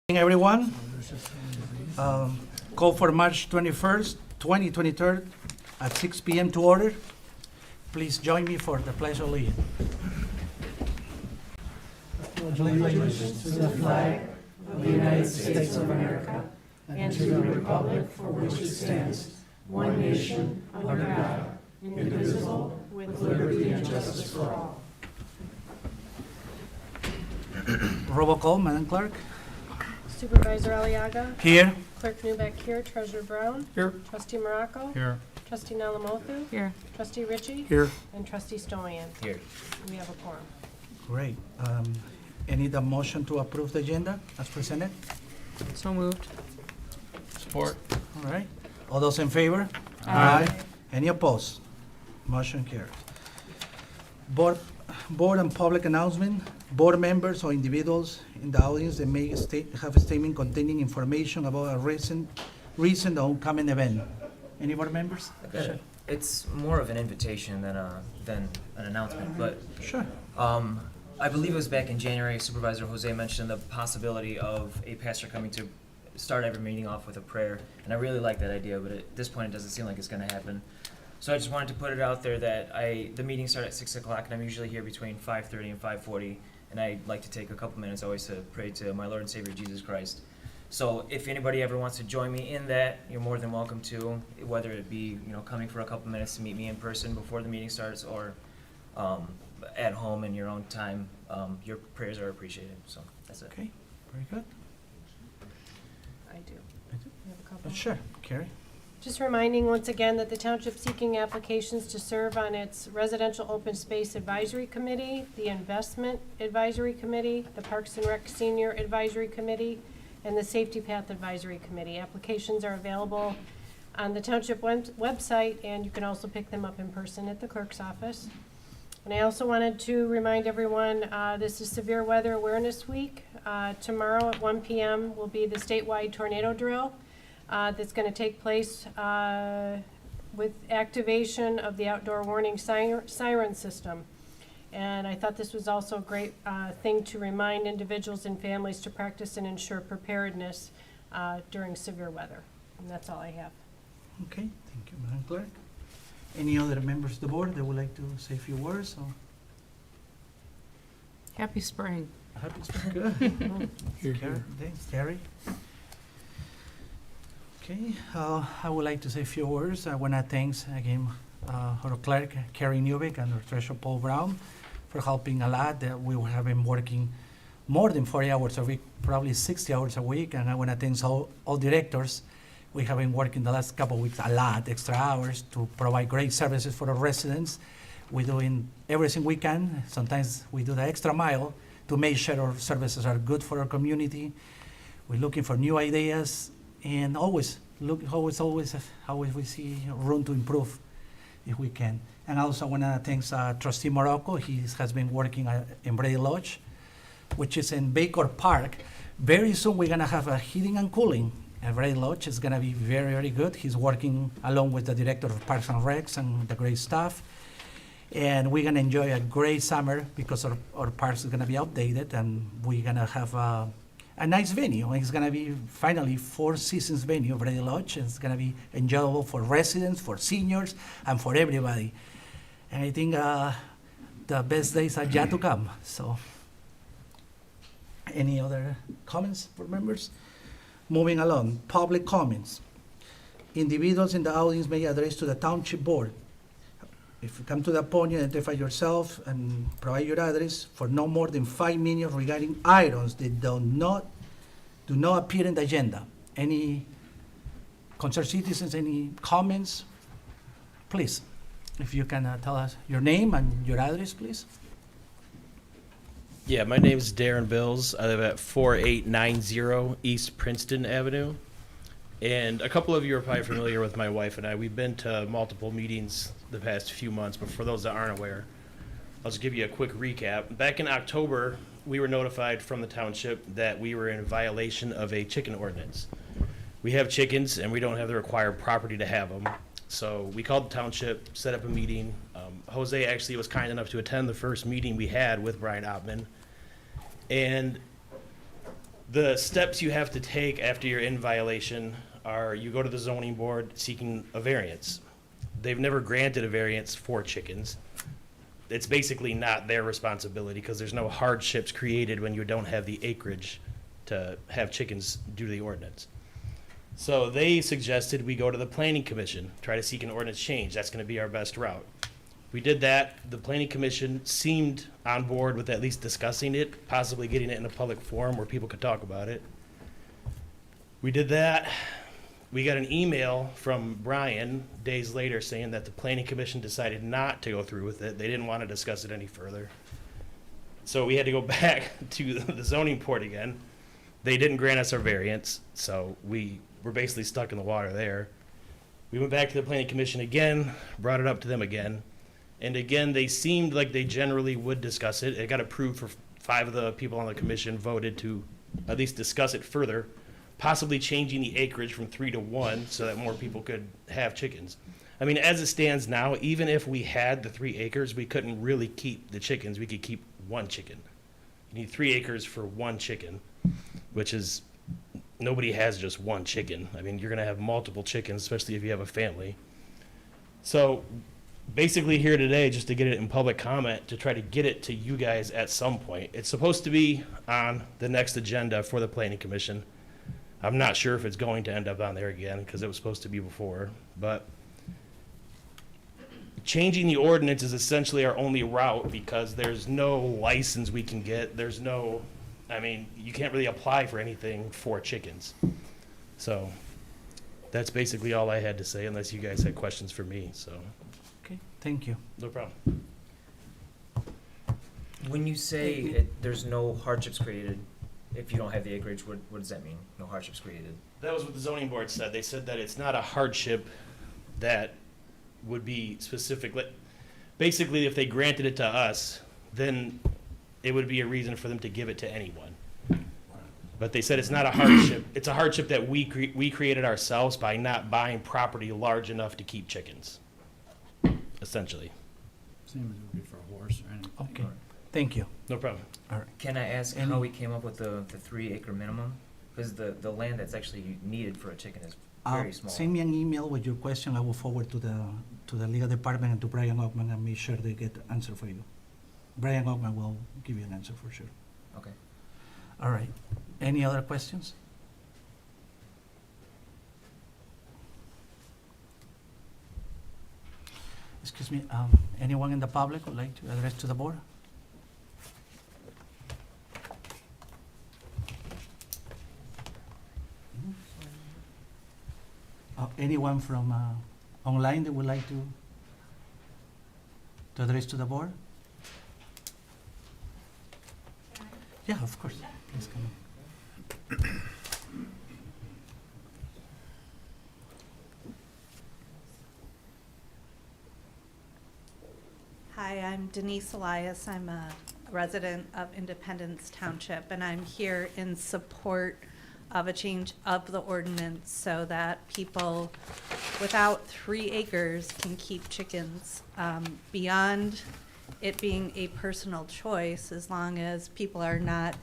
Everyone, call for March 21st, 2023 at 6 p.m. to order. Please join me for the Pledge of Allegiance. Allegiance to the flag of the United States of America and to the republic for which it stands, one nation, under God, indivisible, with liberty and justice for all. Roll call, Madam Clerk. Supervisor Aliaga. Here. Clerk Newbeck here. Treasurer Brown. Here. Trustee Morocco. Here. Trustee Nalamothu. Here. Trustee Ritchie. Here. And Trustee Stolian. Here. We have a quorum. Great. I need a motion to approve the agenda as presented. So moved. Support. All right. All those in favor? Aye. Any opposed? Motion carries. Board and public announcement. Board members or individuals in the audience that may have a statement containing information about a recent or upcoming event. Any board members? Okay. It's more of an invitation than an announcement, but Sure. I believe it was back in January, Supervisor Jose mentioned the possibility of a pastor coming to start every meeting off with a prayer, and I really like that idea, but at this point it doesn't seem like it's gonna happen. So I just wanted to put it out there that the meetings start at 6 o'clock, and I'm usually here between 5:30 and 5:40, and I'd like to take a couple minutes always to pray to my Lord and Savior Jesus Christ. So if anybody ever wants to join me in that, you're more than welcome to, whether it be, coming for a couple minutes to meet me in person before the meeting starts, or at home in your own time. Your prayers are appreciated, so that's it. Okay, very good. I do. I do. We have a couple. Sure, Carrie. Just reminding once again that the township seeking applications to serve on its Residential Open Space Advisory Committee, the Investment Advisory Committee, the Parks and Rec Senior Advisory Committee, and the Safety Path Advisory Committee. Applications are available on the township website, and you can also pick them up in person at the clerk's office. And I also wanted to remind everyone, this is Severe Weather Awareness Week. Tomorrow at 1 p.m. will be the statewide tornado drill. That's going to take place with activation of the outdoor warning siren system. And I thought this was also a great thing to remind individuals and families to practice and ensure preparedness during severe weather. And that's all I have. Okay, thank you, Madam Clerk. Any other members of the board that would like to say a few words? Or? Happy spring. Happy spring. Good. Carrie, thanks, Terry. Okay, I would like to say a few words. I want to thank again our clerk, Carrie Newbeck, and our treasurer, Paul Brown, for helping a lot. We have been working more than 40 hours a week, probably 60 hours a week, and I want to thank all directors. We have been working the last couple of weeks a lot, extra hours, to provide great services for our residents. We're doing everything we can. Sometimes we do the extra mile to make sure our services are good for our community. We're looking for new ideas, and always we see room to improve if we can. And also I want to thank Trustee Morocco. He has been working in Brady Lodge, which is in Baker Park. Very soon we're going to have a heating and cooling at Brady Lodge. It's going to be very, very good. He's working along with the director of Parks and Recs and the great staff. And we're going to enjoy a great summer because our parks is going to be updated, and we're going to have a nice venue. It's going to be finally Four Seasons venue of Brady Lodge. It's going to be enjoyable for residents, for seniors, and for everybody. And I think the best days are yet to come. So, any other comments for members? Moving along, public comments. Individuals in the audience may address to the township board. If you come to the podium, identify yourself and provide your address for no more than 5 minutes regarding items that do not appear in the agenda. Any concerned citizens, any comments? Please, if you can tell us your name and your address, please. Yeah, my name is Darren Bills. I live at 4890 East Princeton Avenue. And a couple of you are probably familiar with my wife and I. We've been to multiple meetings the past few months, but for those that aren't aware, I'll just give you a quick recap. Back in October, we were notified from the township that we were in violation of a chicken ordinance. We have chickens and we don't have the required property to have them. So we called the township, set up a meeting. Jose actually was kind enough to attend the first meeting we had with Brian Oppman. And The steps you have to take after you're in violation are you go to the zoning board seeking a variance. They've never granted a variance for chickens. It's basically not their responsibility because there's no hardships created when you don't have the acreage to have chickens due to the ordinance. So they suggested we go to the planning commission, try to seek an ordinance change. That's going to be our best route. We did that. The planning commission seemed on board with at least discussing it, possibly getting it in a public forum where people could talk about it. We did that. We got an email from Brian days later saying that the planning commission decided not to go through with it. They didn't want to discuss it any further. So we had to go back to the zoning board again. They didn't grant us our variance, so we were basically stuck in the water there. We went back to the planning commission again, brought it up to them again. And again, they seemed like they generally would discuss it. It got approved for 5 of the people on the commission voted to at least discuss it further, possibly changing the acreage from 3 to 1 so that more people could have chickens. I mean, as it stands now, even if we had the 3 acres, we couldn't really keep the chickens. We could keep 1 chicken. You need 3 acres for 1 chicken, which is, nobody has just 1 chicken. I mean, you're going to have multiple chickens, especially if you have a family. So basically here today just to get it in public comment to try to get it to you guys at some point. It's supposed to be on the next agenda for the planning commission. I'm not sure if it's going to end up on there again because it was supposed to be before, but changing the ordinance is essentially our only route because there's no license we can get. There's no, I mean, you can't really apply for anything for chickens. So that's basically all I had to say unless you guys had questions for me, so. Okay, thank you. No problem. When you say there's no hardships created if you don't have the acreage, what does that mean? No hardships created? That was what the zoning board said. They said that it's not a hardship that would be specific. Basically, if they granted it to us, then it would be a reason for them to give it to anyone. But they said it's not a hardship. It's a hardship that we created ourselves by not buying property large enough to keep chickens, essentially. Same as it would be for a horse or anything. Okay, thank you. No problem. Can I ask how we came up with the 3 acre minimum? Because the land that's actually needed for a chicken is very small. Send me an email with your question. I will forward to the legal department and to Brian Ockman and make sure they get the answer for you. Brian Ockman will give you an answer for sure. Okay. All right. Any other questions? Excuse me, anyone in the public would like to address to the board? Anyone from online that would like to address to the board? Yeah, of course. Please come in. Hi, I'm Denise Elias. I'm a resident of Independence Township, and I'm here in support of a change of the ordinance so that people without 3 acres can keep chickens. Beyond it being a personal choice, as long as people are not,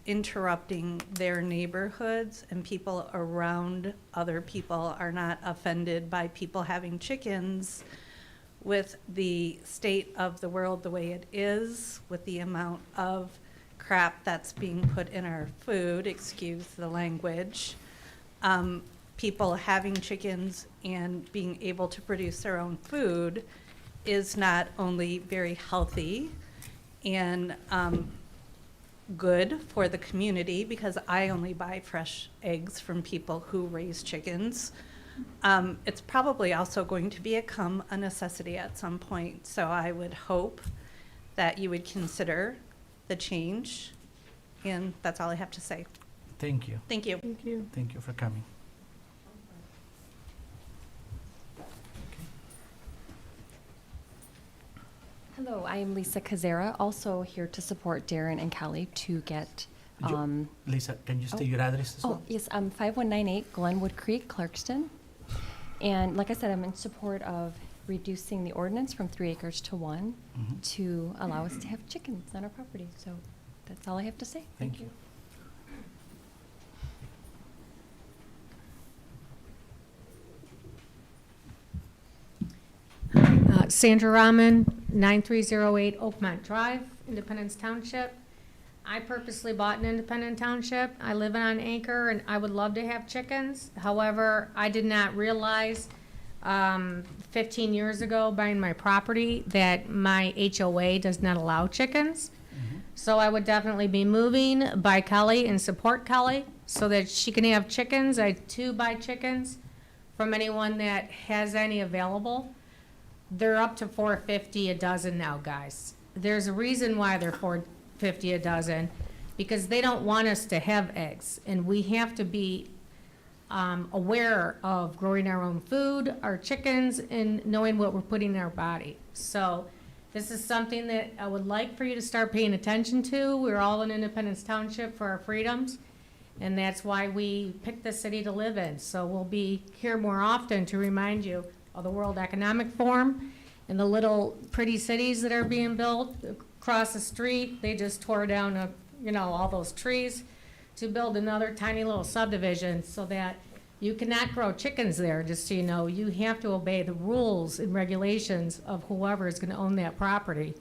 interrupting their neighborhoods and people around other people are not offended by people having chickens. With the state of the world the way it is, with the amount of crap that's being put in our food, excuse the language, people having chickens and being able to produce their own food is not only very healthy and good for the community, because I only buy fresh eggs from people who raise chickens. It's probably also going to become a necessity at some point, so I would hope that you would consider the change, and that's all I have to say. Thank you. Thank you. Thank you. Thank you for coming. Hello, I am Lisa Kazera, also here to support Darren and Kelly to get, Lisa, can you state your address as oh, well? yes, 5198 Glenwood Creek, Clarkston. And like I said, I'm in support of reducing the ordinance from 3 acres to 1 Mhm. to allow us to have chickens on our property. So that's all I have to say. Thank you. Sandra Rahman, 9308 Oakmont Drive, Independence Township. I purposely bought an Independent Township. I live on an acre and I would love to have chickens. However, I did not realize 15 years ago buying my property that my HOA does not allow chickens. So I would definitely be moving by Kelly and support Kelly so that she can have chickens. I too buy chickens from anyone that has any available. They're up to $4.50 a dozen now, guys. There's a reason why they're $4.50 a dozen, because they don't want us to have eggs, and we have to be aware of growing our own food, our chickens, and knowing what we're putting in our body. So this is something that I would like for you to start paying attention to. We're all in Independence Township for our freedoms, and that's why we picked the city to live in. So we'll be here more often to remind you of the World Economic Forum and the little pretty cities that are being built across the street. They just tore down, all those trees to build another tiny little subdivision so that you cannot grow chickens there, just so you know. You have to obey the rules and regulations of whoever is going to own that property.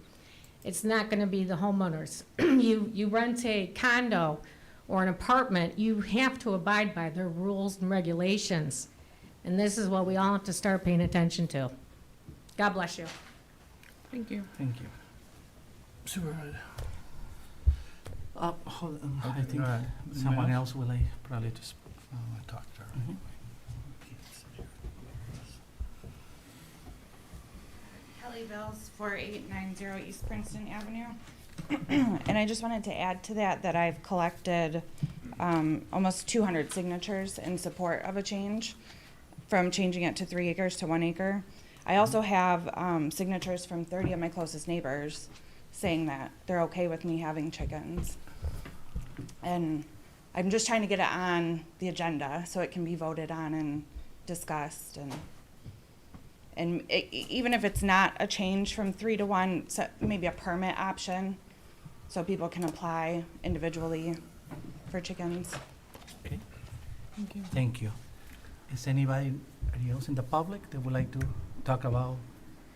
It's not going to be the homeowners. You rent a condo or an apartment, you have to abide by their rules and regulations. And this is what we all have to start paying attention to. God bless you. Thank you. Thank you. Supervisor. Hold on. I think Right. someone else will probably just Talk to her. Mhm. Kelly Bills, 4890 East Princeton Avenue. And I just wanted to add to that I've collected almost 200 signatures in support of a change, from changing it to 3 acres to 1 acre. I also have signatures from 30 of my closest neighbors saying that they're okay with me having chickens. And I'm just trying to get it on the agenda so it can be voted on and discussed, and even if it's not a change from 3 to 1, so maybe a permit option, so people can apply individually for chickens. Thank you. Thank you. Is anybody else in the public that would like to talk about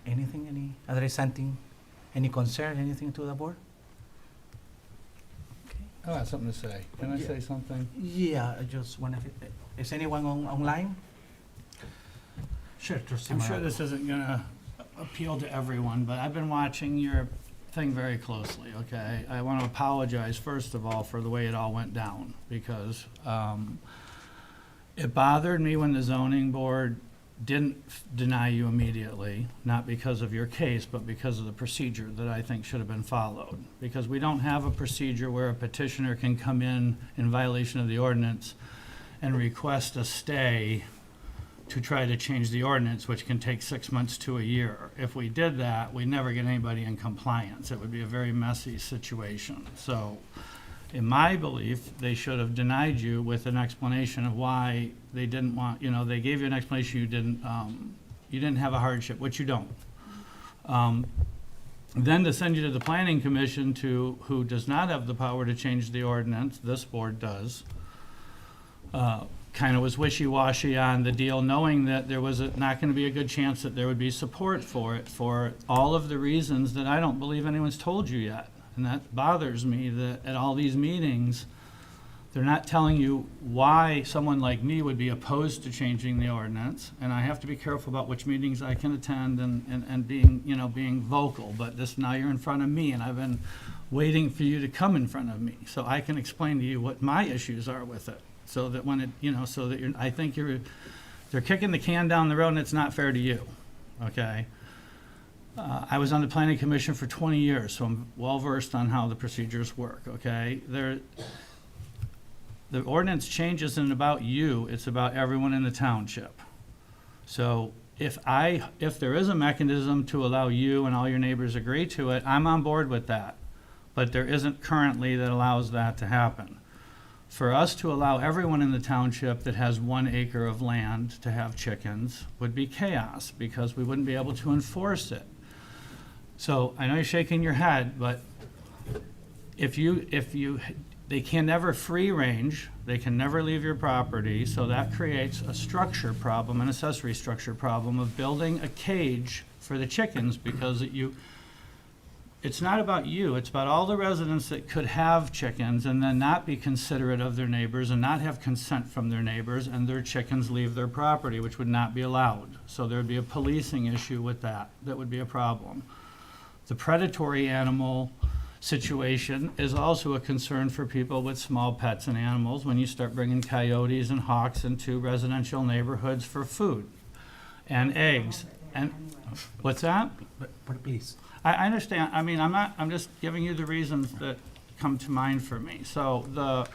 anything, address something, any concern, anything to the board? I have something to say. Can I Yeah. say something? Yeah, I just want to, is anyone online? Sure, Trustee I'm sure Morales. this isn't gonna appeal to everyone, but I've been watching your thing very closely, okay? I want to apologize, first of all, for the way it all went down, because it bothered me when the zoning board didn't deny you immediately, not because of your case, but because of the procedure that I think should have been followed. Because we don't have a procedure where a petitioner can come in violation of the ordinance and request a stay to try to change the ordinance, which can take 6 months to a year. If we did that, we'd never get anybody in compliance. It would be a very messy situation. So, in my belief, they should have denied you with an explanation of why they didn't want, they gave you an explanation you didn't have a hardship, which you don't. Then to send you to the planning commission who does not have the power to change the ordinance, this board does, kind of was wishy-washy on the deal, knowing that there was not going to be a good chance that there would be support for it for all of the reasons that I don't believe anyone's told you yet. And that bothers me, that at all these meetings, they're not telling you why someone like me would be opposed to changing the ordinance. And I have to be careful about which meetings I can attend and being vocal. But now you're in front of me, and I've been waiting for you to come in front of me so I can explain to you what my issues are with it. So that when they're kicking the can down the road, and it's not fair to you, okay? I was on the planning commission for 20 years, so I'm well-versed on how the procedures work, okay? The ordinance change isn't about you, it's about everyone in the township. So if there is a mechanism to allow you and all your neighbors agree to it, I'm on board with that. But there isn't currently that allows that to happen. For us to allow everyone in the township that has 1 acre of land to have chickens would be chaos, because we wouldn't be able to enforce it. So I know you're shaking your head, but they can never free range, they can never leave your property, so that creates a structure problem, an accessory structure problem of building a cage for for the chickens, because it's not about you, it's about all the residents that could have chickens and then not be considerate of their neighbors and not have consent from their neighbors, and their chickens leave their property, which would not be allowed. So there'd be a policing issue with that. That would be a problem. The predatory animal situation is also a concern for people with small pets and animals when you start bringing coyotes and hawks into residential neighborhoods for food and eggs. And what's that? But please. I understand. I mean, I'm just giving you the reasons that come to mind for me. So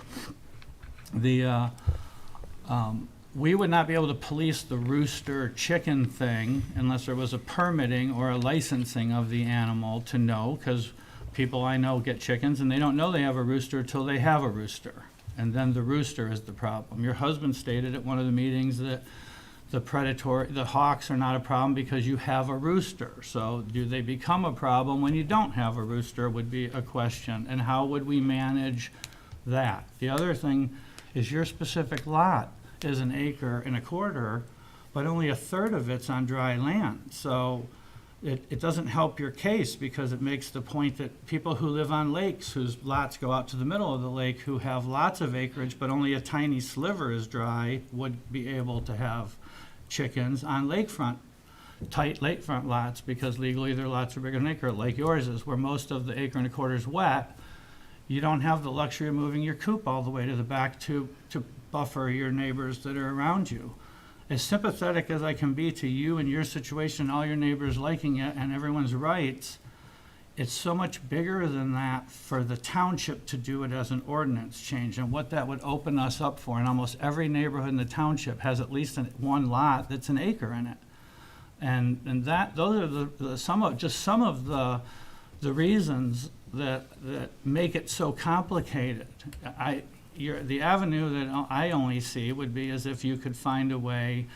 we would not be able to police the rooster chicken thing unless there was a permitting or a licensing of the animal to know, because people I know get chickens and they don't know they have a rooster until they have a rooster. And then the rooster is the problem. Your husband stated at one of the meetings that the hawks are not a problem because you have a rooster. So do they become a problem when you don't have a rooster would be a question. And how would we manage that? The other thing is your specific lot is 1.25 acres, but only 1/3 of it's on dry land. So it doesn't help your case, because it makes the point that people who live on lakes, whose lots go out to the middle of the lake, who have lots of acreage, but only a tiny sliver is dry, would be able to have chickens on tight lakefront lots, because legally their lots are bigger than 1 acre, like yours is, where most of the 1.25 acres is wet. You don't have the luxury of moving your coop all the way to the back to buffer your neighbors that are around you. As sympathetic as I can be to you and your situation, all your neighbors liking it and everyone's rights, it's so much bigger than that for the township to do it as an ordinance change, and what that would open us up for. And almost every neighborhood in the township has at least one lot that's 1 acre in it. And those are some of the reasons that make it so complicated. The avenue that I only see would be as if you could find a way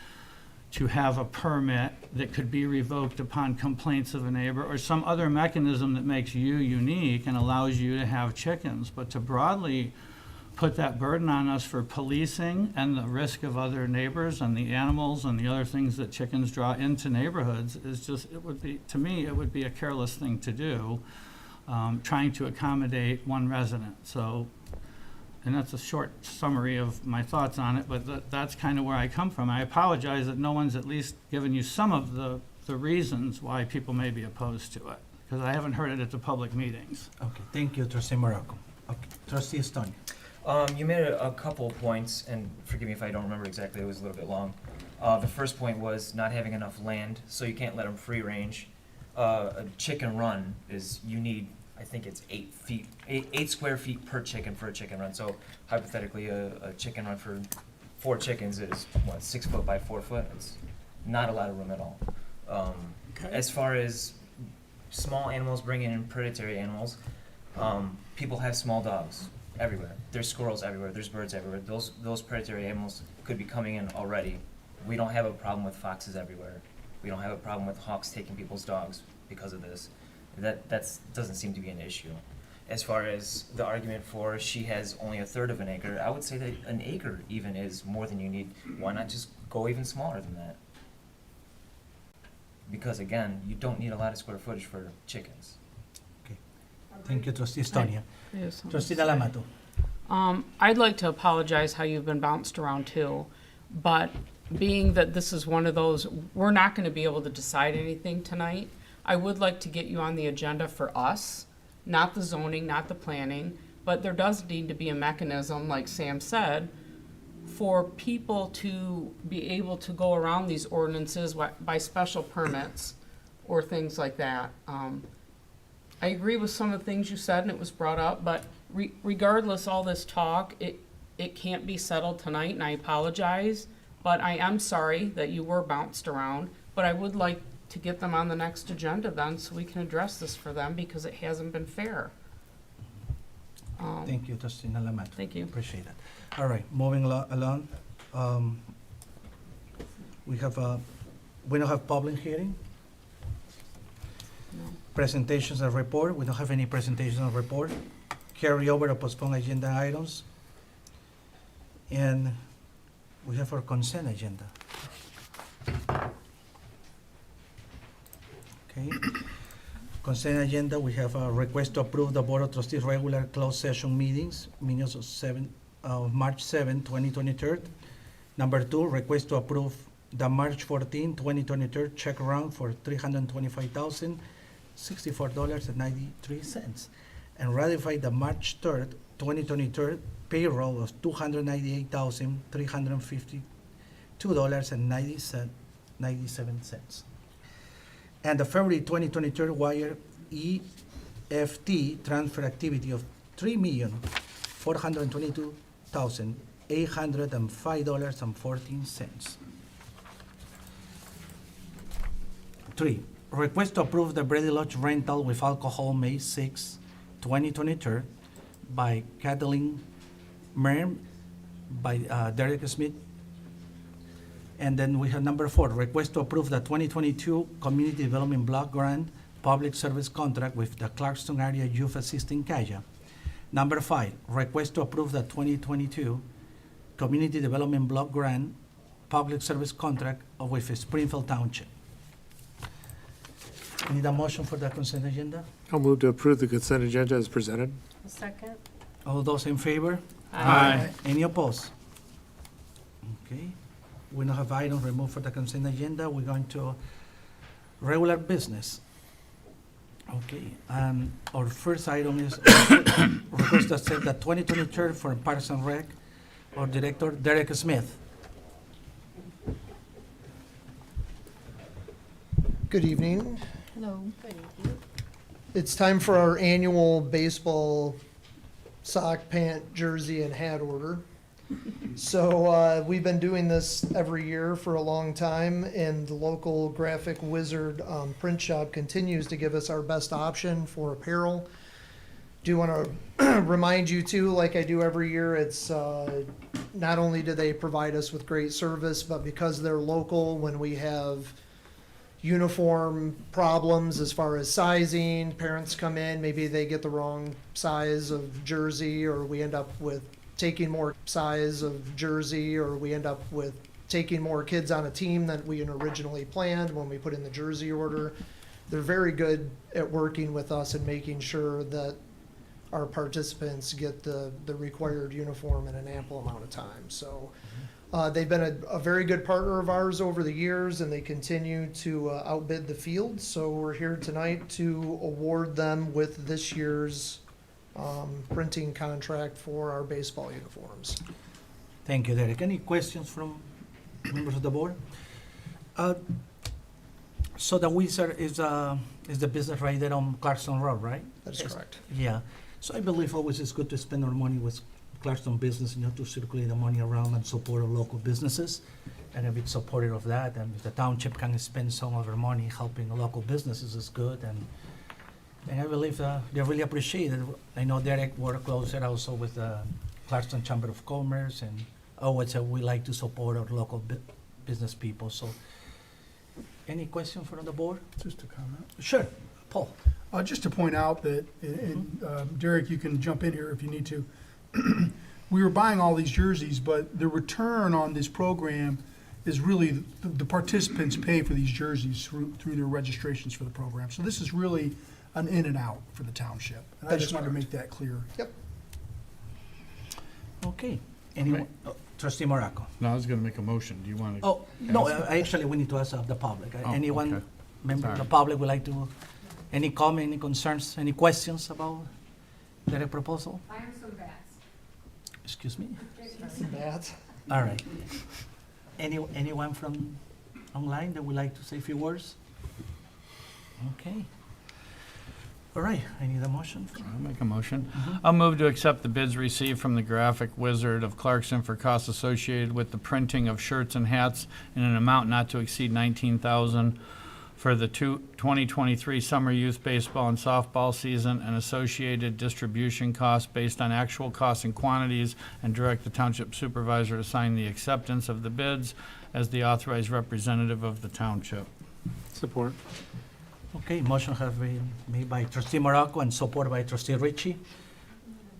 to have a permit that could be revoked upon complaints of a neighbor, or some other mechanism that makes you unique and allows you to have chickens. But to broadly put that burden on us for policing and the risk of other neighbors and the animals and the other things that chickens draw into neighborhoods is just, to me, it would be a careless thing to do, trying to accommodate one resident. So, and that's a short summary of my thoughts on it, but that's kind of where I come from. I apologize that no one's at least given you some of the reasons why people may be opposed to it, because I haven't heard it at the public meetings. Okay, thank you, Trustee Morocco. Okay, Trustee Estonia. You made a couple of points, and forgive me if I don't remember exactly, it was a little bit long. The first point was not having enough land, so you can't let them free range. A chicken run you need, I think it's 8 square feet per chicken for a chicken run. So hypothetically, a chicken run for 4 chickens is, 6 foot by 4 foot? It's not a lot of room at all. As far as small animals bringing in predatory animals, people have small dogs everywhere. There's squirrels everywhere. There's birds everywhere. Those predatory animals could be coming in already. We don't have a problem with foxes everywhere. We don't have a problem with hawks taking people's dogs because of this. That doesn't seem to be an issue. As far as the argument for she has only 1/3 of an acre, I would say that 1 acre even is more than you need. Why not just go even smaller than that? Because again, you don't need a lot of square footage for chickens. Okay, thank you, Trustee Estonia. Yes, Trustee Dalamato. I'd like to apologize how you've been bounced around too, but being that this is one of those, we're not going to be able to decide anything tonight. I would like to get you on the agenda for us, not the zoning, not the planning, but there does need to be a mechanism, like Sam said, for people to be able to go around these ordinances by special permits or things like that. I agree with some of the things you said, and it was brought up, but regardless all this talk, it can't be settled tonight, and I apologize, but I am sorry that you were bounced around, but I would like to get them on the next agenda then, so we can address this for them, because it hasn't been fair. Thank you, Trustee Dalamato. Thank you. Appreciate that. All right, moving along. We don't have public hearing. No. Presentations and report. We don't have any presentations and report. Carry over or postpone agenda items. And we have our consent agenda. Okay. Consent agenda, we have a request to approve the Board of Trustees regular closed session minutes of March 7, 2023. Number 2, request to approve the March 14, 2023 check round for $325,064.93 and ratify the March 3, 2023 payroll of $298,352.97. And the February 2023 wire EFT transfer activity of $3,422,805.14. 3, request to approve the Brady Lodge rental with alcohol May 6, 2023 by Kathleen Merm, by Derek Smith. And then we have number 4, request to approve the 2022 Community Development Block Grant Public Service Contract with the Clarkston Area Youth Assisting Kaya. Number 5, request to approve the 2022 Community Development Block Grant Public Service Contract with Springfield Township. Need a motion for the consent agenda? I'll move to approve the consent agenda as presented. A second. All those in favor? Aye. Any opposed? Okay. We don't have items removed for the consent agenda. We're going to regular business. Okay, our first item is request to set the 2023 for Parks and Rec, our Director Derek Smith. Good evening. Hello. Good evening. It's time for our annual baseball sock, pant, jersey, and hat order. So we've been doing this every year for a long time, and the local Graphic Wizard print shop continues to give us our best option for apparel. Do want to remind you too, like I do every year, it's not only do they provide us with great service, but because they're local, when we have uniform problems as far as sizing, parents come in, maybe they get the wrong size of jersey, or we end up with taking more size of jersey, or we end up with taking more kids on a team than we had originally planned when we put in the jersey order. They're very good at working with us and making sure that our participants get the required uniform in an ample amount of time. So they've been a very good partner of ours over the years, and they continue to outbid the field. So we're here tonight to award them with this year's printing contract for our baseball uniforms. Thank you, Derek. Any questions from members of the board? So the Wizard is the business right there on Clarkson Road, right? That's Yes. correct. Yeah. So I believe always it's good to spend our money with Clarkson business, to circulate the money around and support our local businesses. And a big supporter of that. And if the township can spend some of their money helping the local businesses is good. And I believe they really appreciate it. I know Derek worked closer also with the Clarkson Chamber of Commerce, and always we like to support our local business people. So, any question from the board? Just a comment. Sure, Paul. Just to point out that, and Derek, you can jump in here if you need to. We were buying all these jerseys, but the return on this program is really the participants pay for these jerseys through their registrations for the program. So this is really an in and out for the township. And I That just is wanted to correct. make that clear. Yep. Okay. Anyone? Trustee Morocco. No, I was gonna make a motion. Do you want to? Oh, no, actually, we need to ask the public. Oh, Anyone, okay. member of the Sorry. public would like to, any comment, any concerns, any questions about the proposal? I have some bats. Excuse me? That. All right. Anyone from online that would like to say a few words? Okay. All right, I need a motion. I'll make a motion. I'll move to accept the bids received from the Graphic Wizard of Clarkson for costs associated with the printing of shirts and hats in an amount not to exceed $19,000 for the 2023 summer youth baseball and softball season and associated distribution costs based on actual costs and quantities, and direct the township supervisor to sign the acceptance of the bids as the authorized representative of the township. Support. Okay, motion has been made by trustee Morocco and supported by trustee Ritchie.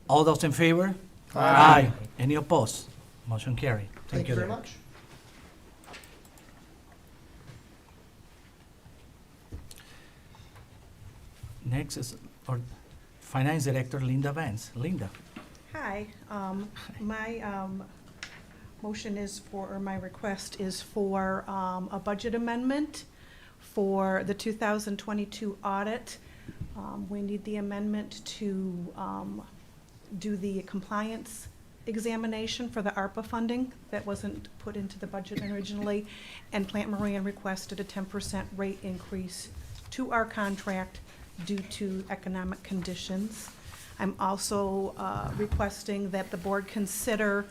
All those in favor? Aye. Any opposed? Motion carried. Thank you very Derek. much. Next is our Finance Director, Linda Vance. Linda. Hi, my motion is for, or my request is for a budget amendment for the 2022 audit. We need the amendment to do the compliance examination for the ARPA funding that wasn't put into the budget originally, and Plant Moran requested a 10% rate increase to our contract due to economic conditions. I'm also requesting that the board consider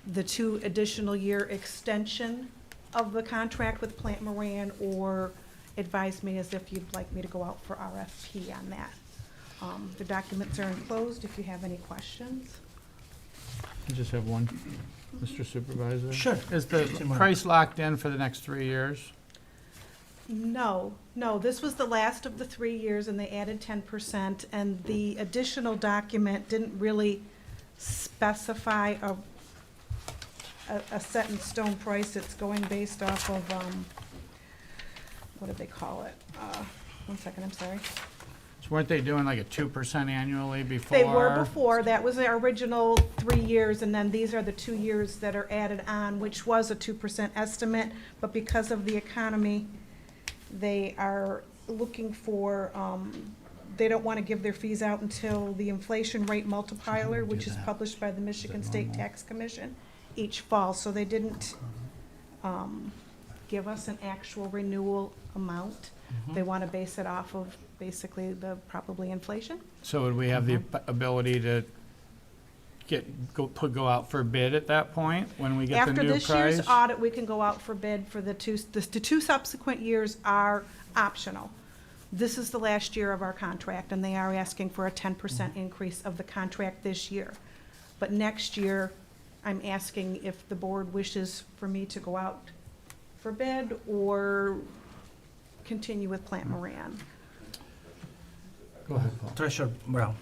the 2 additional year extension of the contract with Plant Moran, or advise me as if you'd like me to go out for RFP on that. The documents are enclosed if you have any questions. I just have one, Mr. Supervisor. Sure. Is the price locked in for the next 3 years? No, this was the last of the 3 years, and they added 10%, and the additional document didn't really specify a set in stone price. It's going based off of, what did they call it? One second, I'm sorry. So weren't they doing like a 2% annually before? They were before, that was the original 3 years, and then these are the 2 years that are added on, which was a 2% estimate, but because of the economy, they are looking for, they don't want to give their fees out until the inflation rate multiplier, which is published by the Michigan State Tax Commission each fall, so they didn't give us an actual renewal amount. They want to base it off of basically the probably inflation. So would we have the ability to go out for bid at that point, when we get the new price? After this year's audit, we can go out for bid for the 2 subsequent years are optional. This is the last year of our contract, and they are asking for a 10% increase of the contract this year. But next year, I'm asking if the board wishes for me to go out for bid or continue with Plant Moran. Go ahead, Paul. Treasurer Brown.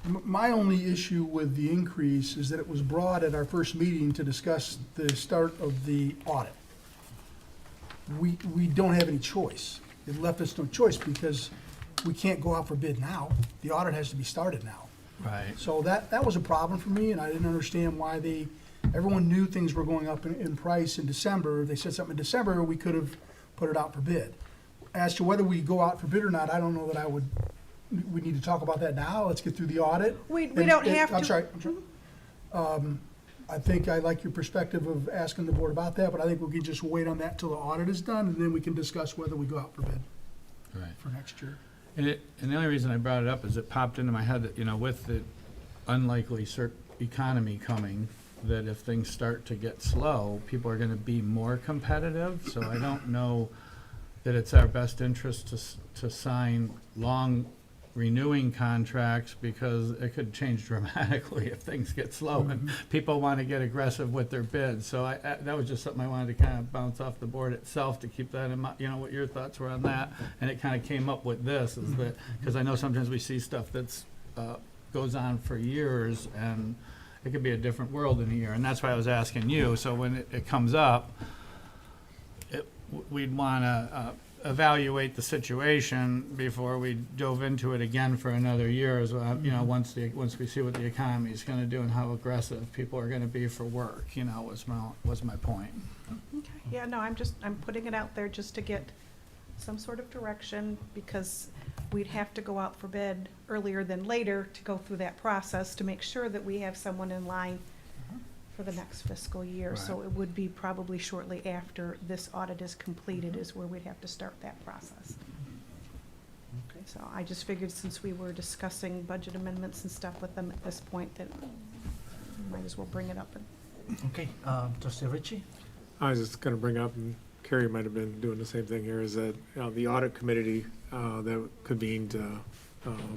My only issue with the increase is that it was brought at our first meeting to discuss the start of the audit. We don't have any choice. It left us no choice because we can't go out for bid now. The audit has to be started now. Right. So that was a problem for me, and I didn't understand why everyone knew things were going up in price in December. If they said something in December, we could have put it out for bid. As to whether we go out for bid or not, I don't know that we need to talk about that now. Let's get through the audit. We don't have to. I'm sorry. I think I like your perspective of asking the board about that, but I think we can just wait on that till the audit is done, and then we can discuss whether we go out for bid for next year. And the only reason I brought it up is it popped into my head that, with the unlikely economy coming, that if things start to get slow, people are gonna be more competitive. So I don't know that it's our best interest to sign long renewing contracts, because it could change dramatically if things get slow and people want to get aggressive with their bids. So that was just something I wanted to kind of bounce off the board itself, to keep that in mind, what your thoughts were on that. And it kind of came up with this, is that, because I know sometimes we see stuff that's goes on for years, and it could be a different world in a year. And that's why I was asking you. So when it comes up, we'd want to evaluate the situation before we dove into it again for another year, as well. Once we see what the economy is going to do and how aggressive people are going to be for work, was my point. Okay. Yeah, no, I'm putting it out there just to get some sort of direction, because we'd have to go out for bid earlier than later to go through that process to make sure that we have someone in line for the next fiscal year. Right. So it would be probably shortly after this audit is completed is where we'd have to start that process. Okay. So I just figured, since we were discussing budget amendments and stuff with them at this point, that might as well bring it up. Okay, Trustee Ritchie? I was just going to bring up, and Carrie might have been doing the same thing here, is that the audit committee that convened to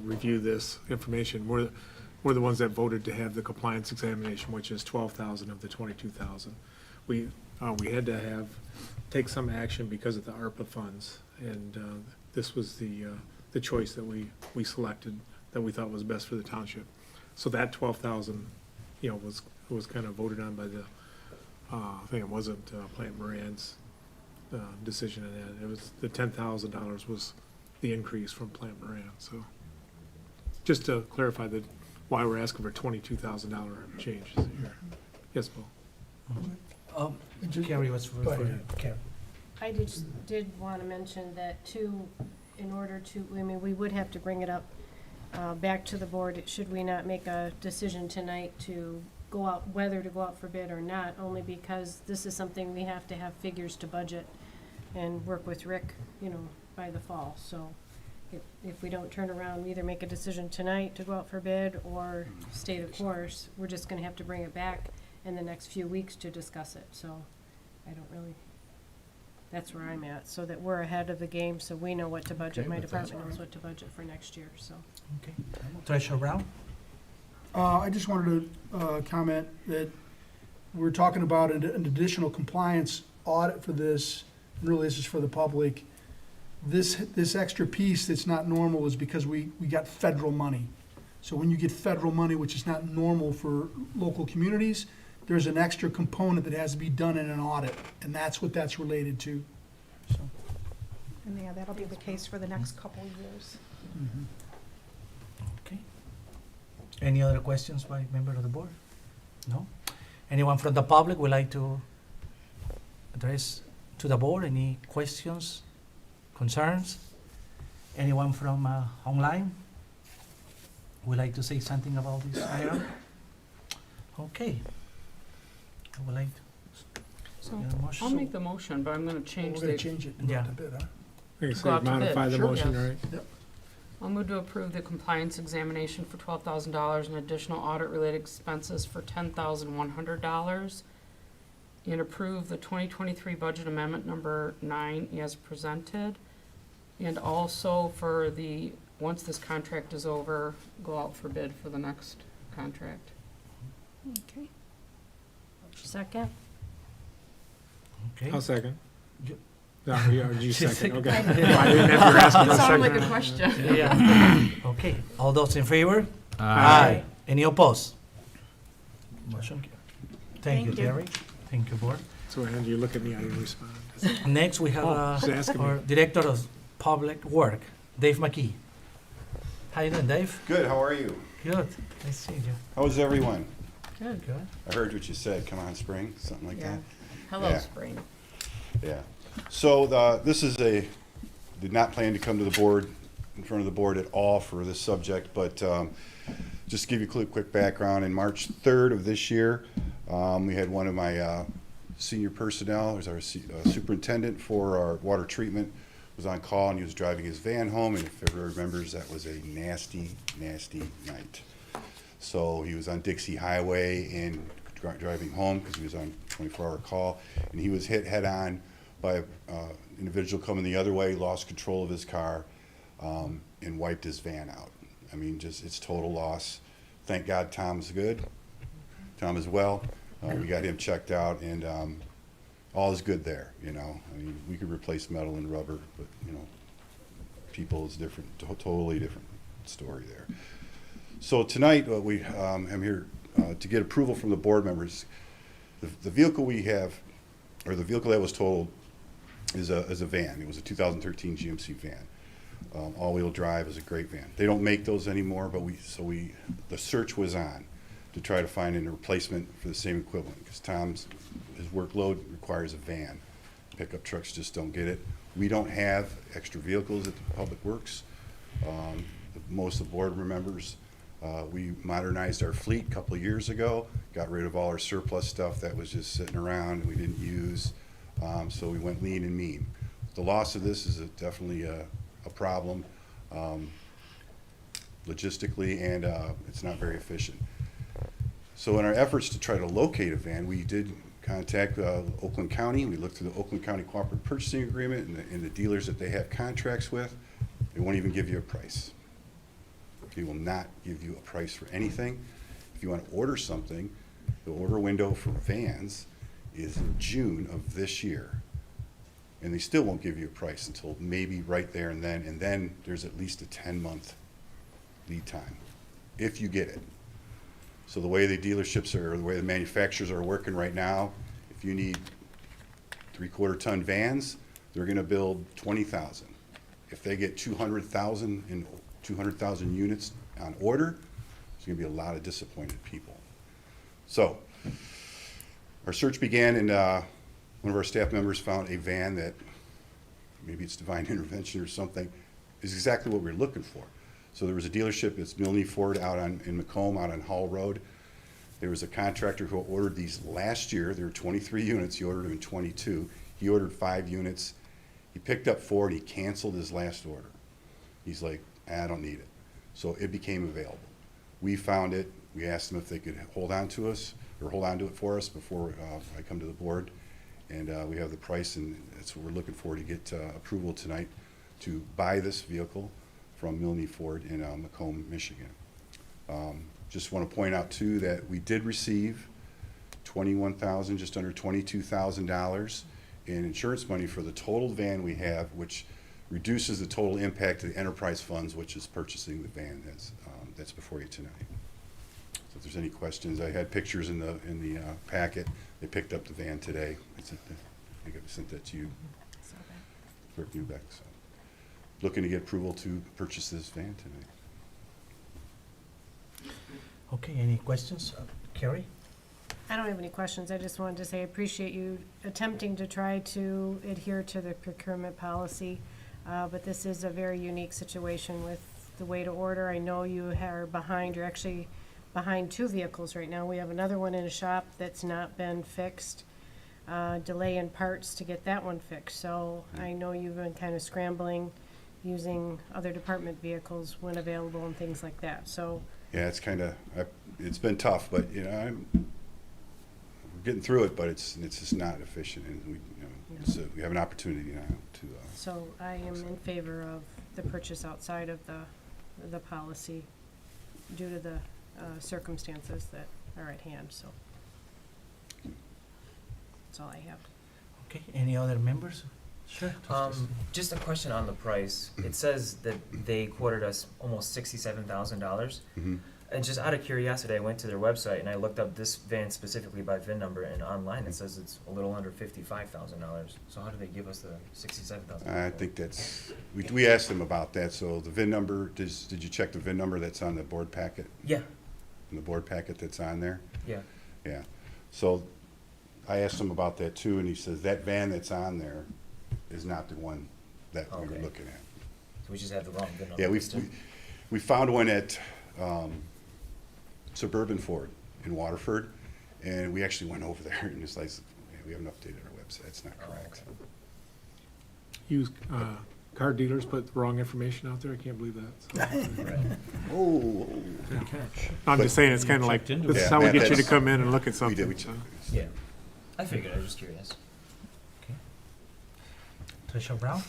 review this information, we're the ones that voted to have the compliance examination, which is 12,000 of the 22,000. We had to take some action because of the ARPA funds, and this was the choice that we selected, that we thought was best for the township. So that 12,000, was kind of voted on by the I think it wasn't Plant Moran's decision in that. It was, the $10,000 was the increase from Plant Moran, so. Just to clarify that, why we're asking for $22,000 changes here. Yes, Paul? Carrie was Go for ahead. Carrie. I did want to mention that too, in order to, I mean, we would have to bring it up back to the board, should we not make a decision tonight to go out, whether to go out for bid or not, only because this is something we have to have figures to budget and work with Rick, you know, by the fall. So if we don't turn around, we either make a decision tonight to go out for bid or stay the course, we're just gonna have to bring it back in the next few weeks to discuss it. So I don't really, that's where I'm at, so that we're ahead of the game, so we know what to budget. Okay, My but that's department knows what to budget for next year, so. Okay. Treasurer Brown? I just wanted to comment that we're talking about an additional compliance audit for this, and really this is for the public. This extra piece that's not normal is because we got federal money. So when you get federal money, which is not normal for local communities, there's an extra component that has to be done in an audit, and that's what that's related to. So, And yeah, that'll be the case for the next couple of years. Okay. Any other questions by member of the board? No? Anyone from the public would like to address to the board? Any questions, concerns? Anyone from online would like to say something about this item? Okay. I would like So to get a motion. I'll make the motion, but I'm gonna we're change gonna the, change it and go Yeah. to bid, huh? I think Go out to bid. modify the Sure. motion, Yes. right? I'll move to approve the compliance examination for $12,000 and additional audit-related expenses for $10,100. And approve the 2023 budget amendment number 9 as presented. And also for the, once this contract is over, go out for bid for the next contract. Okay. Second? Okay. I'll second. You- No, you She second, seconded. okay. I didn't have your asking for a Sounded like second. a question. Yeah. Okay. All those in favor? Aye. Any opposed? Motion carried. Thank Thank you, you. Terry. Thank you, board. So when you look at me, I didn't respond. Next, we have Just asking our me. Director of Public Work, Dave McKee. How you doing, Dave? Good, how are you? Good. Nice seeing you. How's everyone? Good, good. I heard what you said, come on, spring, something like Yeah. that. Hello, Yeah. spring. Yeah. So this is did not plan to come to the board, in front of the board at all for this subject, but just to give you a quick background, in March 3rd of this year, we had one of my senior personnel, who's our superintendent for our water treatment, was on call and he was driving his van home, and if everyone remembers, that was a nasty, nasty night. So he was on Dixie Highway and driving home because he was on 24-hour call, and he was hit head-on by an individual coming the other way, lost control of his car, and wiped his van out. I mean, just, it's total loss. Thank God Tom's good. Tom is well. We got him checked out, and all is good there, you know. I mean, we could replace metal and rubber, but, you know, people is different, totally different story there. So tonight, I'm here to get approval from the board members. The vehicle we have, or the vehicle that was totaled, is a van. It was a 2013 GMC van. All-wheel drive is a great van. They don't make those anymore, but the search was on to try to find a replacement for the same equivalent, because his workload requires a van. Pickup trucks just don't get it. We don't have extra vehicles at the Public Works. Most of the board remembers, we modernized our fleet a couple of years ago, got rid of all our surplus stuff that was just sitting around and we didn't use, so we went lean and mean. The loss of this is definitely a problem logistically, and it's not very efficient. So in our efforts to try to locate a van, we did contact Oakland County. We looked through the Oakland County Cooperative Purchasing Agreement and the dealers that they have contracts with. They won't even give you a price. They will not give you a price for anything. If you want to order something, the order window for vans is in June of this year. And they still won't give you a price until maybe right there and then there's at least a 10-month lead time, if you get it. So the way the dealerships are, the way the manufacturers are working right now, if you need 3/4 ton vans, they're gonna build 20,000. If they get 200,000 units on order, there's gonna be a lot of disappointed people. So, our search began and one of our staff members found a van that, maybe it's divine intervention or something, is exactly what we were looking for. So there was a dealership, it's Milne Ford in Macomb, out on Hall Road. There was a contractor who ordered these last year. There were 23 units. He ordered them in 22. He ordered 5 units. He picked up 4 and he canceled his last order. He's like, I don't need it. So it became available. We found it. We asked them if they could hold on to us or hold on to it for us before I come to the board. And we have the price, and that's what we're looking for, to get approval tonight to buy this vehicle from Milne Ford in Macomb, Michigan. Just want to point out too that we did receive $21,000, just under $22,000 in insurance money for the total van we have, which reduces the total impact to the enterprise funds, which is purchasing the van that's before you tonight. So if there's any questions, I had pictures in the packet. They picked up the van today. I think I sent that to you, Clerk Newbeck. So, looking to get approval to purchase this van tonight. Okay, any questions? Carrie? I don't have any questions. I just wanted to say I appreciate you attempting to try to adhere to the procurement policy. But this is a very unique situation with the way to order. I know you are behind. You're actually behind 2 vehicles right now. We have another one in a shop that's not been fixed. Delay in parts to get that one fixed. So I know you've been kind of scrambling, using other department vehicles when available and things like that. So Yeah, it's kind of, it's been tough, but, you know, we're getting through it, but it's just not efficient, and we, you know, so we have an opportunity now to. So I am in favor of the purchase outside of the policy due to the circumstances that are at hand, so. That's all I have. Okay, any other members? Sure. Just a question on the price. It says that they quoted us almost $67,000. Mhm. And just out of curiosity, I went to their website and I looked up this van specifically by VIN number, and online it says it's a little under $55,000. So how do they give us the $67,000? I think that's, we asked them about that, so the VIN number, did you check the VIN number that's on the board packet? Yeah, In the board packet that's on there? yeah. Yeah. So I asked him about that too, and he says that van that's on there is not the one that we were Okay. looking at. So we just have the wrong VIN number. Yeah, listed. we found one at Suburban Ford in Waterford, and we actually went over there, and it's like, yeah, we haven't updated our website, it's not correct. okay. Used car dealers put the wrong information out there. I can't believe that. So, Oh, Good catch. I'm just saying, it's kind of like, Checked into this it. is how we Yeah, get you to that's- come in and look at we something. did, we so. checked. Yeah. I figured, I was just curious. Treasurer Brown?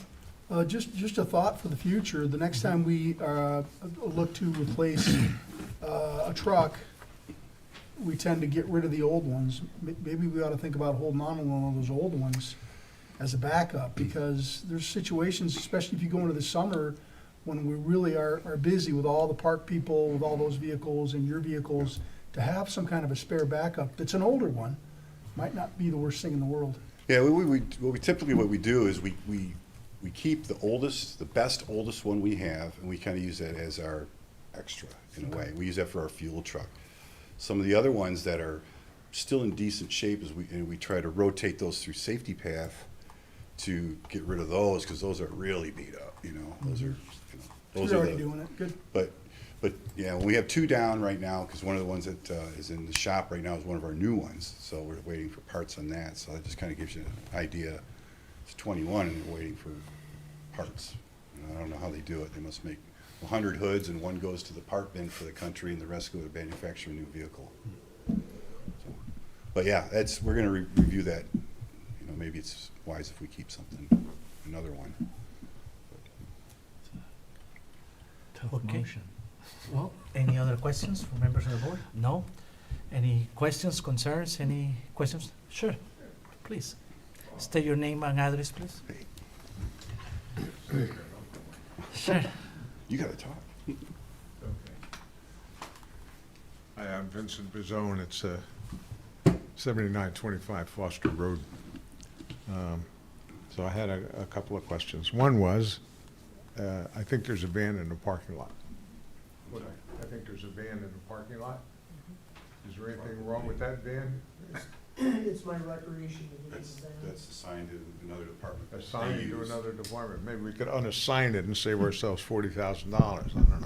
Just a thought for the future, the next time we look to replace a truck, we tend to get rid of the old ones. Maybe we ought to think about holding on to one of those old ones as a backup, because there's situations, especially if you go into the summer, when we really are busy with all the park people, with all those vehicles and your vehicles, to have some kind of a spare backup that's an older one, might not be the worst thing in the world. Yeah, what we do is we keep the oldest, the best oldest one we have, and we kind of use that as our extra in a way. We use that for our fuel truck. Some of the other ones that are still in decent shape is we try to rotate those through Safety Path to get rid of those, because those are really beat up, you know, those are, you know, those You're are already the, doing it, good. but yeah, we have 2 down right now, because one of the ones that is in the shop right now is one of our new ones, so we're waiting for parts on that, so that just kind of gives you an idea. It's 21 and they're waiting for parts. You know, I don't know how they do it. They must make 100 hoods, and one goes to the part bin for the country and the rest go to manufacture a new vehicle. So, but yeah, we're gonna review that. You know, maybe it's wise if we keep something, another one. Tough Okay. motion. Well, any other questions from members of the board? No? Any questions, concerns, any questions? Sure, please. State your name and address, please. Sure. You gotta talk. Hi, I'm Vincent Bizzone. It's 7925 Foster Road. So I had a couple of questions. One was, I think there's a van in the parking lot. I think there's a van in the parking lot. Is there anything wrong with that van? It's my recreation. That's assigned to another department. Assigned They to use. another department. Maybe we could unassign it and save ourselves $40,000. I don't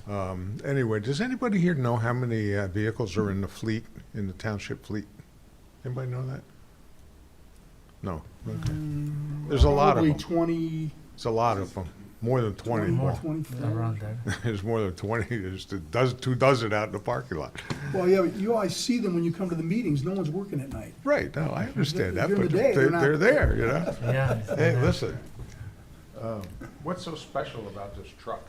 know. Anyway, does anybody here know how many vehicles are in the fleet, in the township fleet? Anybody know that? No. Okay. There's a lot of Probably them. 20, It's a lot of them. More than 20. more, Paul. 25. Around there. There's more than 20. There's 2 dozen out in the parking lot. Well, yeah, but you always see them when you come to the meetings. No one's working at night. Right, no, I understand that, During but the day, they're not- they're there, you know? Yeah. Hey, listen, what's so special about this truck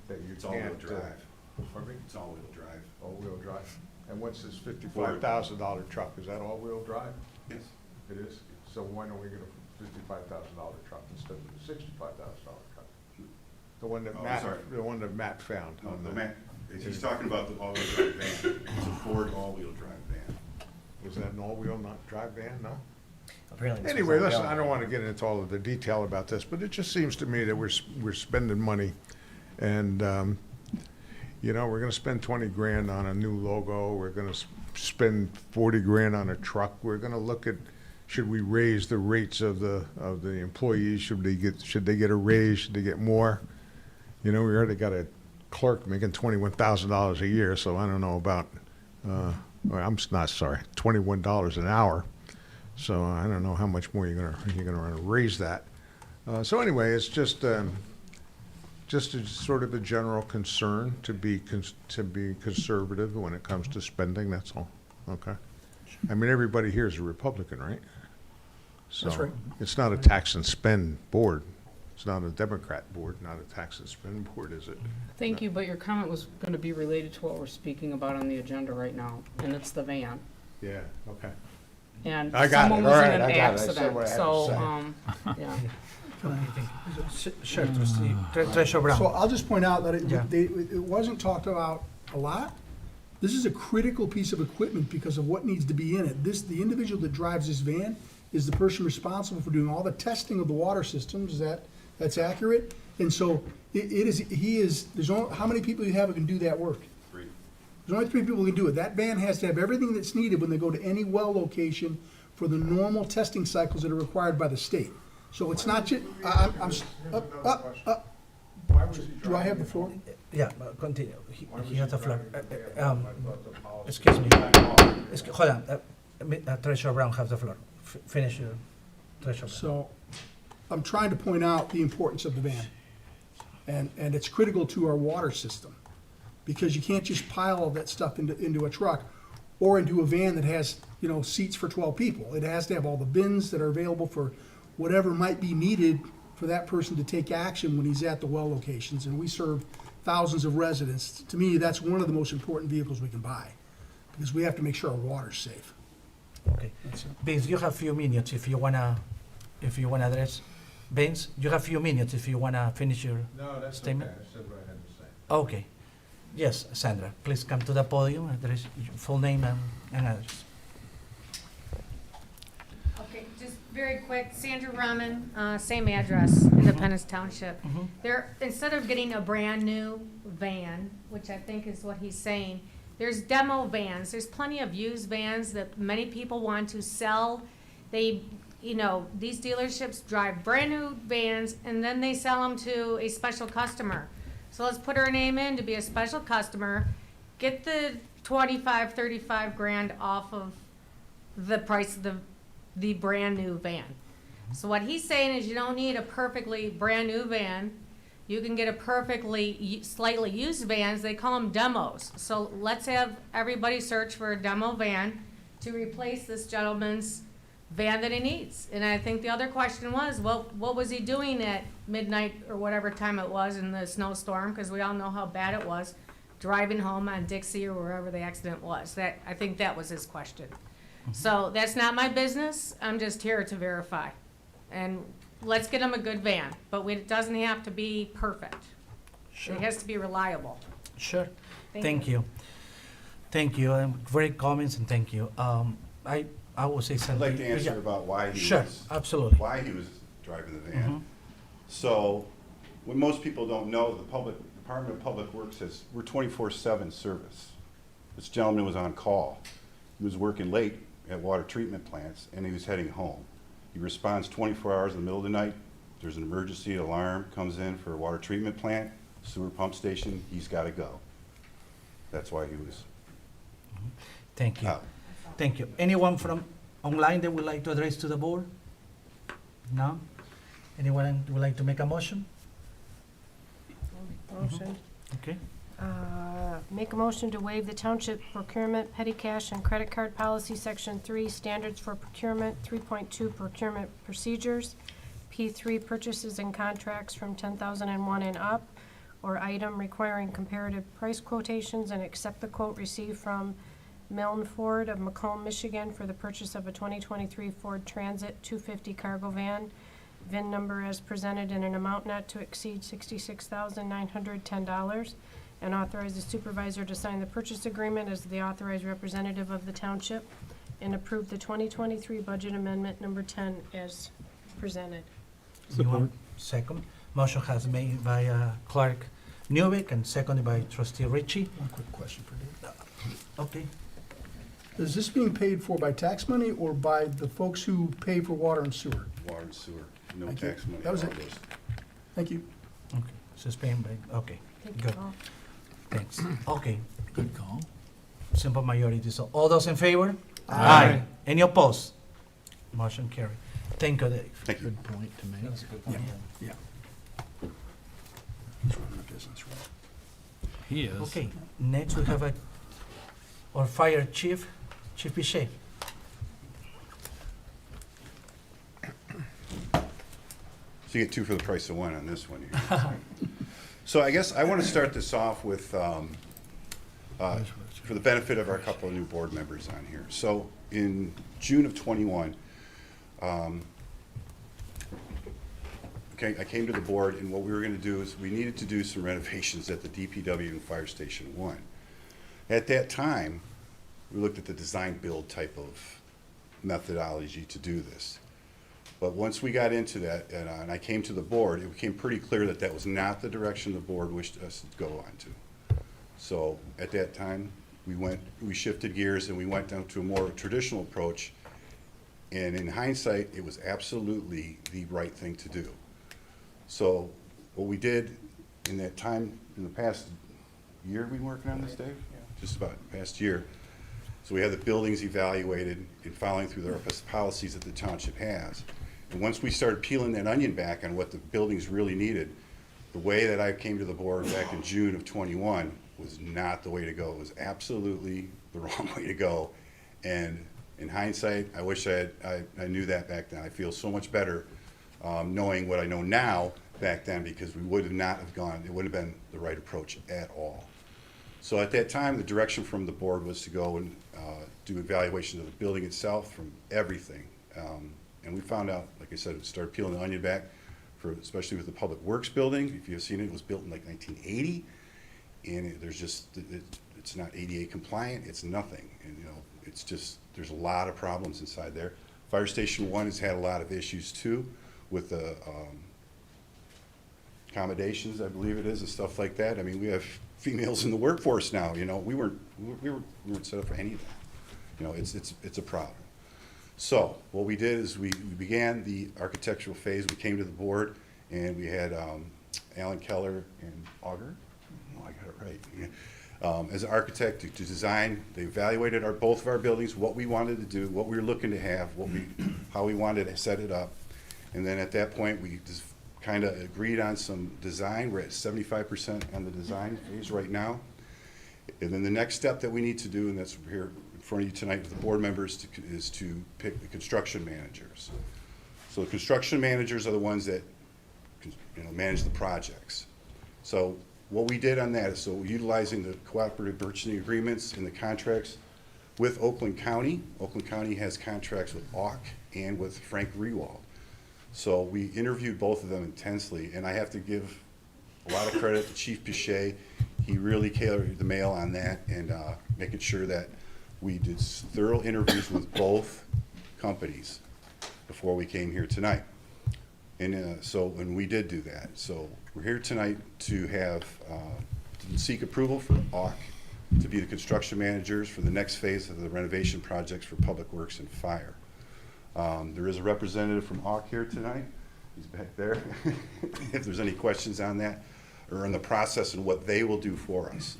that you It's all-wheel can't? drive. Pardon me? It's all-wheel drive. All-wheel drive. And what's this $55,000 truck? Is that all-wheel drive? Yes. It is? So why don't we get a $55,000 truck instead of the $65,000 truck? The one that Oh, Matt, sorry. the one that Matt found No, on the the, man, he's talking about the all-wheel drive van. It's a Ford all-wheel drive van. was that an all-wheel not drive van? No? Apparently. this was Anyway, all listen, yellow. I don't want to get into all of the detail about this, but it just seems to me that we're spending money, and, you know, we're gonna spend 20 grand on a new logo, we're gonna spend 40 grand on a truck, we're gonna look at, should we raise the rates of the employees, should they get a raise, should they get more? You know, we already got a clerk making $21,000 a year, so I don't know about, well, I'm not sorry, $21 an hour. So I don't know how much more you're gonna raise that. So anyway, it's just a sort of a general concern to be conservative when it comes to spending. That's all. Okay. I mean, everybody here is a Republican, right? That's right. It's not a tax and spend board. It's not a Democrat board, not a tax and spend board, is it? Thank you, but your comment was going to be related to what we're speaking about on the agenda right now, and it's the van. Yeah. Okay. And I got someone it. was All in right, an I got it. I said accident, what I had to so, say. yeah. Sure, trustee, Treasurer Brown. So I'll just point out that Yeah. it wasn't talked about a lot. This is a critical piece of equipment because of what needs to be in it. The individual that drives this van is the person responsible for doing all the testing of the water systems. That's accurate? And so there's only, how many people you have who can do that work? 3. There's only 3 people who can do it. That van has to have everything that's needed when they go to any well location for the normal testing cycles that are required by the state. So it's not just, do I have the floor? Yeah, continue. He has the floor. Excuse me. Hold on. Treasurer Brown has the floor. Finish your, Treasurer Brown. So I'm trying to point out the importance of the van. And it's critical to our water system. Because you can't just pile all that stuff into a truck or into a van that has, you know, seats for 12 people. It has to have all the bins that are available for whatever might be needed for that person to take action when he's at the well locations. And we serve thousands of residents. To me, that's one of the most important vehicles we can buy. Because we have to make sure our water's safe. Okay. Vince, you have few minutes if you wanna address. Vince, you have few minutes if you wanna finish your statement. I said what I had to say. Okay. Yes, Sandra, please come to the podium, address your full name and address. Okay, just very quick, Sandra Rahman, same address, Independence Township. There, instead of getting a brand-new van, which I think is what he's saying, there's demo vans. There's plenty of used vans that many people want to sell. They, you know, these dealerships drive brand-new vans, and then they sell them to a special customer. So let's put her name in to be a special customer, get the 25, 35 grand off of the price of the brand-new van. So what he's saying is you don't need a perfectly brand-new van. You can get a perfectly slightly used vans. They call them demos. So let's have everybody search for a demo van to replace this gentleman's van that he needs. And I think the other question was, well, what was he doing at midnight or whatever time it was in the snowstorm? Because we all know how bad it was, driving home on Dixie or wherever the accident was. I think that was his question. So that's not my business. I'm just here to verify. And let's get him a good van, but it doesn't have to be perfect. Sure. It has to be reliable. Sure. Thank Thank you. Thank you. Great comments and thank you. I would say I'd something. like to answer Yeah. about why he Sure, was, absolutely. why he was driving the van. Mhm. So, what most people don't know, the Department of Public Works says, we're 24/7 service. This gentleman was on call. He was working late at water treatment plants, and he was heading home. He responds 24 hours in the middle of the night. There's an emergency alarm, comes in for a water treatment plant, sewer pump station, he's gotta go. That's why he was Thank you. out. Thank you. Anyone from online that would like to address to the board? No? Anyone would like to make a motion? Motion. Okay. Make a motion to waive the township procurement, petty cash, and credit card policy, section 3, standards for procurement, 3.2, procurement procedures, P3, purchases and contracts from 10,001 and up, or item requiring comparative price quotations, and accept the quote received from Milne Ford of Macomb, Michigan, for the purchase of a 2023 Ford Transit 250 cargo van, VIN number as presented, in an amount not to exceed $66,910, and authorize the supervisor to sign the purchase agreement as the authorized representative of the township, and approve the 2023 budget amendment number 10 as presented. Anyone? Second. Motion has made by Clerk Newbeck and seconded by Trustee Ritchie. One quick question for Dave. Okay. Is this being paid for by tax money or by the folks who pay for water and sewer? Water and sewer, no Thank you. tax money. That was all it. this. Thank you. Okay. Suspend by, okay. Thank you, Good. Paul. Thanks. Okay. Good call. Simple majority. So all those in favor? Aye. Any opposed? Motion carried. Thank you, Dave. Thank you. Good point to make. That's a good point. Yeah. He's running a business, right? He is. Okay, next we have our fire chief, Chief Bichet. So you get two for the price of one on this one here. So I guess I want to start this off with, for the benefit of our couple of new board members on here. So in June of '21, okay, I came to the board, and what we were going to do is we needed to do some renovations at the DPW and Fire Station 1. At that time, we looked at the design-build type of methodology to do this. But once we got into that, and I came to the board, it became pretty clear that that was not the direction the board wished us to go on to. So at that time, we shifted gears and we went down to a more traditional approach. And in hindsight, it was absolutely the right thing to do. So what we did in that time, in the past year, we've been working on this, Dave? Just about past year. So we had the buildings evaluated and following through the policies that the township has. And once we started peeling that onion back on what the buildings really needed, the way that I came to the board back in June of '21 was not the way to go. It was absolutely the wrong way to go. And in hindsight, I wish I knew that back then. I feel so much better knowing what I know now back then, because we would not have gone, it wouldn't have been the right approach at all. So at that time, the direction from the board was to go and do evaluation of the building itself from everything. And we found out, like I said, we started peeling the onion back, especially with the Public Works building. If you've seen it, it was built in like 1980. And it's not ADA compliant, it's nothing. And it's just, there's a lot of problems inside there. Fire Station 1 has had a lot of issues too with the accommodations, I believe it is, and stuff like that. I mean, we have females in the workforce now, we weren't set up for any of that. It's a problem. So what we did is we began the architectural phase. We came to the board and we had Alan Keller and Auger, I got it right, as an architect to design. They evaluated both of our buildings, what we wanted to do, what we were looking to have, how we wanted to set it up. And then at that point, we just kind of agreed on some design. We're at 75% on the design phase right now. And then the next step that we need to do, and that's here in front of you tonight with the board members, is to pick the construction managers. So the construction managers are the ones that manage the projects. So what we did on that is, so utilizing the cooperative purchasing agreements and the contracts with Oakland County. Oakland County has contracts with AUK and with Frank Rewald. So we interviewed both of them intensely, and I have to give a lot of credit to Chief Pichet. He really carried the mail on that, and making sure that we did thorough interviews with both companies before we came here tonight. And and we did do that. So we're here tonight to have, to seek approval for AUK to be the construction managers for the next phase of the renovation projects for Public Works and Fire. There is a representative from AUK here tonight. He's back there. If there's any questions on that or on the process and what they will do for us.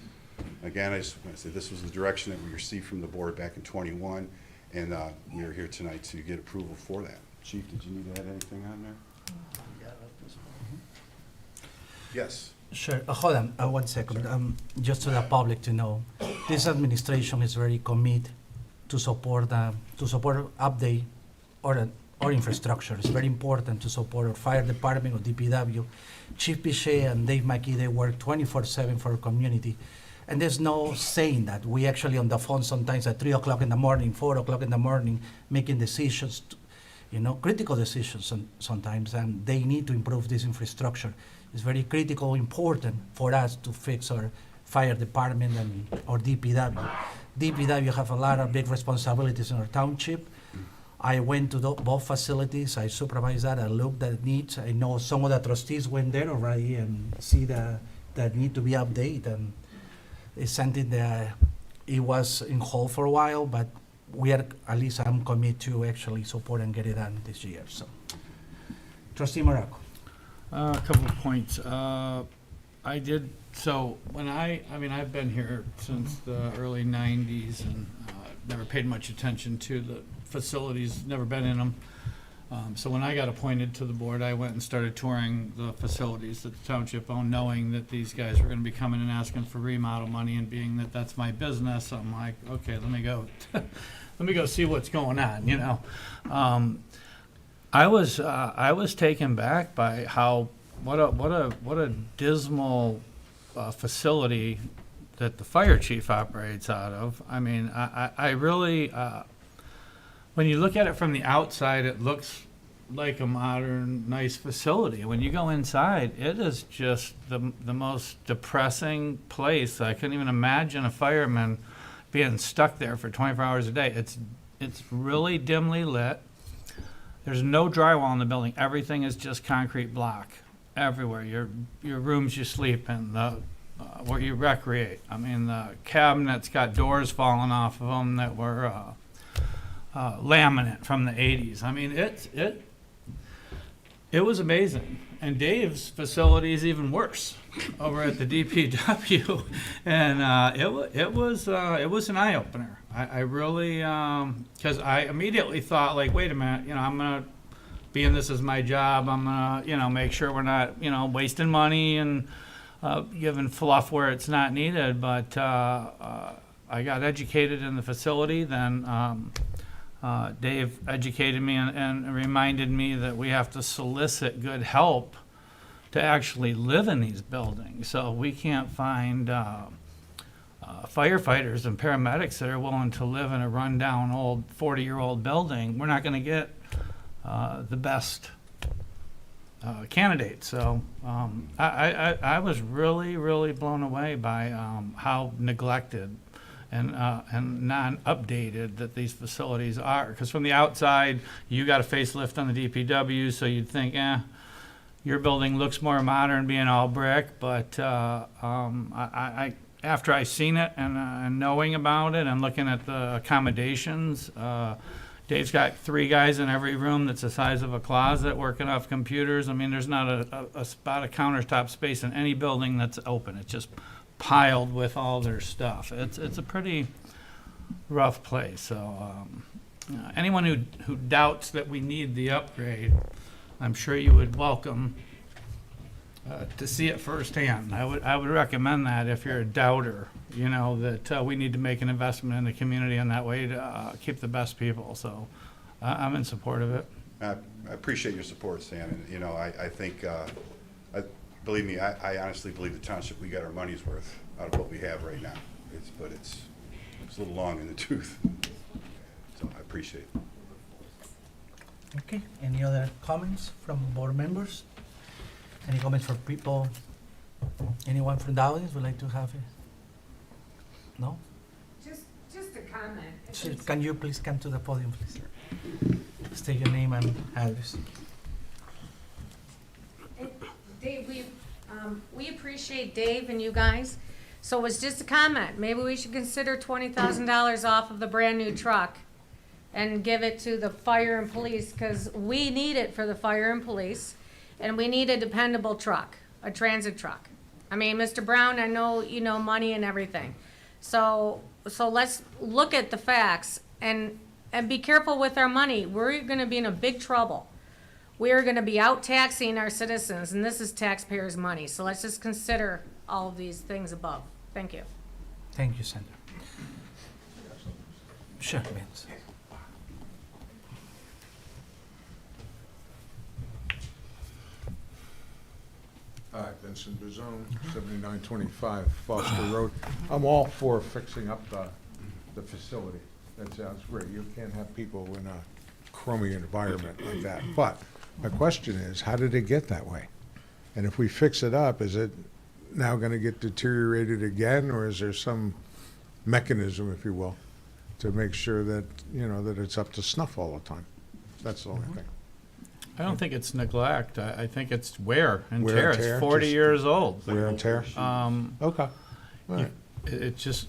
Again, I just want to say this was the direction that we received from the board back in '21, and we are here tonight to get approval for that. Chief, did you need to add anything on there? Yes. Sure. Hold on 1 second. Just to the public to know, this administration is very committed to support update or infrastructure. It's very important to support our fire department or DPW. Chief Pichet and Dave McKee, they work 24/7 for our community. And there's no saying that. We actually on the phone sometimes at 3 o'clock in the morning, 4 o'clock in the morning, making decisions, critical decisions sometimes, and they need to improve this infrastructure. It's very critical, important for us to fix our fire department and our DPW. DPW have a lot of big responsibilities in our township. I went to both facilities. I supervised that. I looked at needs. I know some of the trustees went there already and see that need to be updated. And it's something that it was in hold for a while, but we are, at least I'm committed to actually support and get it done this year. So, Trustee Morocco. A couple of points. I've been here since the early 90s and never paid much attention to the facilities, never been in them. So when I got appointed to the board, I went and started touring the facilities that the township owned, knowing that these guys were going to be coming and asking for remodel money, and being that that's my business, I'm like, okay, let me go see what's going on, I was taken back by what a dismal facility that the fire chief operates out of. I mean, I really, when you look at it from the outside, it looks like a modern, nice facility. When you go inside, it is just the most depressing place. I couldn't even imagine a fireman being stuck there for 24 hours a day. It's really dimly lit. There's no drywall in the building. Everything is just concrete block everywhere. Your rooms you sleep in, where you recreate. I mean, the cabinets got doors falling off of them that were laminate from the 80s. I mean, it was amazing. And Dave's facility is even worse over at the DPW, and it was an eye opener. I really, because I immediately thought, like, wait a minute, I'm gonna, being this is my job, I'm gonna, make sure we're not, wasting money and giving fluff where it's not needed. But I got educated in the facility. Then Dave educated me and reminded me that we have to solicit good help to actually live in these buildings. So we can't find firefighters and paramedics that are willing to live in a rundown old 40-year-old building. We're not going to get the best candidates. So I was really, really blown away by how neglected and non-updated that these facilities are. Because from the outside, you got a facelift on the DPW, so you'd think, your building looks more modern being all brick. But after I seen it and knowing about it and looking at the accommodations, Dave's got 3 guys in every room that's the size of a closet working off computers. I mean, there's not a spot of countertop space in any building that's open. It's just piled with all their stuff. It's a pretty rough place. So anyone who doubts that we need the upgrade, I'm sure you would welcome to see it firsthand. I would recommend that if you're a doubter, that we need to make an investment in the community in that way to keep the best people. So I'm in support of it. I appreciate your support, Sam. And, I think, believe me, I honestly believe the township, we got our money's worth out of what we have right now. But it's a little long in the tooth. So I appreciate it. Okay, any other comments from board members? Any comments from people? Anyone from the audience would like to have it? No? Just a comment. So can you please come to the podium, please? State your name and address. Dave, we appreciate Dave and you guys. So it's just a comment. Maybe we should consider $20,000 off of the brand-new truck and give it to the fire and police, because we need it for the fire and police, and we need a dependable truck, a transit truck. I mean, Mr. Brown, I know you know money and everything. So let's look at the facts and be careful with our money. We're gonna be in a big trouble. We are gonna be out taxing our citizens, and this is taxpayers' money. So let's just consider all of these things above. Thank you. Thank you, Sandra. Sure, Vince. Hi, Vincent Bizone, 7925 Foster Road. I'm all for fixing up the facility. That sounds great. You can't have people in a crummy environment like that. But my question is, how did it get that way? And if we fix it up, is it now going to get deteriorated again, or is there some mechanism, if you will, to make sure that, you know, that it's up to snuff all the time? That's the only thing. I don't think it's neglect. I think it's wear and Wear tear. and tear, It's 40 just years old. Wear and tear? Okay. All right. It's just,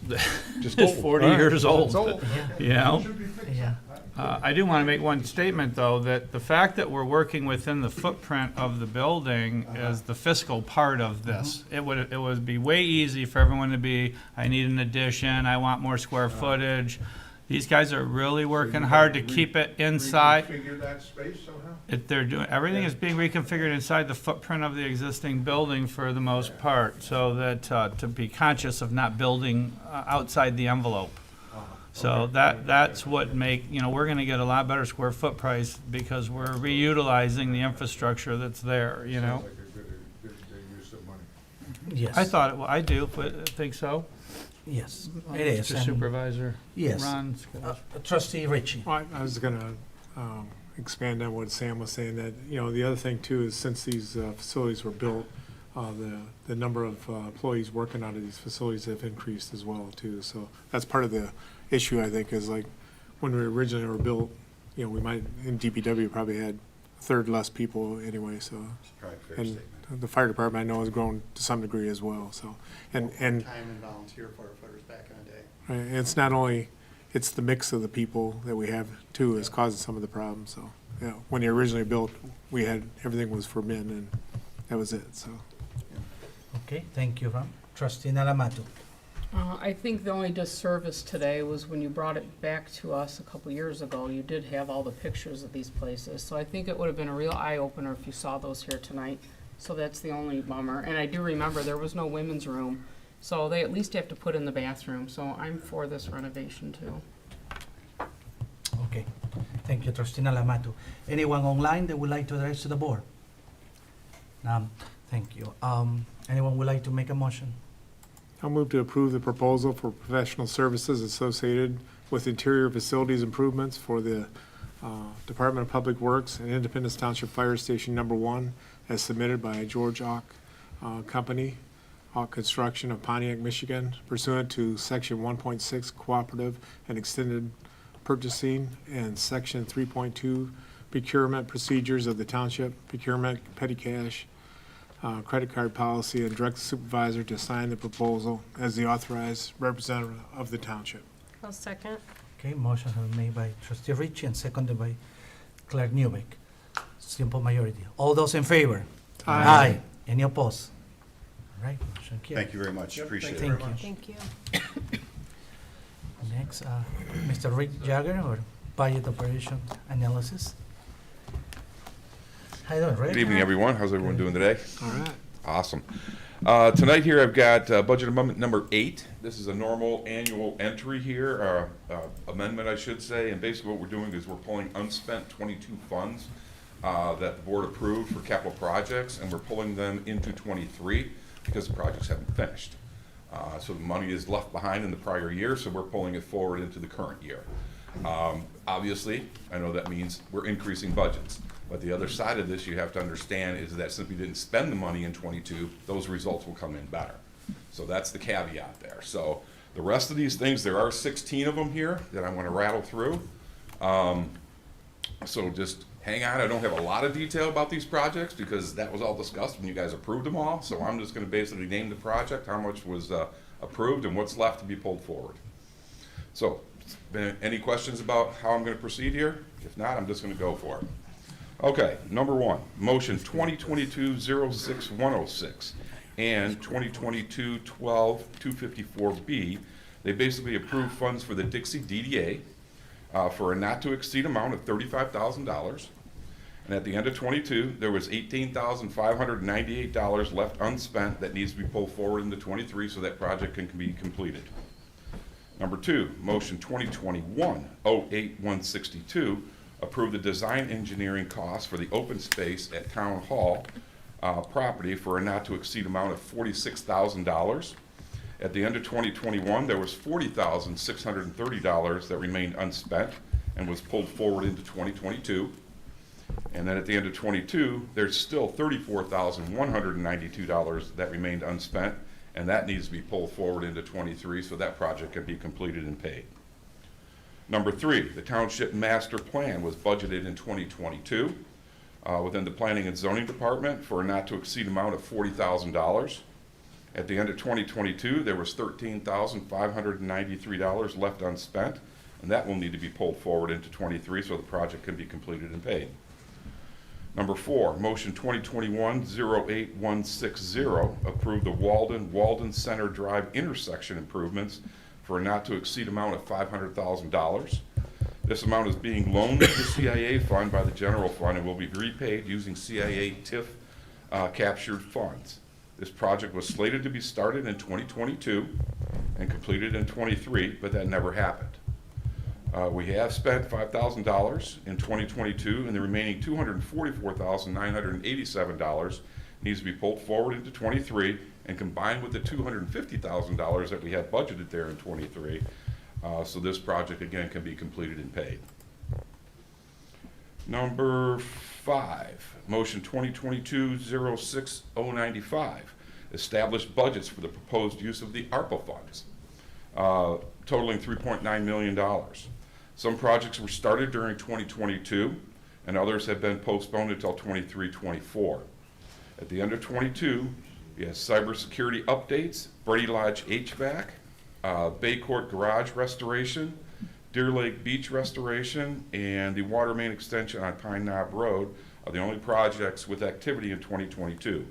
Just it's old. 40 All right. years old. It's old. You know? Yeah. I do want to make one statement, though, that the fact that we're working within the footprint of the building is the fiscal part of this. It would be way easy for everyone to be, I need an addition, I want more square footage. These guys are really working hard to keep it inside. Reconfigure that space somehow? They're doing, everything is being reconfigured inside the footprint of the existing building for the most part, so that, to be conscious of not building outside the envelope. So that's what we're gonna get a lot better square foot price because we're reutilizing the infrastructure that's there, you know? Sounds like a good use of money. Yes. I thought, I do, but I think so. Yes, it is. Mr. and- Supervisor. Yes. Ron. Trustee Ritchie. Well, I was gonna expand on what Sam was saying, that, you know, the other thing too is since these facilities were built, the number of employees working out of these facilities have increased as well too. So that's part of the issue, I think, is like when we originally were built, you know, we might, in DPW probably had a third less people anyway, so. Probably a fair And statement. the fire department I know has grown to some degree as well, so. And Time and volunteer firefighters back in the day. right, and it's not only, it's the mix of the people that we have too is causing some of the problems, so. Yeah, when they originally built, we had, everything was for men and that was it, so. Okay, thank you, Ron. Trustee Nalamatu. I think the only disservice today was when you brought it back to us a couple years ago, you did have all the pictures of these places. So I think it would have been a real eye-opener if you saw those here tonight. So that's the only bummer. And I do remember there was no women's room, so they at least have to put in the bathroom. So I'm for this renovation too. Okay, thank you, Trustee Nalamatu. Anyone online that would like to address to the board? Thank you. Anyone would like to make a motion? I'll move to approve the proposal for professional services associated with interior facilities improvements for the Department of Public Works and Independence Township Fire Station Number 1 as submitted by George Ock Company, Ock Construction of Pontiac, Michigan, pursuant to Section 1.6 Cooperative and Extended Purchasing and Section 3.2 Procurement Procedures of the Township, Procurement, Petty Cash, credit card policy, and direct the supervisor to sign the proposal as the authorized representative of the township. I'll second. Okay, motion has been made by Trustee Ritchie and seconded by Clerk Newbeck. Simple majority. All those in favor? Aye. Any opposed? All right, motion carried. Thank you very much. Appreciate it. Thank you. Thank you. Next, Mr. Rick Jagger, or Budget Operation Analysis. How you doing, Rick? Good evening, everyone. How's everyone doing today? All right. Awesome. Tonight here I've got budget amendment number 8. This is a normal annual entry here, amendment I should say, and basically what we're doing is we're pulling unspent 22 funds that the board approved for capital projects, and we're pulling them into 23 because the projects haven't finished. So the money is left behind in the prior year, so we're pulling it forward into the current year. Obviously, I know that means we're increasing budgets. But the other side of this you have to understand is that since we didn't spend the money in 22, those results will come in better. So that's the caveat there. So The rest of these things, there are 16 of them here that I'm gonna rattle through. So just hang on, I don't have a lot of detail about these projects because that was all discussed when you guys approved them all. So I'm just gonna basically name the project, how much was approved and what's left to be pulled forward. So, any questions about how I'm gonna proceed here? If not, I'm just gonna go for it. Okay, number one, motion 2022-06106 and 2022-12-254B. They basically approve funds for the Dixie DDA for a not to exceed amount of $35,000. And at the end of 22, there was $18,598 left unspent that needs to be pulled forward into 23 so that project can be completed. Number two, motion 2021-08162, approve the design engineering costs for the open space at Town Hall property for a not to exceed amount of $46,000. At the end of 2021, there was $40,630 that remained unspent and was pulled forward into 2022. And then at the end of 22, there's still $34,192 that remained unspent, and that needs to be pulled forward into 23 so that project can be completed and paid. Number three, the township master plan was budgeted in 2022 within the planning and zoning department for a not to exceed amount of $40,000. At the end of 2022, there was $13,593 left unspent, and that will need to be pulled forward into 23 so the project can be completed and paid. Number four, motion 2021-08160, approve the Walden Center Drive intersection improvements for a not to exceed amount of $500,000. This amount is being loaned to the CIA fund by the general fund and will be repaid using CIA TIF captured funds. This project was slated to be started in 2022 and completed in 23, but that never happened. We have spent $5,000 in 2022, and the remaining $244,987 needs to be pulled forward into 23 and combined with the $250,000 that we had budgeted there in 23. So this project again can be completed and paid. Number five, motion 2022-06095, establish budgets for the proposed use of the ARPA funds, totaling $3.9 million. Some projects were started during 2022, and others have been postponed until 23-24. At the end of 22, we have cybersecurity updates, Brady Lodge HVAC, Bay Court Garage restoration, Deer Lake Beach restoration, and the water main extension on Pine Knob Road are the only projects with activity in 2022.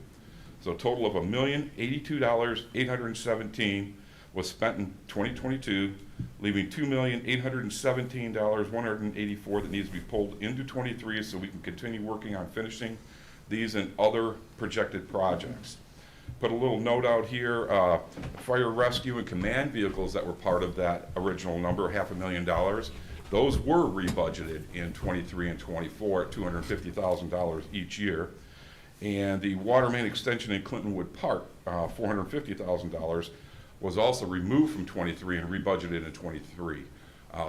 So a total of $1,082,817 was spent in 2022, leaving $2,817,184 that needs to be pulled into 23 so we can continue working on finishing these and other projected projects. Put a little note out here, fire rescue and command vehicles that were part of that original number, $500,000, those were rebudgeted in 23 and 24 at $250,000 each year. And the water main extension in Clintonwood Park, $450,000, was also removed from 23 and rebudgeted in 23.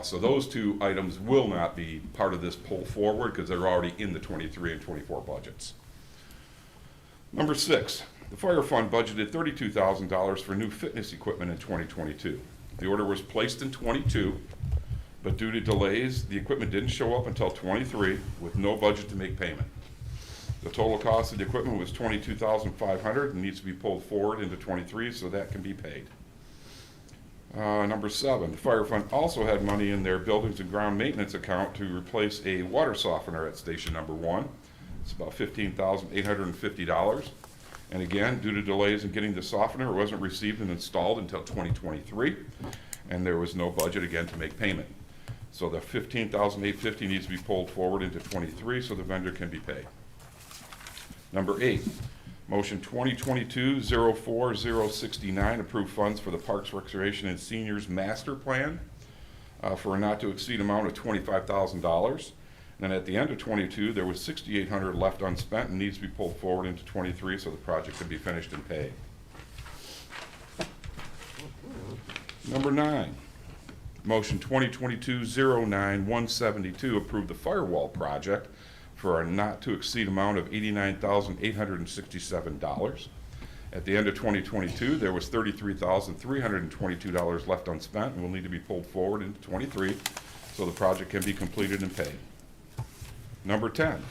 So those two items will not be part of this pull forward because they're already in the 23 and 24 budgets. Number six, the fire fund budgeted $32,000 for new fitness equipment in 2022. The order was placed in 22, but due to delays, the equipment didn't show up until 23 with no budget to make payment. The total cost of the equipment was $22,500 and needs to be pulled forward into 23 so that can be paid. Number seven, the fire fund also had money in their buildings and ground maintenance account to replace a water softener at station number 1. It's about $15,850. And again, due to delays in getting the softener, it wasn't received and installed until 2023, and there was no budget again to make payment. So the $15,850 needs to be pulled forward into 23 so the vendor can be paid. Number 8, motion 2022-04069, approve funds for the Parks, Recreation, and Seniors Master Plan for a not to exceed amount of $25,000. And then at the end of 22, there was $6,800 left unspent and needs to be pulled forward into 23 so the project can be finished and paid. Number 9, motion 2022-09172, approve the firewall project for a not to exceed amount of $89,867. At the end of 2022, there was $33,322 left unspent and will need to be pulled forward into 23 so the project can be completed and paid. Number 10,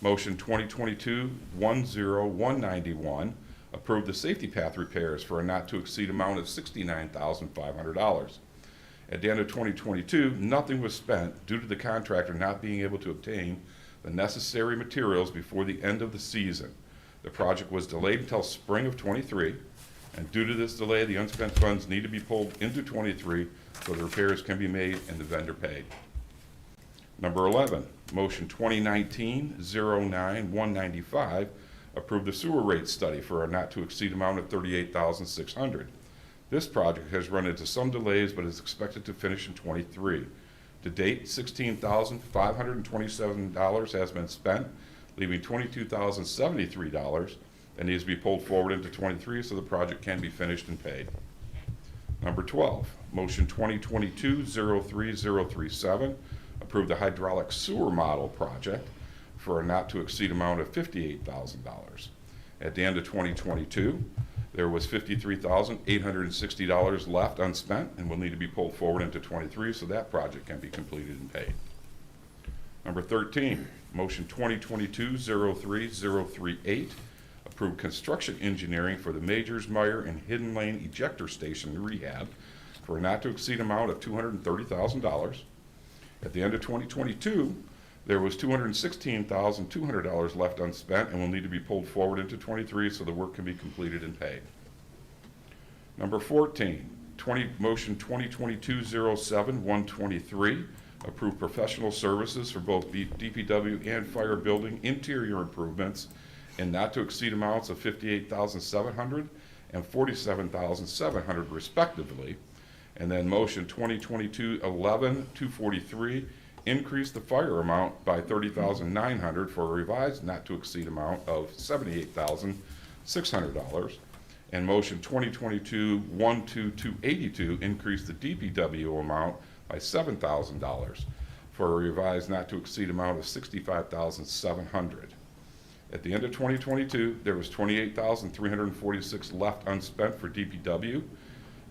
motion 2022-10191, approve the safety path repairs for a not to exceed amount of $69,500. At the end of 2022, nothing was spent due to the contractor not being able to obtain the necessary materials before the end of the season. The project was delayed until spring of 23, and due to this delay, the unspent funds need to be pulled into 23 so the repairs can be made and the vendor paid. Number 11, motion 2019-09195, approve the sewer rate study for a not to exceed amount of $38,600. This project has run into some delays but is expected to finish in 23. To date, $16,527 has been spent, leaving $22,073 that needs to be pulled forward into 23 so the project can be finished and paid. Number 12, motion 2022-03037, approve the hydraulic sewer model project for a not to exceed amount of $58,000. At the end of 2022, there was $53,860 left unspent and will need to be pulled forward into 23 so that project can be completed and paid. Number 13, motion 2022-03038, approve construction engineering for the Majors Meyer and Hidden Lane ejector station rehab for a not to exceed amount of $230,000. At the end of 2022, there was $216,200 left unspent and will need to be pulled forward into 23 so the work can be completed and paid. Number 14, motion 2022-07123, approve professional services for both DPW and fire building interior improvements and not to exceed amounts of $58,700 and $47,700 respectively. And then motion 2022-11243, increase the fire amount by $30,900 for a revised not to exceed amount of $78,600. And motion 2022-12282, increase the DPW amount by $7,000 for a revised not to exceed amount of $65,700. At the end of 2022, there was $28,346 left unspent for DPW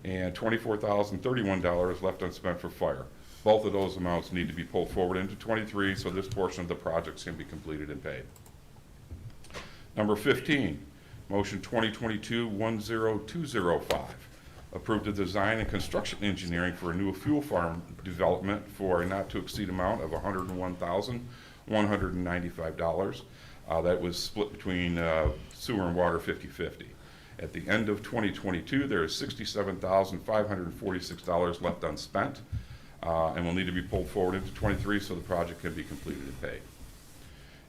and $24,031 left unspent for fire. Both of those amounts need to be pulled forward into 23 so this portion of the projects can be completed and paid. Number 15, motion 2022-10205, approve the design and construction engineering for a new fuel farm development for a not to exceed amount of $101,195. That was split between sewer and water 50-50. At the end of 2022, there is $67,546 left unspent and will need to be pulled forward into 23 so the project can be completed and paid.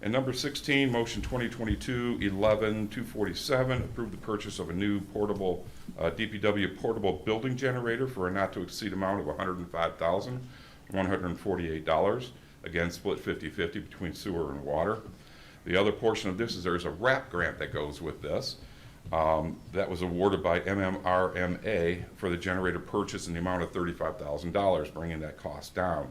And number 16, motion 2022-11247, approve the purchase of a new portable DPW portable building generator for a not to exceed amount of $105,148. Again, split 50-50 between sewer and water. The other portion of this is there's a RAP grant that goes with this. That was awarded by MMRMA for the generator purchase in the amount of $35,000, bringing that cost down.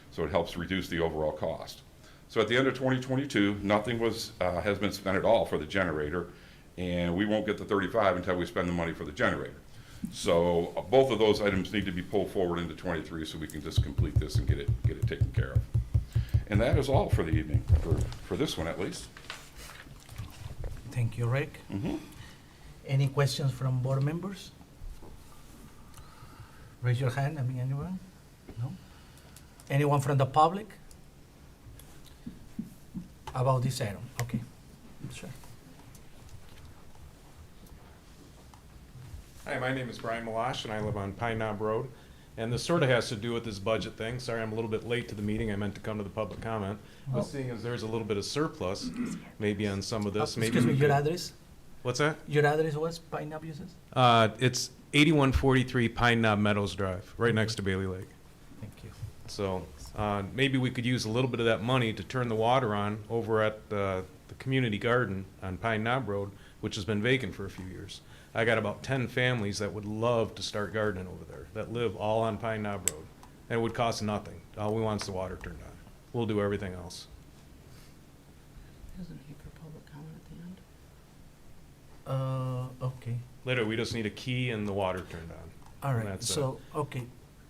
So it helps reduce the overall cost. So at the end of 2022, nothing has been spent at all for the generator, and we won't get the 35 until we spend the money for the generator. So both of those items need to be pulled forward into 23 so we can just complete this and get it taken care of. And that is all for the evening, for this one at least. Thank you, Rick. Any questions from board members? Raise your hand. Anyone? No? Anyone from the public? About this item? Okay, sure. Hi, my name is Brian Malash, and I live on Pine Knob Road. And this sort of has to do with this budget thing. Sorry, I'm a little bit late to the meeting. I meant to come to the public comment. But seeing as there's a little bit of surplus, maybe on some of this, maybe. Excuse me, your address? What's that? Your address was Pine Knob, you said? It's 8143 Pine Knob Meadows Drive, right next to Bailey Lake. Thank you. So maybe we could use a little bit of that money to turn the water on over at the community garden on Pine Knob Road, which has been vacant for a few years. I got about 10 families that would love to start gardening over there that live all on Pine Knob Road. And it would cost nothing. All we want is the water turned on. We'll do everything else. Isn't he for public comment at the end? Okay, Literally, we just need a key and the water turned on. all right, That's it. so, okay,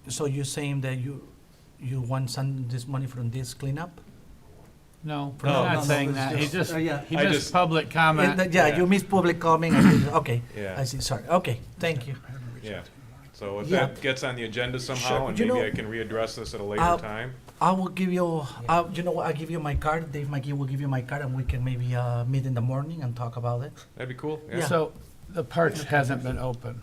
so you're saying that you want some, this money from this cleanup? No, No, I'm no, not saying it's that. He just, yeah. he I missed just- public comment. Yeah, you missed public comment, and okay, Yeah. I see, sorry, okay, thank you. Yeah. So if Yeah. that gets on the agenda somehow, Sure. and You maybe know, I can readdress this at a later time. I will give you, you know what, I'll give you my card, Dave McGee will give you my card, and we can maybe, meet in the morning and talk about it. That'd be cool. Yeah. So the park hasn't been open.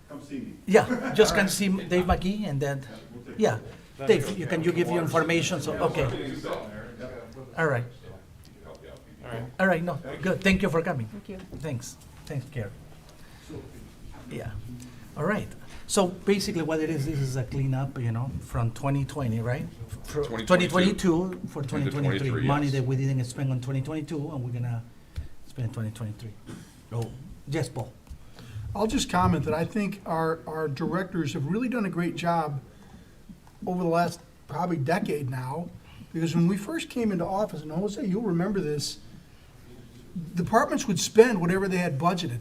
Come see me. Yeah, just can see Dave McGee, and then, yeah, Dave, you give you information, so, okay. All right, All right. all right, no, good, thank you for coming. Thank you. Thanks, Gary. Yeah, all right. So basically what it is, this is a cleanup, you know, from 2020, right? 2022 for 2023. 2023, Money yes. that we didn't spend on 2022, and we're gonna spend in 2023. Oh, yes, Paul? I'll just comment that I think our directors have really done a great job over the last probably decade now, because when we first came into office, and Jose, you'll remember this, departments would spend whatever they had budgeted.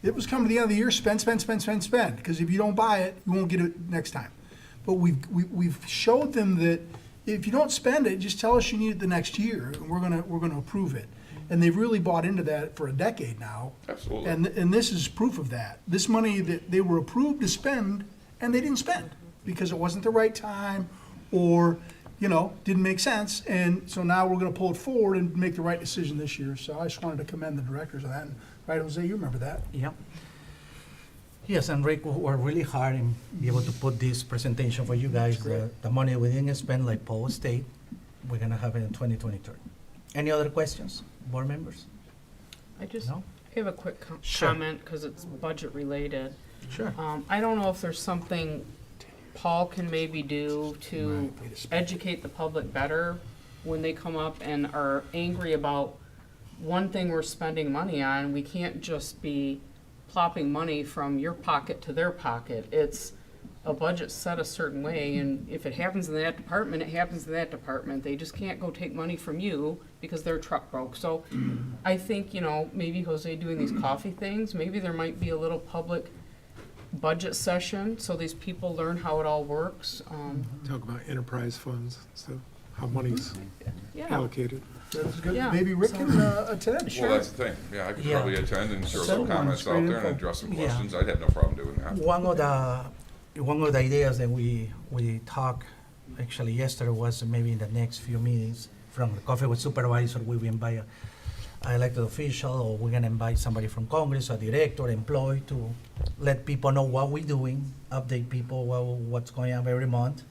It was coming to the end of the year, spend, because if you don't buy it, you won't get it next time. But we've showed them that if you don't spend it, just tell us you need it the next year, and we're gonna approve it. And they've really bought into that for a decade now. Absolutely. And this is proof of that. This money that they were approved to spend, and they didn't spend, because it wasn't the right time, or, you know, didn't make sense. And so now we're gonna pull it forward and make the right decision this year. So I just wanted to commend the directors on that. And, right, Jose, you remember that? Yep. Yes, and Rick worked really hard and be able to put this presentation for you guys. The money we didn't spend, like Paul State, we're gonna have it in 2023. Any other questions, board members? I just No? have a quick Sure. comment, because it's budget related. Sure. I don't know if there's something Paul can maybe do to educate the public better when they come up and are angry about one thing we're spending money on. We can't just be plopping money from your pocket to their pocket. It's a budget set a certain way, and if it happens in that department, it happens in that department. They just can't go take money from you because their truck broke. So I think, you know, maybe Jose doing these coffee things, maybe there might be a little public budget session so these people learn how it all works. Talk about enterprise funds, so how money's Yeah. allocated. That's good. Yeah. Maybe Rick can attend. Well, that's the thing. Yeah, I could Yeah. probably attend and throw some Someone's comments out great there and info. address some Yeah. questions. I'd have no problem doing that. One of the ideas that we talked actually yesterday was maybe in the next few meetings from the coffee with supervisor, we will invite an elected official, or we're gonna invite somebody from Congress, a director, employee, to let people know what we're doing, update people what's going on every month,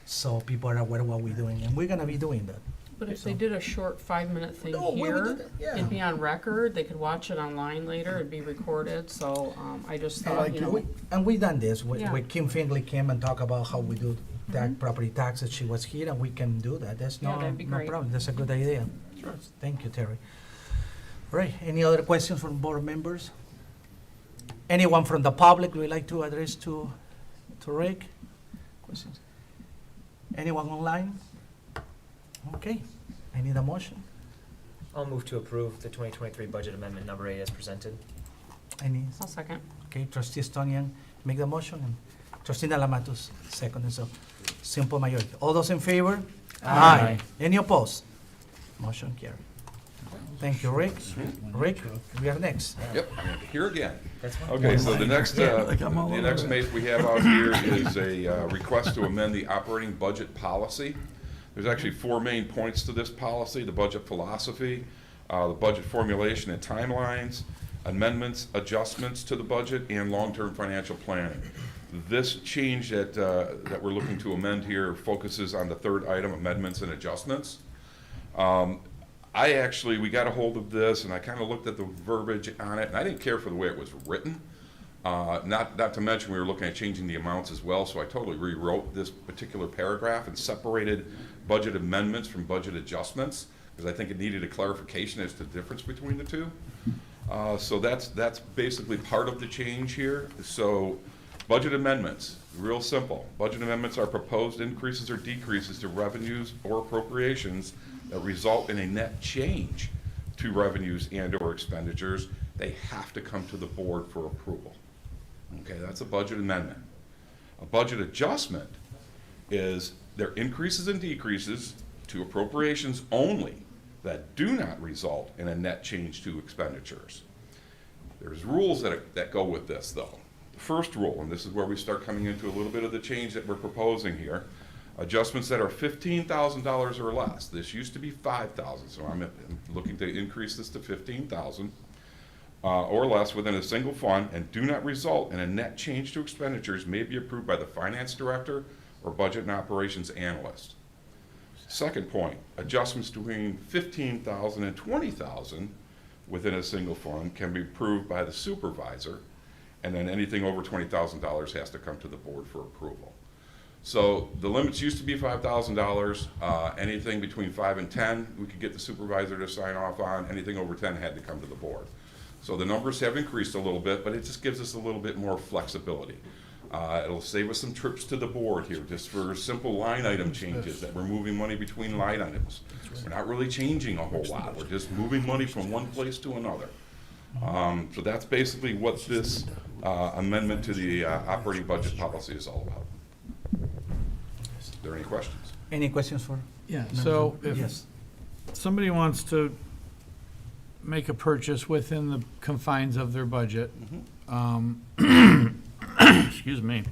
so people are aware of what we're doing, and we're gonna be doing that. But if they did a short 5-minute thing No, we would do here, that, yeah. it'd be on record, they could watch it online later, it'd be recorded, so, I just thought, like you it. know. And we done this, Yeah. with Kim Finley came and talk about how we do property taxes, she was here, and we can do that, that's Yeah, no that'd be great. problem, that's a good idea. Thank you, Terry. Right, any other questions from board members? Anyone from the public would like to address to Rick? Questions? Anyone online? Okay, I need a motion. I'll move to approve the 2023 budget amendment number 8 as presented. Any, I'll second. okay, trustee Stonian make the motion, and trustee Nalamatos second, and so simple majority. All those in favor? Aye. Any opposed? Motion carried. Thank you, Rick. Rick, we are next. Yep, here again. That's fine. Okay, so the next maze we have out here is a request to amend the operating budget policy. There's actually 4 main points to this policy: the budget philosophy, the budget formulation and timelines, amendments, adjustments to the budget, and long-term financial planning. This change that we're looking to amend here focuses on the third item, amendments and adjustments. We got a hold of this, and I kind of looked at the verbiage on it, and I didn't care for the way it was written. Not to mention, we were looking at changing the amounts as well, so I totally rewrote this particular paragraph and separated budget amendments from budget adjustments, because I think it needed a clarification as to the difference between the two. So that's basically part of the change here. So budget amendments, real simple. Budget amendments are proposed increases or decreases to revenues or appropriations that result in a net change to revenues and/or expenditures they have to come to the board for approval. Okay, that's a budget amendment. A budget adjustment is their increases and decreases to appropriations only that do not result in a net change to expenditures. There's rules that go with this, though. The first rule, and this is where we start coming into a little bit of the change that we're proposing here, adjustments that are $15,000 or less. This used to be $5,000, so I'm looking to increase this to $15,000 or less within a single fund and do not result in a net change to expenditures may be approved by the finance director or budget and operations analyst. Second point, adjustments between $15,000 and $20,000 within a single fund can be approved by the supervisor, and then anything over $20,000 has to come to the board for approval. So the limits used to be $5,000. Anything between 5 and 10, we could get the supervisor to sign off on. Anything over 10 had to come to the board. So the numbers have increased a little bit, but it just gives us a little bit more flexibility. It'll save us some trips to the board here, just for simple line item changes, that we're moving money between line items. We're not really changing a whole lot. We're just moving money from one place to another. So that's basically what this amendment to the operating budget policy is all about. Are there any questions? Any questions for? Yeah, so if Yes. somebody wants to make a purchase within the confines of their budget, excuse me,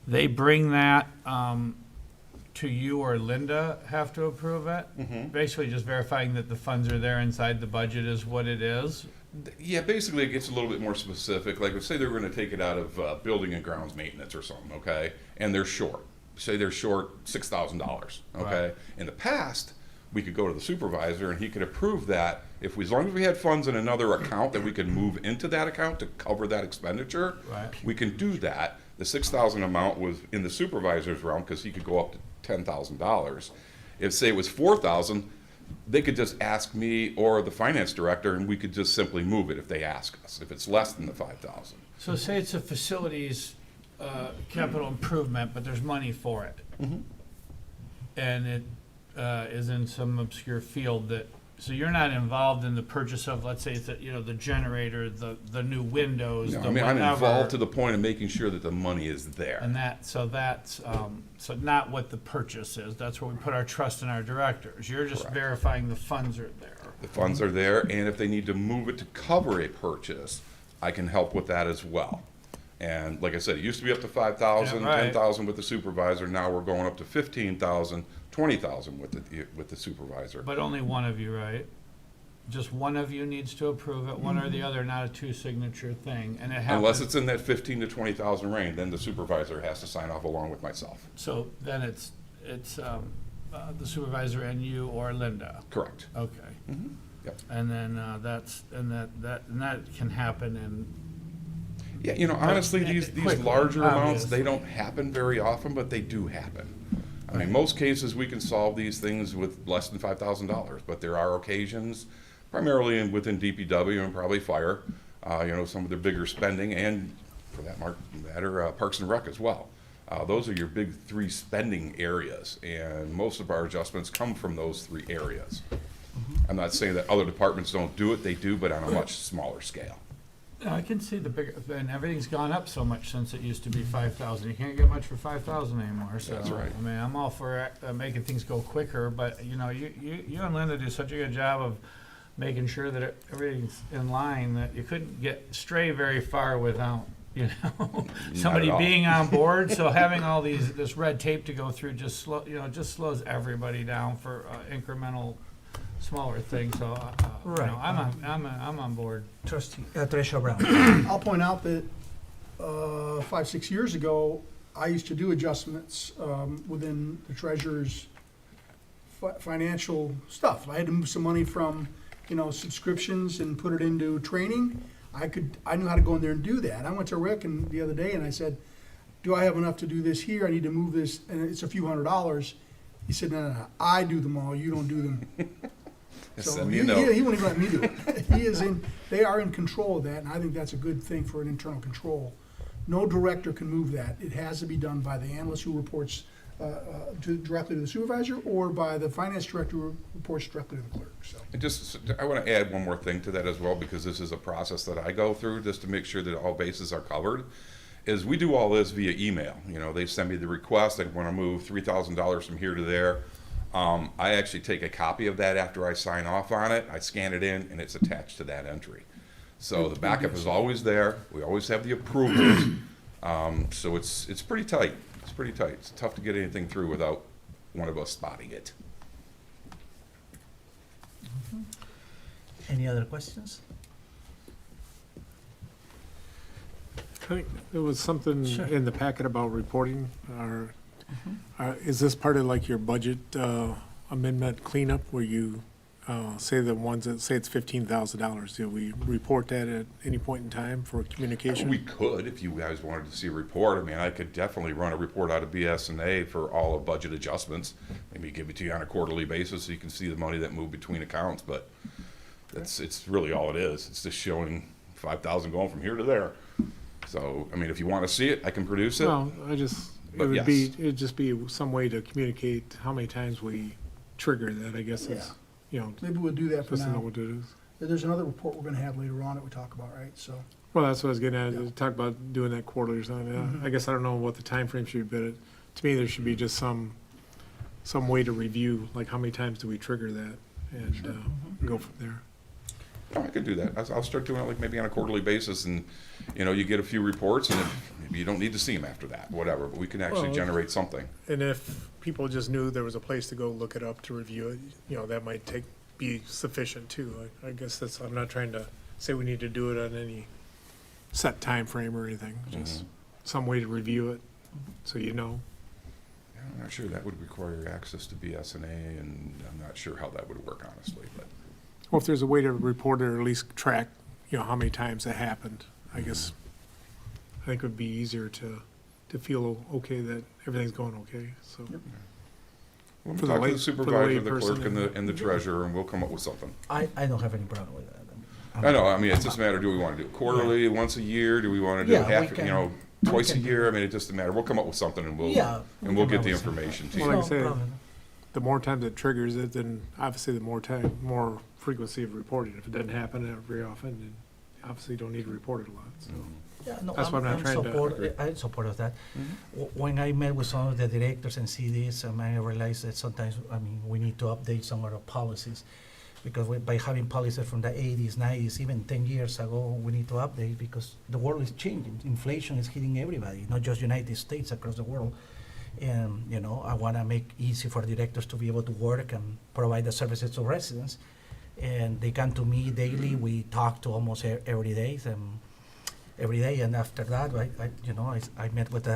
they bring that to you or Linda have to approve it? Basically just verifying that the funds are there inside the budget is what it is? Yeah, basically it gets a little bit more specific. Like, say they're going to take it out of building and grounds maintenance or something, okay? And they're short. Say they're short $6,000, okay? Right. In the past, we could go to the supervisor and he could approve that if as long as we had funds in another account that we could move into that account to cover that expenditure, Right. we can do that. The $6,000 amount was in the supervisor's realm because he could go up to $10,000. If, say, it was $4,000, they could just ask me or the finance director, and we could just simply move it if they ask us, if it's less than the $5,000. So say it's a facilities capital improvement, but there's money for it. And it is in some obscure field that, so you're not involved in the purchase of, let's say, it's the generator, the new windows, No, the I mean, I'm whatever. involved to the point of making sure that the money is there. And that's so not what the purchase is. That's where we put our trust in our directors. You're just Correct. verifying the funds are there. The funds are there, and if they need to move it to cover a purchase, I can help with that as well. And like I said, it used to be up to 5,000, Yeah, right. 10,000 with the supervisor. Now we're going up to 15,000, 20,000 with the supervisor. But only one of you, right? Just one of you needs to approve it, one or the other, not a two-signature thing, and it happens. Unless it's in that 15 to 20,000 range, then the supervisor has to sign off along with myself. So then it's the supervisor and you or Linda. Correct. Okay. Yep. And then that can happen in. Yeah, honestly, these Quickly, larger amounts, obviously. they don't happen very often, but they do happen. I mean, most cases, we can solve these things with less than $5,000, but there are occasions, primarily within DPW and probably fire, some of their bigger spending, and for that matter, Parks and Rec as well. Those are your big three spending areas, and most of our adjustments come from those three areas. I'm not saying that other departments don't do it, they do, but on a much smaller scale. I can see the bigger, and everything's gone up so much since it used to be 5,000. You can't get much for 5,000 anymore, so. That's right. I mean, I'm all for making things go quicker, but, you and Linda do such a good job of making sure that everything's in line, that you couldn't stray very far without, somebody at all. being on board. So having all this red tape to go through just slows everybody down for incremental, smaller things. So, Right. I'm on board. Treasurer Brown. I'll point out that 5-6 years ago, I used to do adjustments within the treasurer's financial stuff. I had to move some money from, subscriptions and put it into training. I knew how to go in there and do that. I went to Rick the other day and I said, do I have enough to do this here? I need to move this, and it's a few $100s. He said, no, I do them all. You don't do them. Send me a note. He won't even let me do it. They are in control of that, and I think that's a good thing for an internal control. No director can move that. It has to be done by the analyst who reports directly to the supervisor, or by the finance director who reports directly to the clerk, so. And I want to add one more thing to that as well, because this is a process that I go through just to make sure that all bases are covered, is we do all this via email. You know, they send me the request, they want to move $3,000 from here to there. I actually take a copy of that after I sign off on it, I scan it in, and it's attached to that entry. So the backup is always there, we always have the approvals, so it's pretty tight. It's pretty tight. It's tough to get anything through without one of us spotting it. Any other questions? I think there was something Sure. in the packet about reporting, is this part of like your budget amendment cleanup where you say the ones that say it's $15,000? Do we report that at any point in time for communication? We could, if you guys wanted to see a report. I mean, I could definitely run a report out of BS&A for all of budget adjustments. Maybe give it to you on a quarterly basis so you can see the money that moved between accounts, but it's really all it is. It's just showing 5,000 going from here to there. So, I mean, if you want to see it, I can produce it. Well, But yes. it'd just be some way to communicate how many times we trigger that, I guess is, you know. Maybe we'll do that for supposed to know now. what it is. There's another report we're gonna have later on that we talk about, right, so. Well, that's what I was getting at, Yeah. talk about doing that quarterly or something. Mhm. I guess I don't know what the time frame should be, but to me, there should be just some way to review, like how many times do we trigger that and go from there. I could do that. I'll start doing it like maybe on a quarterly basis, and, you know, you get a few reports, and maybe you don't need to see them after that, whatever, but we can actually Well, generate something. And if people just knew there was a place to go look it up to review it, you know, that might be sufficient too. I guess I'm not trying to say we need to do it on any set time frame or anything, just some way to review it, so you know. Yeah, I'm not sure that would require access to BS&A, and I'm not sure how that would work, honestly, but. Well, if there's a way to report it or at least track, you know, how many times it happened, I guess, I think it would be easier to feel okay that everything's going okay, so. We'll For talk to lay- the for supervisor, the layperson clerk, and the treasurer, and we'll come up with something. I don't have any problem with that. I know, I mean, it's just a matter, do we want to do it quarterly, once a year, do we want to do Yeah, it half, we you can- know, we twice a can do year? I mean, it just a matter, we'll come up with something, and we'll Yeah, we get can the always- information to Well, you. like I said, problem. the more times it triggers it, then obviously the more frequency of reporting. If it doesn't happen very often, then obviously you don't need to report it a lot, so. Yeah, no, That's what I'm trying to. I'm support of that. When I met with some of the directors and see this, I realized that sometimes, I mean, we need to update some of our policies. Because by having policies from the 80s, 90s, even 10 years ago, we need to update because the world is changing. Inflation is hitting everybody, not just United States, across the world. And, you know, I want to make easy for directors to be able to work and provide the services to residents. And they come to me daily. We talk to almost every day. And after that, I met with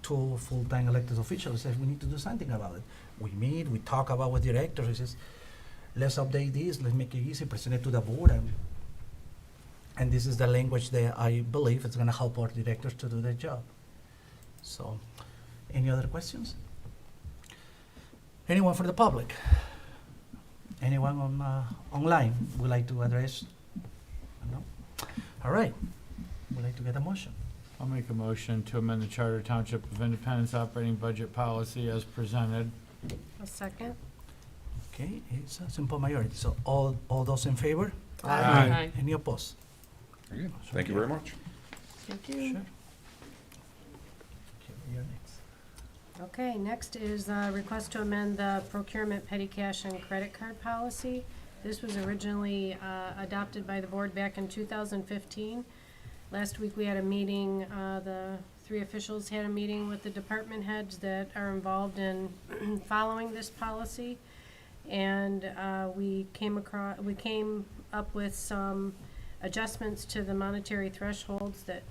two full-time elected officials. Said we need to do something about it. We meet. We talk about with directors. He says, let's update this. Let's make it easy. Present it to the board. And this is the language that I believe is going to help our directors to do their job. So, any other questions? Anyone for the public? Anyone online would like to address? No? All right. Would like to get a motion? I'll make a motion to amend the Charter Township of Independence operating budget policy as presented. A second? Okay, it's a simple majority. So all those in favor? Aye. Any opposed? Very good. Thank you very much. Thank you. Sure. Okay, you're next. Okay, next is a request to amend the procurement petty cash and credit card policy. This was originally adopted by the board back in 2015. Last week we had a meeting, the three officials had a meeting with the department heads that are involved in following this policy. And we came up with some adjustments to the monetary thresholds that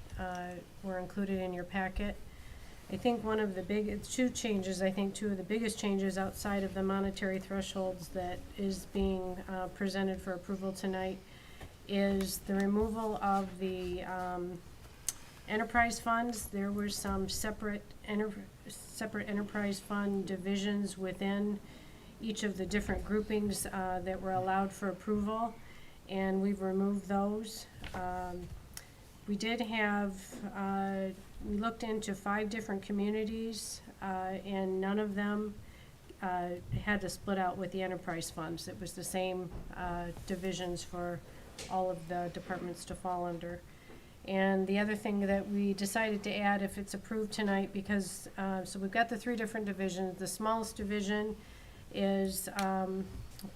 were included in your packet. I think two of the biggest changes outside of the monetary thresholds that is being presented for approval tonight is the removal of the enterprise funds. There were some separate enterprise fund divisions within each of the different groupings that were allowed for approval, and we've removed those. We did have we looked into 5 different communities, and none of them had to split out with the enterprise funds. It was the same divisions for all of the departments to fall under. And the other thing that we decided to add, if it's approved tonight, because, so we've got the 3 different divisions. The smallest division is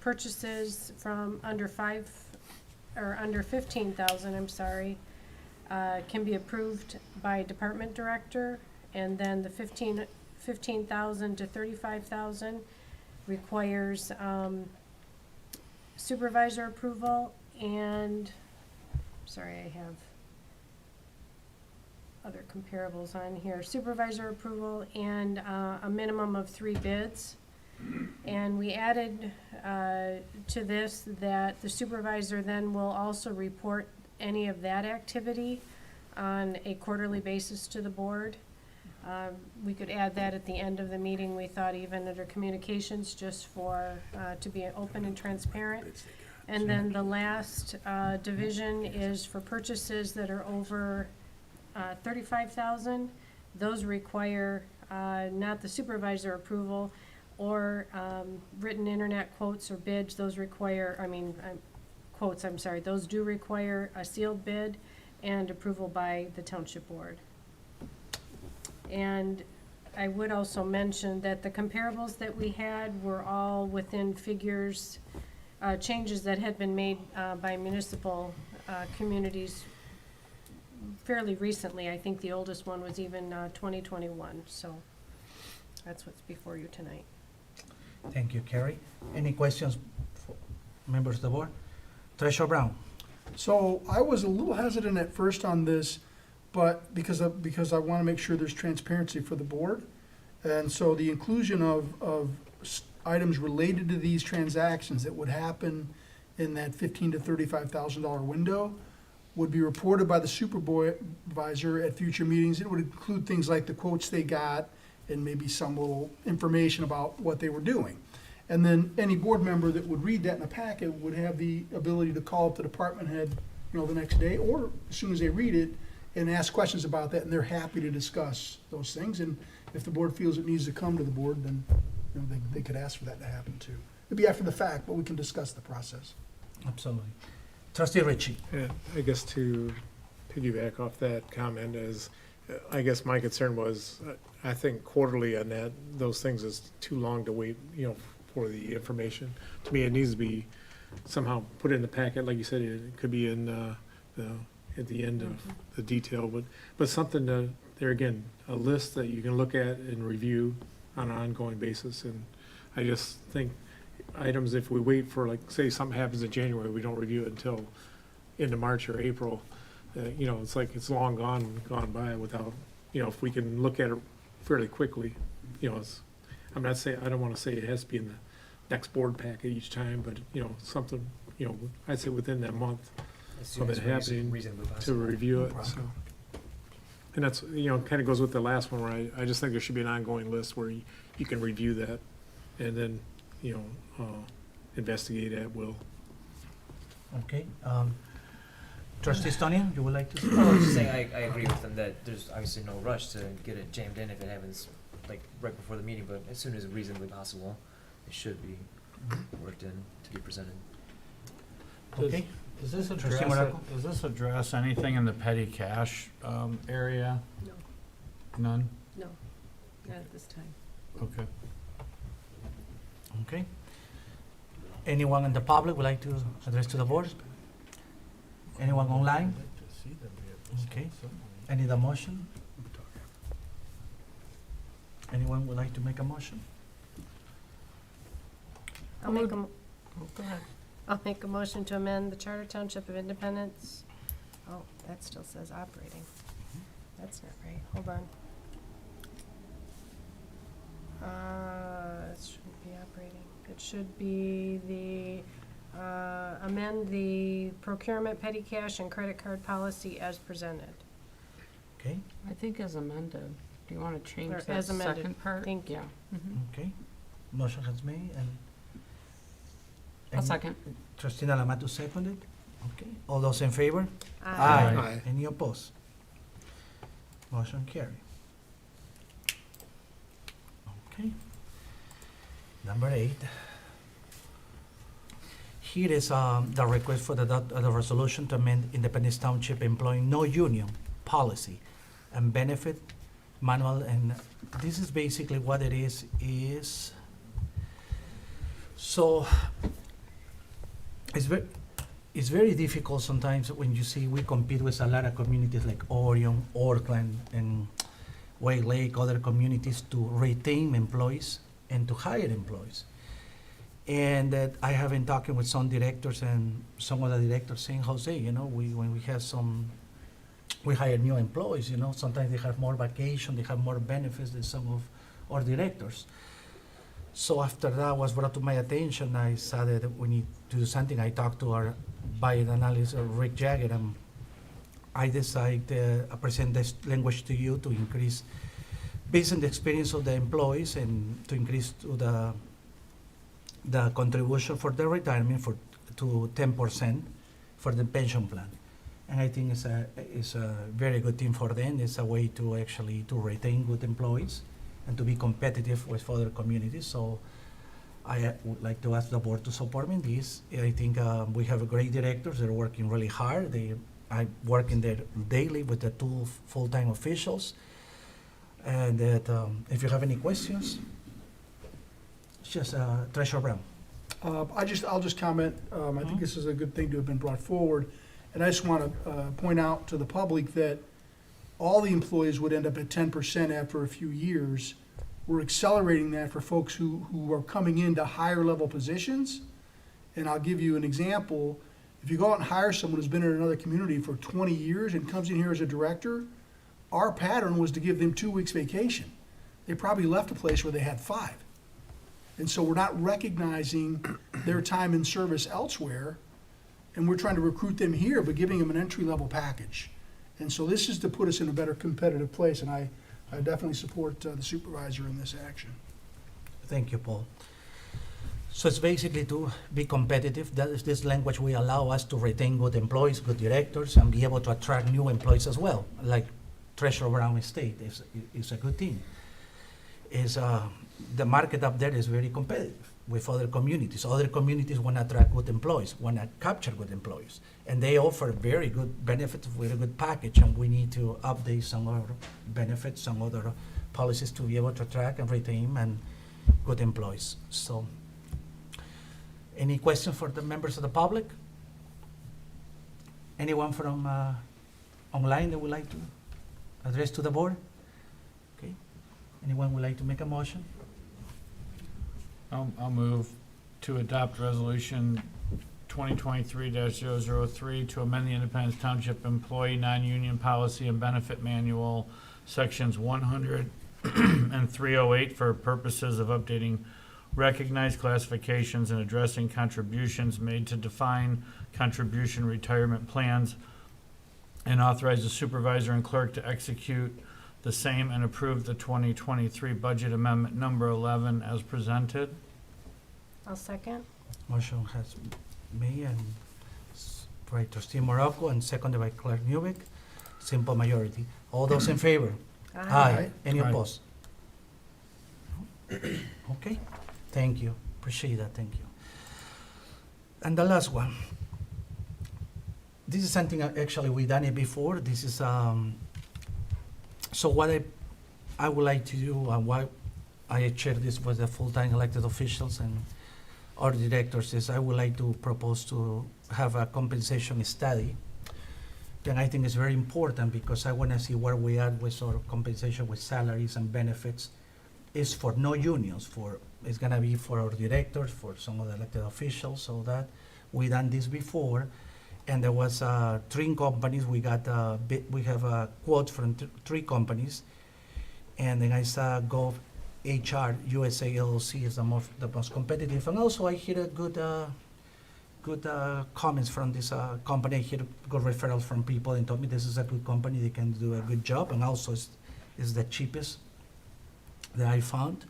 purchases from under 15,000, I'm sorry, can be approved by department director. And then the 15,000 to 35,000 requires supervisor approval and, sorry, I have other comparables on here, supervisor approval and a minimum of 3 bids. And we added to this that the supervisor then will also report any of that activity on a quarterly basis to the board. We could add that at the end of the meeting, we thought, even under communications, just for, to be open and transparent. And then the last division is for purchases that are over 35,000. Those require not the supervisor approval or written internet quotes or bids. Those require, quotes, I'm sorry, those do require a sealed bid and approval by the township board. And I would also mention that the comparables that we had were all within figures, changes that had been made by municipal communities fairly recently. I think the oldest one was even 2021, so that's what's before you tonight. Thank you, Carrie. Any questions for members of the board? Treasurer Brown? So I was a little hesitant at first on this, but because I want to make sure there's transparency for the board. And so the inclusion of items related to these transactions that would happen in that $15,000 to $35,000 window would be reported by the supervisor at future meetings. It would include things like the quotes they got and maybe some little information about what they were doing. And then any board member that would read that in a packet would have the ability to call up the department head, the next day, or as soon as they read it, and ask questions about that, and they're happy to discuss those things. And if the board feels it needs to come to the board, then they could ask for that to happen too. It'd be after the fact, but we can discuss the process. Absolutely. Trustee Ritchie? Yeah, I guess to piggyback off that comment is, I guess my concern was, I think quarterly on those things is too long to wait, for the information. To me, it needs to be somehow put in the packet, like you said, it could be in at the end of the detail, but something to, there again, a list that you can look at and review on an ongoing basis. And I just think items, if we wait for, like, say something happens in January, we don't review it until into March or April, it's like it's long gone by without, if we can look at it fairly quickly, I'm not saying, I don't want to say it has to be in the next board packet each time, but, something, I'd say within that month of it happening to review it, so. And that's, kind of goes with the last one, where I just think there should be an ongoing list where you can review that and then, investigate at will. Okay. Trustee Stonian, you would like to say? I was just saying, I agree with them that there's obviously no rush to get it jammed in if it happens like right before the meeting, but as soon as reasonably possible, it should be worked in to be presented. Okay. Does this Trustee Moraco? address anything in the petty cash area? No. None? No, not at this time. Okay. Okay. Anyone in the public would like to address to the board? Anyone online? Okay. Any other motion? Anyone would like to make a motion? I'll make a, Go ahead. I'll make a motion to amend the Charter Township of Independence. Oh, that still says operating. That's not right. Hold on. It shouldn't be operating. It should be the, amend the procurement, petty cash, and credit card policy as presented. Okay. I think as amended. Do you want to change Or that as amended. second part? Thank you. Yeah. Okay. Motion has made and. A second. Trustee Alamato seconded. Okay. All those in favor? Aye. Aye. Any opposed? Motion carry. Okay. Number 8. Here is the request for the resolution to amend Independence Township employing no union policy and benefit manual, and this is basically what it is so it's very difficult sometimes when you see we compete with a lot of communities like Orion, Orkland, and White Lake, other communities to retain employees and to hire employees. And that I have been talking with some directors, and some of the directors saying, Jose, when we have we hire new employees, sometimes they have more vacation, they have more benefits than some of our directors. So after that was brought to my attention, I saw that we need to do something. I talked to our budget analyst, Rick Jagger, and I decided to present this language to you to increase, based on the experience of the employees, and to increase to the contribution for their retirement to 10% for the pension plan. And I think it's a very good thing for them. It's a way to actually to retain good employees and to be competitive with other communities. So I would like to ask the board to support me in this. I think we have great directors. They're working really hard. I work in there daily with the 2 full-time officials. And that if you have any questions, it's just Treasurer Brown. I'll just comment. I think this is a good thing to have been brought forward. And I just want to point out to the public that all the employees would end up at 10% after a few years. We're accelerating that for folks who are coming into higher level positions. And I'll give you an example. If you go out and hire someone who's been in another community for 20 years and comes in here as a director, our pattern was to give them 2 weeks vacation. They probably left a place where they had 5. And so we're not recognizing their time in service elsewhere, and we're trying to recruit them here, but giving them an entry-level package. And so this is to put us in a better competitive place, and I definitely support the supervisor in this action. Thank you, Paul. So it's basically to be competitive. That is this language will allow us to retain good employees, good directors, and be able to attract new employees as well. Like Treasurer Brown Estate is a good thing. The market up there is very competitive with other communities. Other communities want to attract good employees, want to capture good employees, and they offer very good benefits with a good package, and we need to update some other benefits, some other policies to be able to attract and retain and good employees. So, any questions for the members of the public? Anyone from online that would like to address to the board? Okay. Anyone would like to make a motion? I'll move to adopt resolution 2023-003 to amend the Independence Township Employee Non-Union Policy and Benefit Manual, sections 100 and 308 for purposes of updating recognized classifications and addressing contributions made to define contribution retirement plans, and authorize the supervisor and clerk to execute the same and approve the 2023 budget amendment number 11 as presented. I'll second. Motion has made and by Trustee Morocco and seconded by Clerk Newbeck. Simple majority. All those in favor? Aye. Any Aye. opposed? Okay, thank you. Appreciate that, thank you. And the last one. This is something actually we done it before. This is so what I would like to do, and why I share this with the full-time elected officials and our directors, is I would like to propose to have a compensation study. And I think it's very important because I want to see where we are with sort of compensation with salaries and benefits. Is for no unions, it's gonna be for our directors, for some of the elected officials, so that we done this before. And there was 3 companies. We have a quote from 3 companies, and then I saw Gov HR USA LLC is the most competitive. And also I hear good comments from this company. I hear good referrals from people and told me this is a good company. They can do a good job, and also is the cheapest that I found.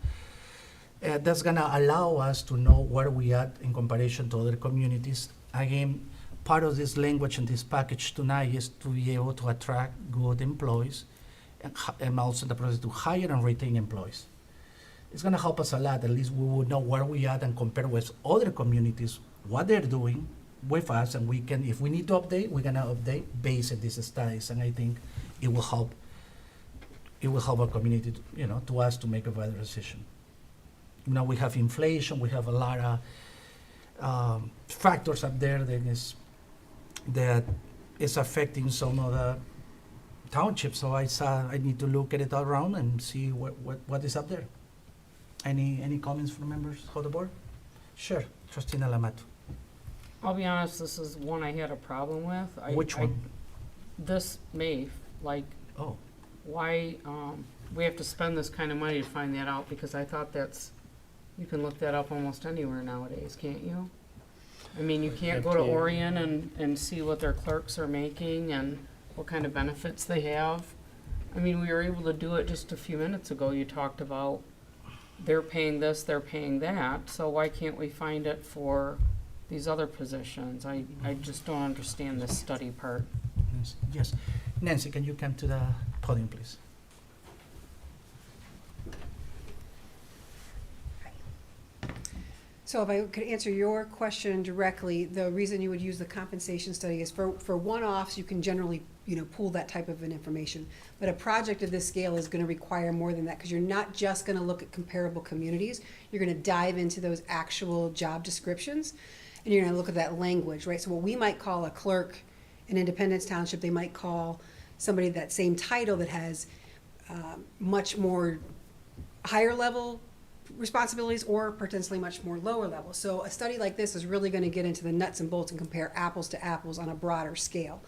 That's gonna allow us to know where we at in comparison to other communities. Again, part of this language and this package tonight is to be able to attract good employees and also the process to hire and retain employees. It's gonna help us a lot. At least we would know where we are and compare with other communities, what they're doing with us, and we can, if we need to update, we're gonna update based on these studies, and I think it will help. It will help our community, to us to make a better decision. Now we have inflation, we have a lot of factors up there that is affecting some of the townships. So I need to look at it all around and see what is up there. Any comments from members of the board? Sure, Trustee Alamato. I'll be honest, this is one I had a problem with. Which one? This MAIF, like, Oh, why, we have to spend this kind of money to find that out, because I thought you can look that up almost anywhere nowadays, can't you? I mean, you can't go to Orion and see what their clerks are making and what kind of benefits they have. I mean, we were able to do it just a few minutes ago. You talked about they're paying this, they're paying that, so why can't we find it for these other positions? I just don't understand this study part. yes. Nancy, can you come to the podium, please? So if I could answer your question directly, the reason you would use the compensation study is for one-offs, you can generally, pull that type of an information. But a project of this scale is gonna require more than that, because you're not just gonna look at comparable communities, you're gonna dive into those actual job descriptions, and you're gonna look at that language, right? So what we might call a clerk in Independence Township, they might call somebody that same title that has much more higher level responsibilities or potentially much more lower level. So a study like this is really going to get into the nuts and bolts and compare apples to apples on a broader scale.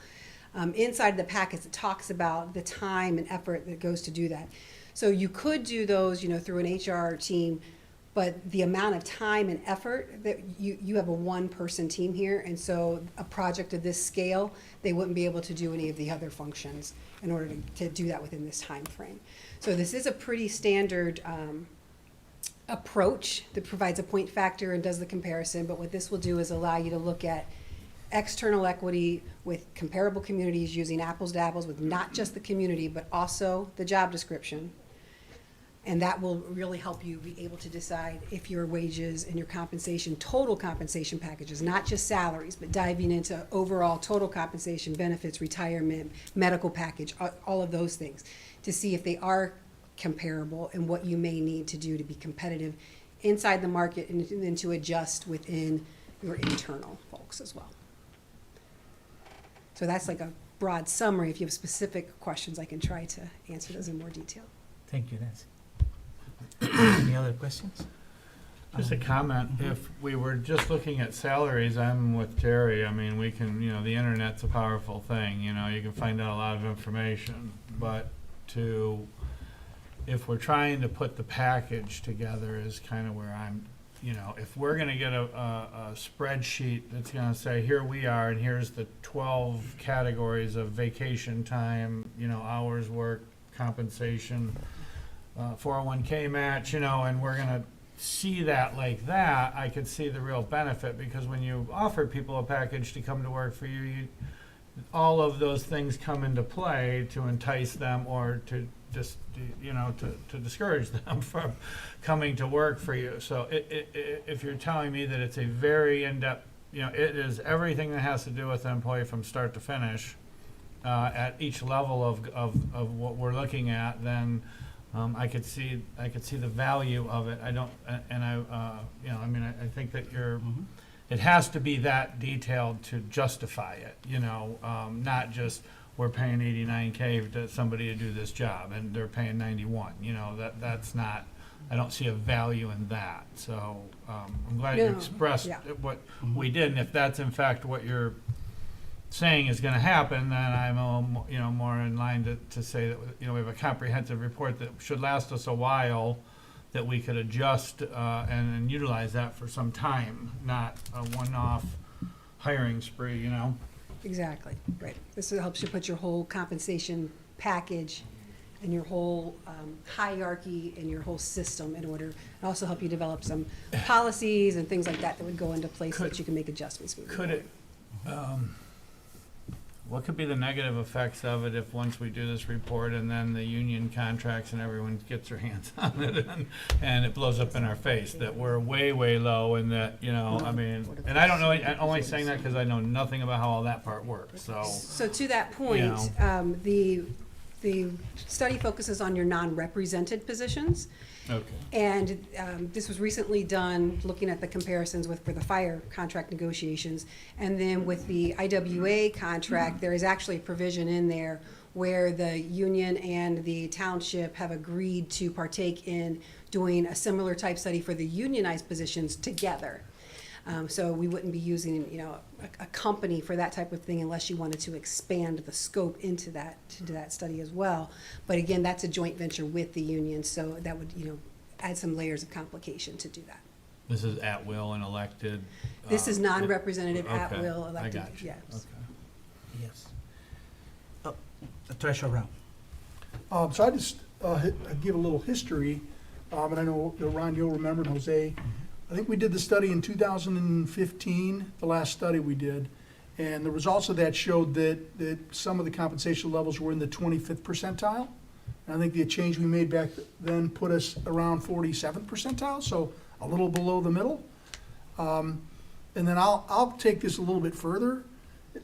Inside the packets, it talks about the time and effort that goes to do that. So you could do those, through an HR team, but the amount of time and effort that you have a one-person team here, and so a project of this scale, they wouldn't be able to do any of the other functions in order to do that within this time frame. So this is a pretty standard approach that provides a point factor and does the comparison, but what this will do is allow you to look at external equity with comparable communities using apples to apples with not just the community, but also the job description. And that will really help you be able to decide if your wages and your compensation, total compensation packages, not just salaries, but diving into overall total compensation, benefits, retirement, medical package, all of those things, to see if they are comparable and what you may need to do to be competitive inside the market and then to adjust within your internal folks as well. So that's like a broad summary. If you have specific questions, I can try to answer those in more detail. Thank you, Nancy. Any other questions? Just a comment, if we were just looking at salaries, I'm with Terry, I mean, we can, the internet's a powerful thing, you can find out a lot of information, but if we're trying to put the package together is kind of where I'm, if we're gonna get a spreadsheet that's gonna say, here we are, and here's the 12 categories of vacation time, hours worked, compensation, 401k match, and we're gonna see that like that, I could see the real benefit, because when you offer people a package to come to work for you, all of those things come into play to entice them or to just, to discourage them from coming to work for you. So if you're telling me that it's a very in-depth, it is everything that has to do with the employee from start to finish at each level of what we're looking at, then I could see the value of it. I think that it has to be that detailed to justify it, not just we're paying 89K to somebody to do this job and they're paying 91, that's not, I don't see a value in that. So I'm glad you expressed what we did, and if that's in fact what you're saying is going to happen, then I'm more in line to say that we have a comprehensive report that should last us a while, that we could adjust and utilize that for some time, not a one-off hiring spree. Exactly, right. This helps you put your whole compensation package and your whole hierarchy and your whole system in order, and also help you develop some policies and things like that that would go into place so that you can make adjustments moving forward. what could be the negative effects of it if once we do this report and then the union contracts and everyone gets their hands on it and it blows up in our face that we're way, way low and that, you know, I mean, and I don't know, I'm only saying that because I know nothing about how all that part works, so. So to that point, You the study focuses on your non-represented positions. Okay. And this was recently done, looking at the comparisons for the fire contract negotiations. And then with the IWA contract, there is actually a provision in there where the union and the township have agreed to partake in doing a similar type study for the unionized positions together. So we wouldn't be using, you know, a company for that type of thing unless you wanted to expand the scope into that study as well. But again, that's a joint venture with the union, so that would, you know, add some layers of complication to do that. This is at will and elected? This is non-representative okay, at will elected. I got you. Yes. Okay. Yes. Treasurer Brown. So I just give a little history, and I know Ron, you'll remember, and Jose. I think we did the study in 2015, the last study we did, and the results of that showed that some of the compensation levels were in the 25th percentile. And I think the change we made back then put us around 47th percentile, so a little below the middle. And then I'll take this a little bit further.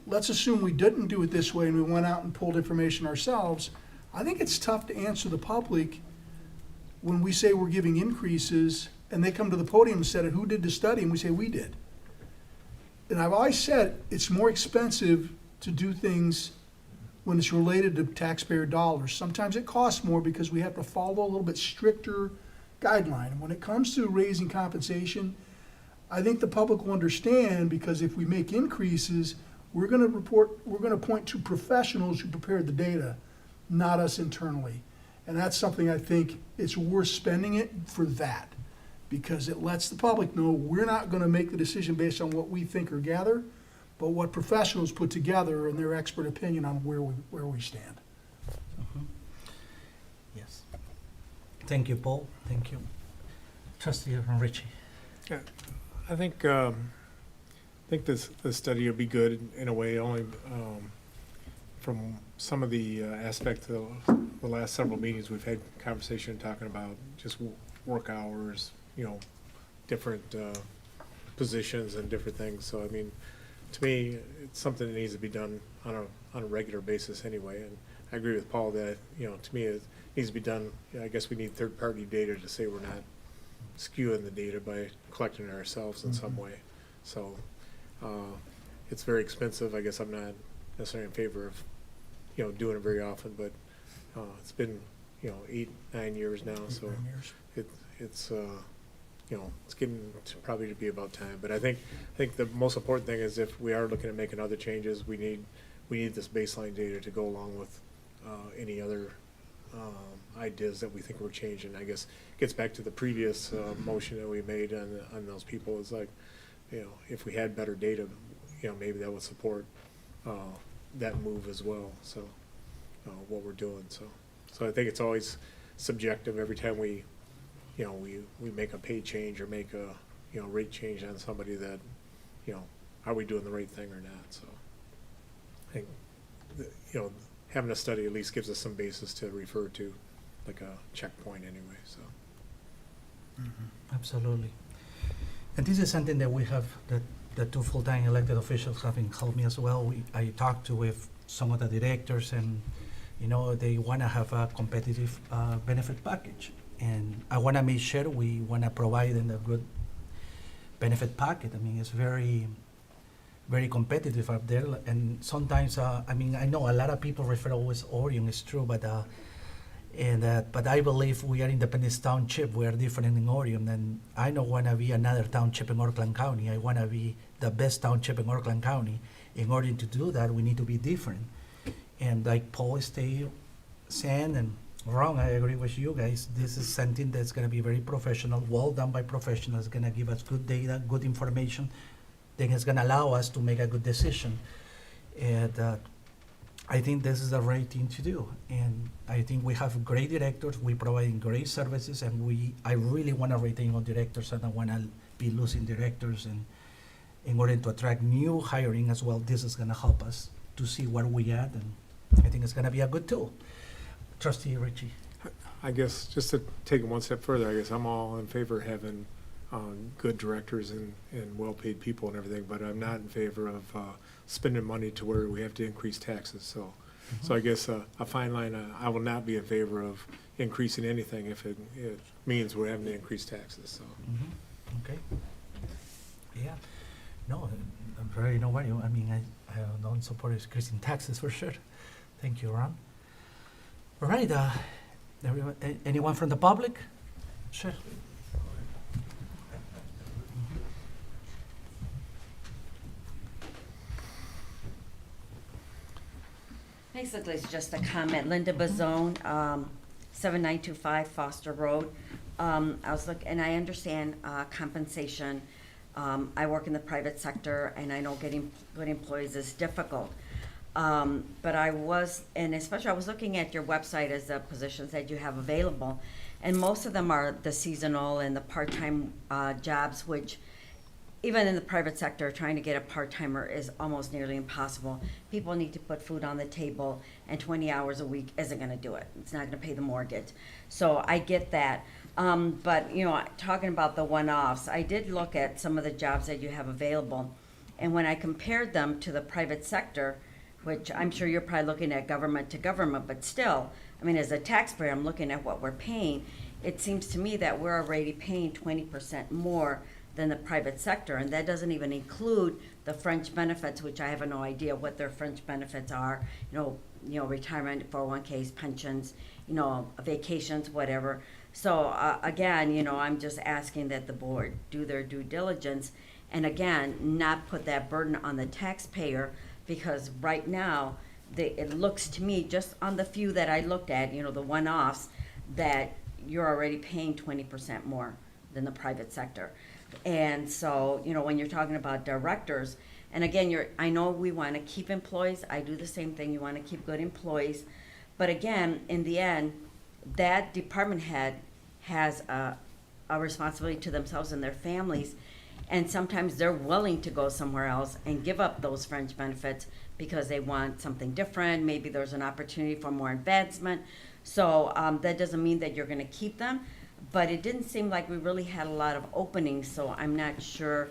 Let's assume we didn't do it this way and we went out and pulled information ourselves. I think it's tough to answer the public when we say we're giving increases and they come to the podium and said, who did the study? And we say, we did. And I've always said it's more expensive to do things when it's related to taxpayer dollars. Sometimes it costs more because we have to follow a little bit stricter guideline. And when it comes to raising compensation, I think the public will understand, because if we make increases, we're going to point to professionals who prepared the data, not us internally. And that's something I think it's worth spending it for that, because it lets the public know we're not going to make the decision based on what we think or gather, but what professionals put together and their expert opinion on where we stand. Yes. Thank you, Paul. Thank you. Trustee Richie. Yeah, I think this study will be good in a way, only from some of the aspects of the last several meetings we've had conversation talking about just work hours, you know, different positions and different things. So I mean, to me, it's something that needs to be done on a regular basis anyway. And I agree with Paul that, you know, to me it needs to be done. You know, I guess we need third-party data to say we're not skewing the data by collecting it ourselves in some way. So it's very expensive. I guess I'm not necessarily in favor of, you know, doing it very often, but it's been, you know, 8-9 years now, so it's you know, it's getting probably to be about time. But I think the most important thing is if we are looking at making other changes, we need this baseline data to go along with any other ideas that we think we're changing. I guess it gets back to the previous motion that we made on those people. It's like, you know, if we had better data, you know, maybe that would support that move as well. So what we're doing. So I think it's always subjective every time we make a pay change or make a, you know, rate change on somebody, that, you know, are we doing the right thing or not? So I think, you know, having a study at least gives us some basis to refer to, like a checkpoint anyway, so. Absolutely. And this is something that we have, that the two full-time elected officials have helped me as well. I talked with some of the directors, and, you know, they want to have a competitive benefit package. And I want to make sure we want to provide them a good benefit packet. I mean, it's very, very competitive up there. And sometimes, I mean, I know a lot of people refer always Orion, it's true, but I believe we are Independence Township. We are different in Orion, and I don't want to be another township in Oakland County. I want to be the best township in Oakland County. In order to do that, we need to be different. And like Paul is saying, and wrong, I agree with you guys. This is something that's going to be very professional, well done by professionals, going to give us good data, good information, then it's going to allow us to make a good decision. And I think this is the right thing to do. And I think we have great directors, we provide great services, and I really want to retain all directors. I don't want to be losing directors, and in order to attract new hiring as well, this is going to help us to see where we at, and I think it's gonna be a good tool. Trustee Richie. I guess, just to take it one step further, I guess I'm all in favor of having good directors and well-paid people and everything, but I'm not in favor of spending money to where we have to increase taxes, so. So I guess a fine line, I will not be in favor of increasing anything if it means we're having to increase taxes, so. Okay. Yeah. No, I'm very no worry. I mean, I don't support increasing taxes for sure. Thank you, Ron. All right. Everyone, anyone from the public? Sure. Basically, it's just a comment. Linda Bazone, 7925 Foster Road. I was looking, and I understand compensation. I work in the private sector, and I know getting good employees is difficult. But I was, and especially I was looking at your website as the positions that you have available, and most of them are the seasonal and the part-time jobs, which even in the private sector, trying to get a part-timer is almost nearly impossible. People need to put food on the table, and 20 hours a week isn't gonna do it. It's not gonna pay the mortgage. So I get that. But, you know, talking about the one-offs, I did look at some of the jobs that you have available, and when I compared them to the private sector, which I'm sure you're probably looking at government to government, but still, I mean, as a taxpayer, I'm looking at what we're paying. It seems to me that we're already paying 20% more than the private sector, and that doesn't even include the fringe benefits, which I have no idea what their fringe benefits are. You know, retirement, 401ks, pensions, you know, vacations, whatever. So again, you know, I'm just asking that the board do their due diligence, and again, not put that burden on the taxpayer, because right now, it looks to me, just on the few that I looked at, you know, the one-offs, that you're already paying 20% more than the private sector. And so, you know, when you're talking about directors, and again, I know we want to keep employees. I do the same thing. You want to keep good employees. But again, in the end, that department head has a responsibility to themselves and their families. And sometimes they're willing to go somewhere else and give up those fringe benefits because they want something different. Maybe there's an opportunity for more advancement. So that doesn't mean that you're going to keep them. But it didn't seem like we really had a lot of openings, so I'm not sure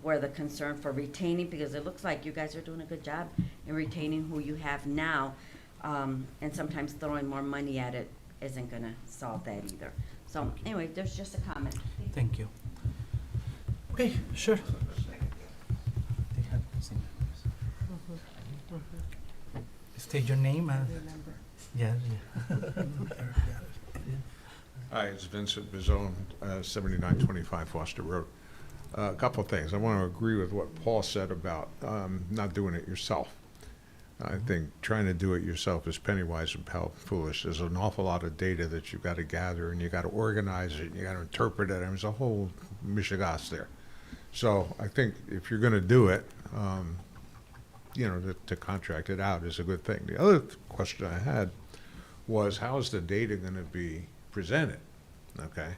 where the concern for retaining, because it looks like you guys are doing a good job in retaining who you have now, and sometimes throwing more money at it isn't going to solve that either. So anyway, there's just a comment. Thank you. Okay, sure. State your name. Yeah. Hi, it's Vincent Bizone, 7925 Foster Road. A couple of things. I want to agree with what Paul said about not doing it yourself. I think trying to do it yourself is penny wise and pound foolish. There's an awful lot of data that you've got to gather, and you've got to organize it, and you've got to interpret it, and there's a whole mishigas there. So I think if you're going to do it, you know, to contract it out is a good thing. The other question I had was, how is the data going to be presented? Okay,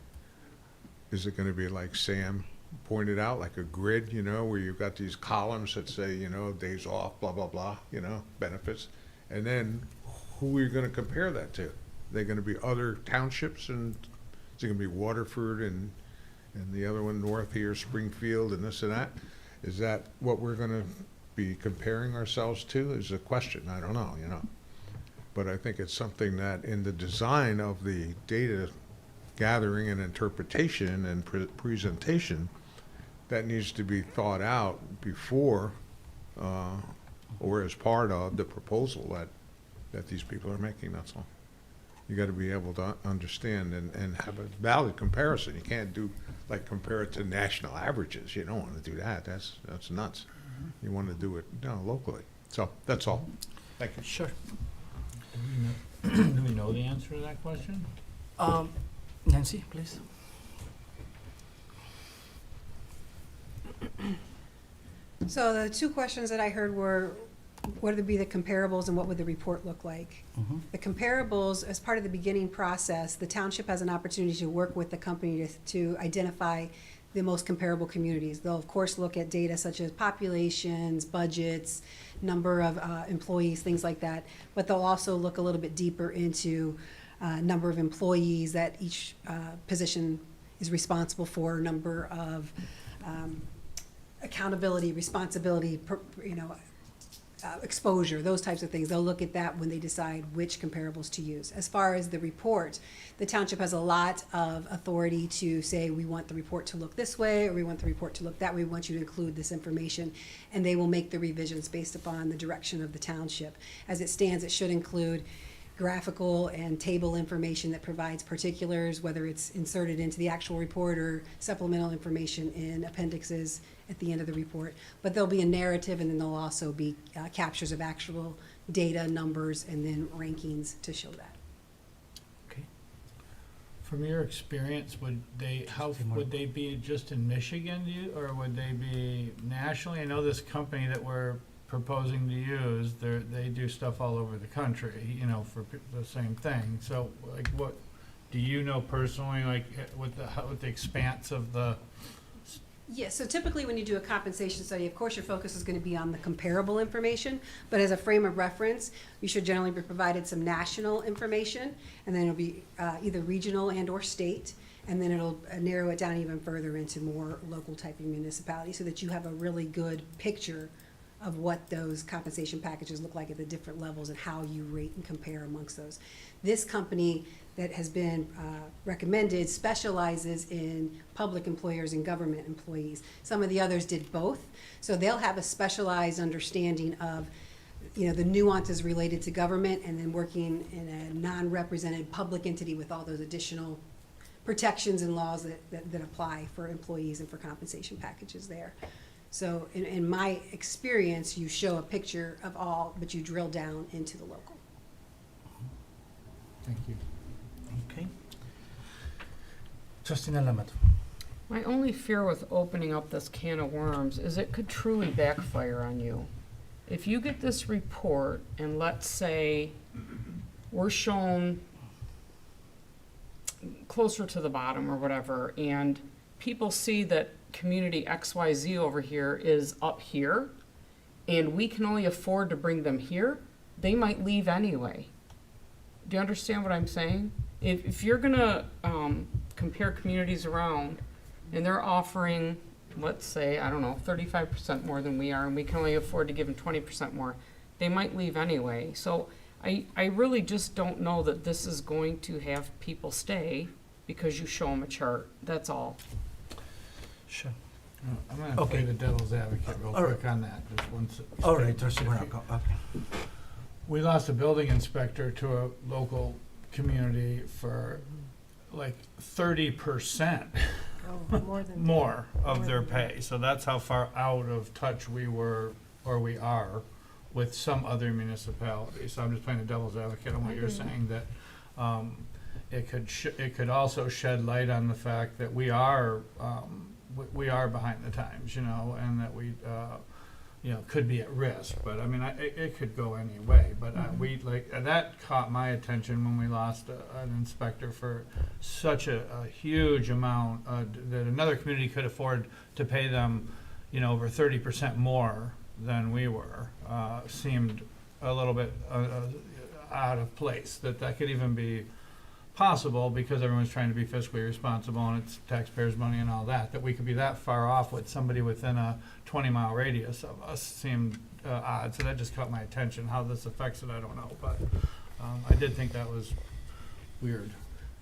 is it going to be like Sam pointed out, like a grid, you know, where you've got these columns that say, you know, days off, blah blah blah, you know, benefits, and then who are you going to compare that to? Are they going to be other townships, and is it going to be Waterford and the other one north here, Springfield, and this and that? Is that what we're going to be comparing ourselves to? Is a question. I don't know, you know. But I think it's something that in the design of the data gathering and interpretation and presentation, that needs to be thought out before or as part of the proposal that these people are making, that's all. You got to be able to understand and have a valid comparison. You can't do, like, compare it to national averages. You don't want to do that. That's nuts. You want to do it locally. So that's all. Thank you. Sure. Do we know the answer to that question? Nancy, please. So the two questions that I heard were, what would be the comparables and what would the report look like? The comparables, as part of the beginning process, the township has an opportunity to work with the company to identify the most comparable communities. They'll of course look at data such as populations, budgets, number of employees, things like that, but they'll also look a little bit deeper into number of employees that each position is responsible for, number of accountability, responsibility, exposure, those types of things. They'll look at that when they decide which comparables to use. As far as the report, the township has a lot of authority to say, we want the report to look this way, or we want the report to look that way, we want you to include this information, and they will make the revisions based upon the direction of the township. As it stands, it should include graphical and table information that provides particulars, whether it's inserted into the actual report or supplemental information in appendixes at the end of the report. But there'll be a narrative, and then there'll also be captures of actual data, numbers, and then rankings to show that. From your experience, would they be just in Michigan, or would they be nationally? I know this company that we're proposing to use, they do stuff all over the country, for the same thing. So, like, what do you know personally, like, with the expanse of the? Yes, so typically when you do a compensation study, of course your focus is going to be on the comparable information, but as a frame of reference, you should generally be provided some national information, and then it'll be either regional and or state, and then it'll narrow it down even further into more local type of municipalities, so that you have a really good picture of what those compensation packages look like at the different levels and how you rate and compare amongst those. This company that has been recommended specializes in public employers and government employees. Some of the others did both, so they'll have a specialized understanding of the nuances related to government, and then working in a non-represented public entity with all those additional protections and laws that apply for employees and for compensation packages there. So in my experience, you show a picture of all, but you drill down into the local. Thank you. Okay. Trustee Lamont. My only fear with opening up this can of worms is it could truly backfire on you. If you get this report, and let's say we're shown closer to the bottom or whatever, and people see that community XYZ over here is up here, and we can only afford to bring them here, they might leave anyway. Do you understand what I'm saying? If you're gonna compare communities around, and they're offering, let's say, 35% more than we are, and we can only afford to give them 20% more, they might leave anyway. So I really just don't know that this is going to have people stay because you show them a chart. That's all. Sure. I'm going to play the devil's advocate real quick on that. Just one second. All right, Trustee Morocco. Okay. We lost a building inspector to a local community for like 30% more of their pay. So that's how far out of touch we were, or we are, with some other municipalities. So I'm just playing the devil's advocate on what you're saying, that it could also shed light on the fact that we are behind the times, and that we could be at risk. But I mean, it could go any way. But that caught my attention when we lost an inspector for such a huge amount that another community could afford to pay them, over 30% more than we were. Seemed a little bit out of place. That could even be possible because everyone's trying to be fiscally responsible, and it's taxpayers' money and all that. That we could be that far off with somebody within a 20-mile radius of us seemed odd. So that just caught my attention. How this affects it, I don't know, but I did think that was weird.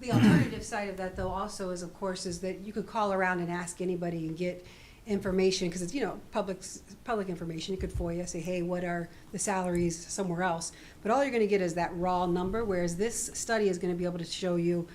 The alternative side of that, though, also is, of course, is that you could call around and ask anybody and get information, because it's public information. You could FOIA, say, hey, what are the salaries somewhere else? But all you're going to get is that raw number, whereas this study is going to be able to show you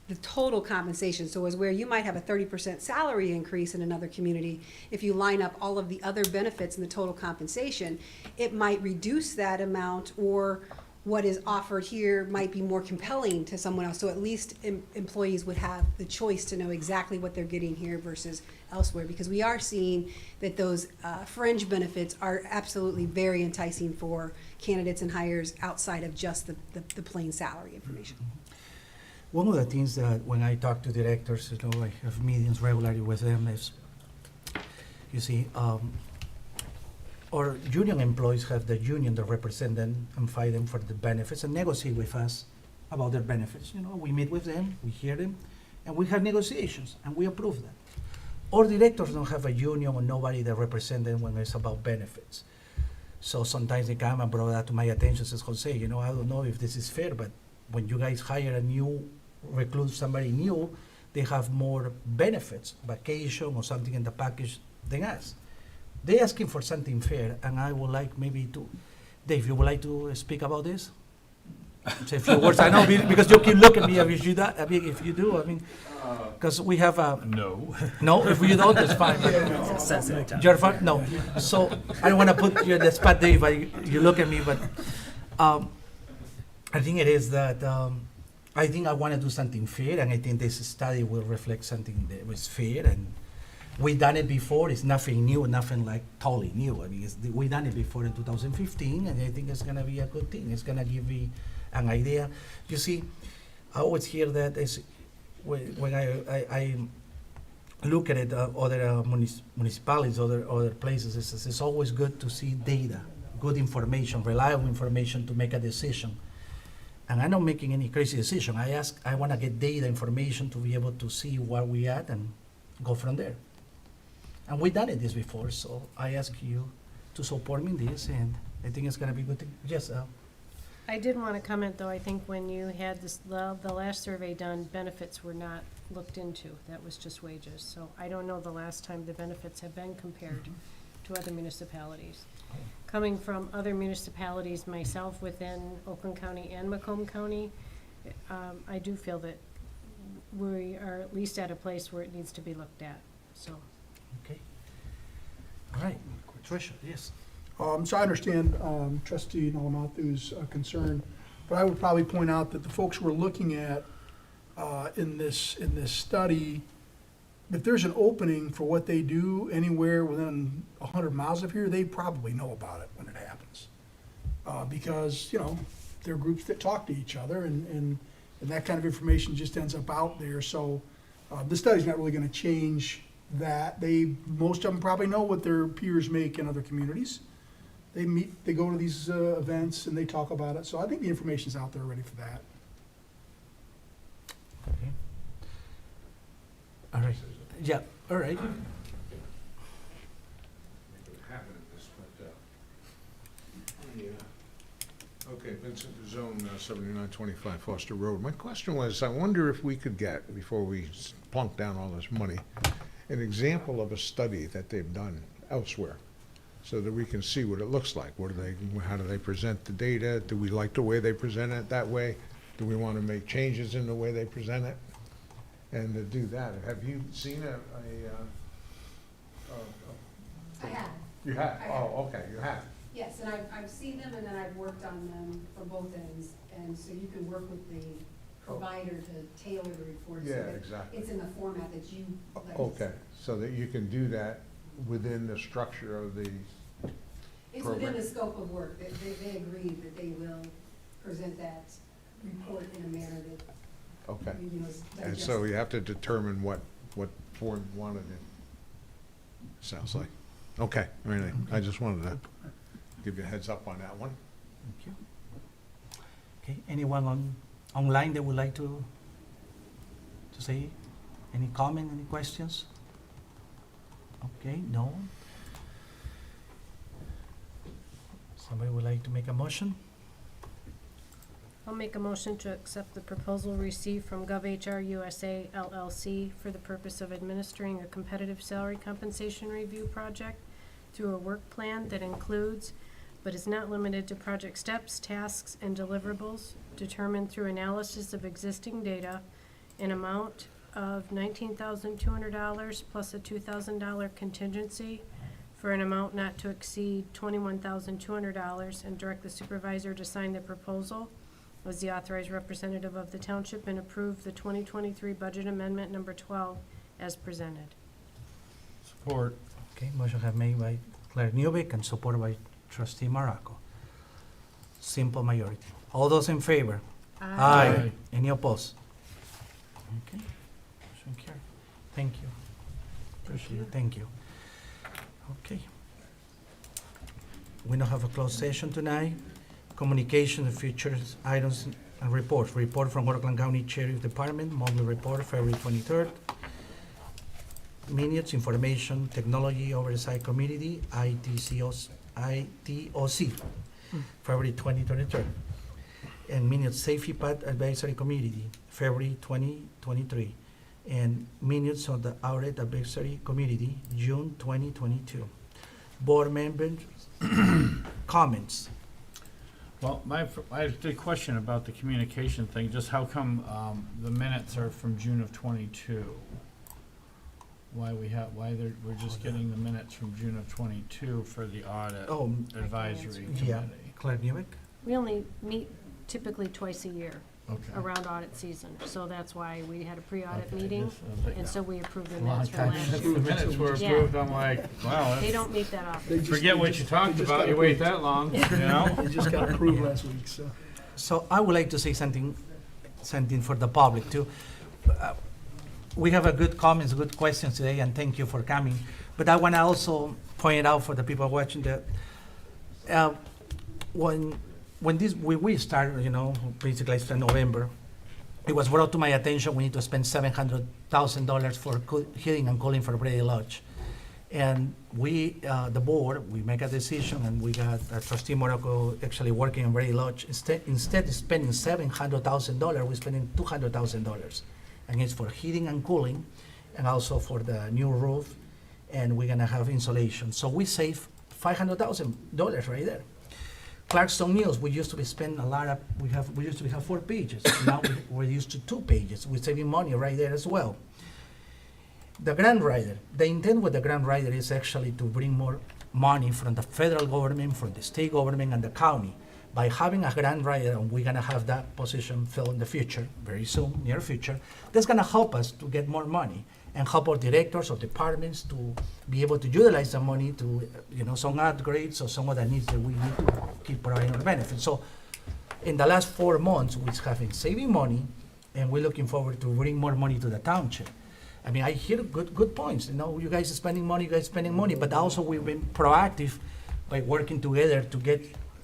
the total compensation. So as where you might have a 30% salary increase in another community, if you line up all of the other benefits in the total compensation, it might reduce that amount, or what is offered here might be more compelling to someone else. So at least employees would have the choice to know exactly what they're getting here versus elsewhere, because we are seeing that those fringe benefits are absolutely very enticing for candidates and hires outside of just the plain salary information. one of the things that when I talk to directors, I have meetings regularly with them, is, you see, our union employees have the union that represent them and fight them for the benefits and negotiate with us about their benefits. We meet with them, we hear them, and we have negotiations, and we approve them. Our directors don't have a union or nobody that represent them when it's about benefits. So sometimes they come and brought that to my attention, says, Jose, I don't know if this is fair, but when you guys hire a new recruit, somebody new, they have more benefits, vacation or something in the package than us. They asking for something fair, and I would like maybe to, Dave, you would like to speak about this? Say a few words. I know because you keep looking at me. If you do, because we have a No. no. If you don't, it's fine. It's a sensitive topic. You're fine. No. So I don't want to put you in the spot, Dave. But you look at me, but I think it is that I think I want to do something fair, and I think this study will reflect something that was fair. And we done it before. It's nothing new, nothing like totally new. We done it before in 2015, and I think it's gonna be a good thing. It's gonna give me an idea. You see, I always hear that when I look at it, other municipalities, other places, it's always good to see data, good information, reliable information to make a decision. And I'm not making any crazy decision. I want to get data information to be able to see where we at and go from there. And we've done this before, so I ask you to support me in this, and I think it's gonna be good. Yes, I did want to comment, though, I think when you had the last survey done, benefits were not looked into. That was just wages. So I don't know the last time the benefits have been compared to other municipalities. Coming from other municipalities myself within Oakland County and Macomb County, I do feel that we are at least at a place where it needs to be looked at, so. okay. All right, Tricia, yes. So I understand Trustee Nolamothu's concern, but I would probably point out that the folks we're looking at in this study, if there's an opening for what they do anywhere within 100 miles of here, they probably know about it when it happens. Because, there are groups that talk to each other, and that kind of information just ends up out there. So this study's not really going to change that. Most of them probably know what their peers make in other communities. They meet, they go to these events, and they talk about it. So I think the information's out there ready for that. Okay. All right. Yeah, all right. Okay, Vincent, Zone 7925 Foster Road. My question was, I wonder if we could get, before we plunk down all this money, an example of a study that they've done elsewhere, so that we can see what it looks like. How do they present the data? Do we like the way they present it that way? Do we want to make changes in the way they present it? And to do that, have you seen I have. You have? I have. Oh, okay, you have. Yes, and I've seen them, and then I've worked on them from both ends, and so you can work with the provider to tailor the report. Yeah, so that exactly. it's in the format that you like. Okay, so that you can do that within the structure of the It's program. within the scope of work. They agreed that they will present that report in a manner that, Okay. is And so digestible. you have to determine what form you wanted it. Sounds like. Okay, all right, I just wanted to give you a heads up on that one. Thank you. Okay, anyone online that would like to say any comment, any questions? Okay, no. Somebody would like to make a motion? I'll make a motion to accept the proposal received from GovHR USA LLC for the purpose of administering a competitive salary compensation review project through a work plan that includes, but is not limited to, project steps, tasks, and deliverables determined through analysis of existing data, an amount of $19,200 plus a $2,000 contingency for an amount not to exceed $21,200, and direct the supervisor to sign the proposal as the authorized representative of the township and approve the 2023 budget amendment number 12 as presented. Support. Okay, motion have made by Clerk Newbeck and supported by Trustee Morocco. Simple majority. All those in favor? Aye. Any opposed? Okay, motion carried. Thank you. Appreciate it, thank you. Okay. We don't have a closed session tonight. Communication of futures items and reports. Report from Oakland County Sheriff Department, monthly report, February 23rd. Minutes, Information Technology Oversight Committee, ITOC, February 2023. And minutes, Safety Path Advisory Committee, February 2023. And minutes of the Audit Advisory Committee, June 2022. Board members, comments. Well, I have a question about the communication thing, just how come the minutes are from June of '22? We're just getting the minutes from June of '22 for the audit advisory Yeah, committee? Claire Newick? We only meet typically twice a year Okay. around audit season, so that's why we had a pre-audit Okay, meeting, just, and so we approved the a long minutes from time last since the year. minutes were Yeah. approved, I'm like, wow, They that's, don't meet that often. forget what you talked about, you wait that long, you know? They just got approved last week, so. So I would like to say something for the public too. We have a good comments, good questions today, and thank you for coming. But I want to also point out for the people watching that when we started, basically it's in November, it was brought to my attention we need to spend $700,000 for heating and cooling for Brady Lodge. And we, the board, we make a decision, and we got Trustee Morocco actually working in Brady Lodge. Instead of spending $700,000, we're spending $200,000. And it's for heating and cooling, and also for the new roof, and we're gonna have insulation. So we save $500,000 right there. Clarkson News, we used to be spend a lot of, we used to have 4 pages. Now we're used to 2 pages. We're saving money right there as well. The grant writer, the intent with the grant writer is actually to bring more money from the federal government, from the state government, and the county. By having a grant writer, and we're gonna have that position filled in the future, very soon, near future, that's gonna help us to get more money and help our directors or departments to be able to utilize the money to, some upgrades or some of the needs that we need to keep providing our benefits. So in the last 4 months, we have been saving money, and we're looking forward to bring more money to the township. I mean, I hear good points, you guys are spending money, but also we've been proactive by working together to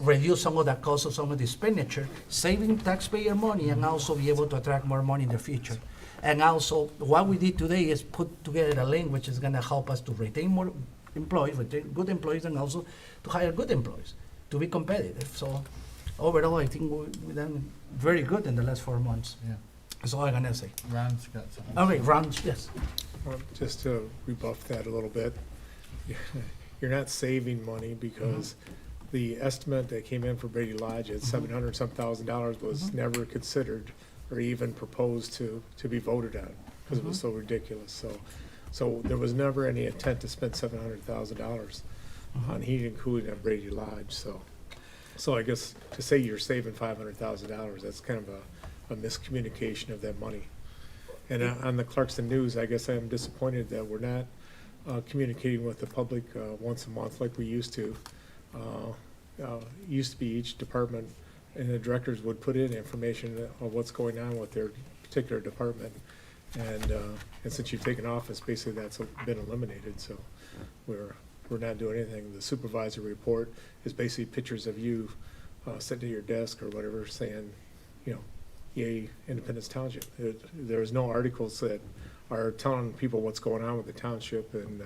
reduce some of the cost of some of the expenditure, saving taxpayer money, and also be able to attract more money in the future. And also, what we did today is put together a language that's gonna help us to retain more employees, retain good employees, and also to hire good employees, to be competitive. So overall, I think we've done very good in the last 4 months. Yeah. That's all I'm gonna say. Ron's got something. Okay, Ron, yes. Well, just to rebuff that a little bit, you're not saving money because the estimate that came in for Brady Lodge at $700,000 was never considered or even proposed to be voted on because it was so ridiculous. So there was never any intent to spend $700,000 on heating and cooling at Brady Lodge. So I guess to say you're saving $500,000, that's kind of a miscommunication of that money. And on the Clarkston News, I guess I'm disappointed that we're not communicating with the public once a month like we used to. Used to be each department and the directors would put in information of what's going on with their particular department. And since you've taken office, basically that's been eliminated. So we're not doing anything. The supervisor report is basically pictures of you sitting at your desk or whatever saying, yay, Independence Township. There's no articles that are telling people what's going on with the township and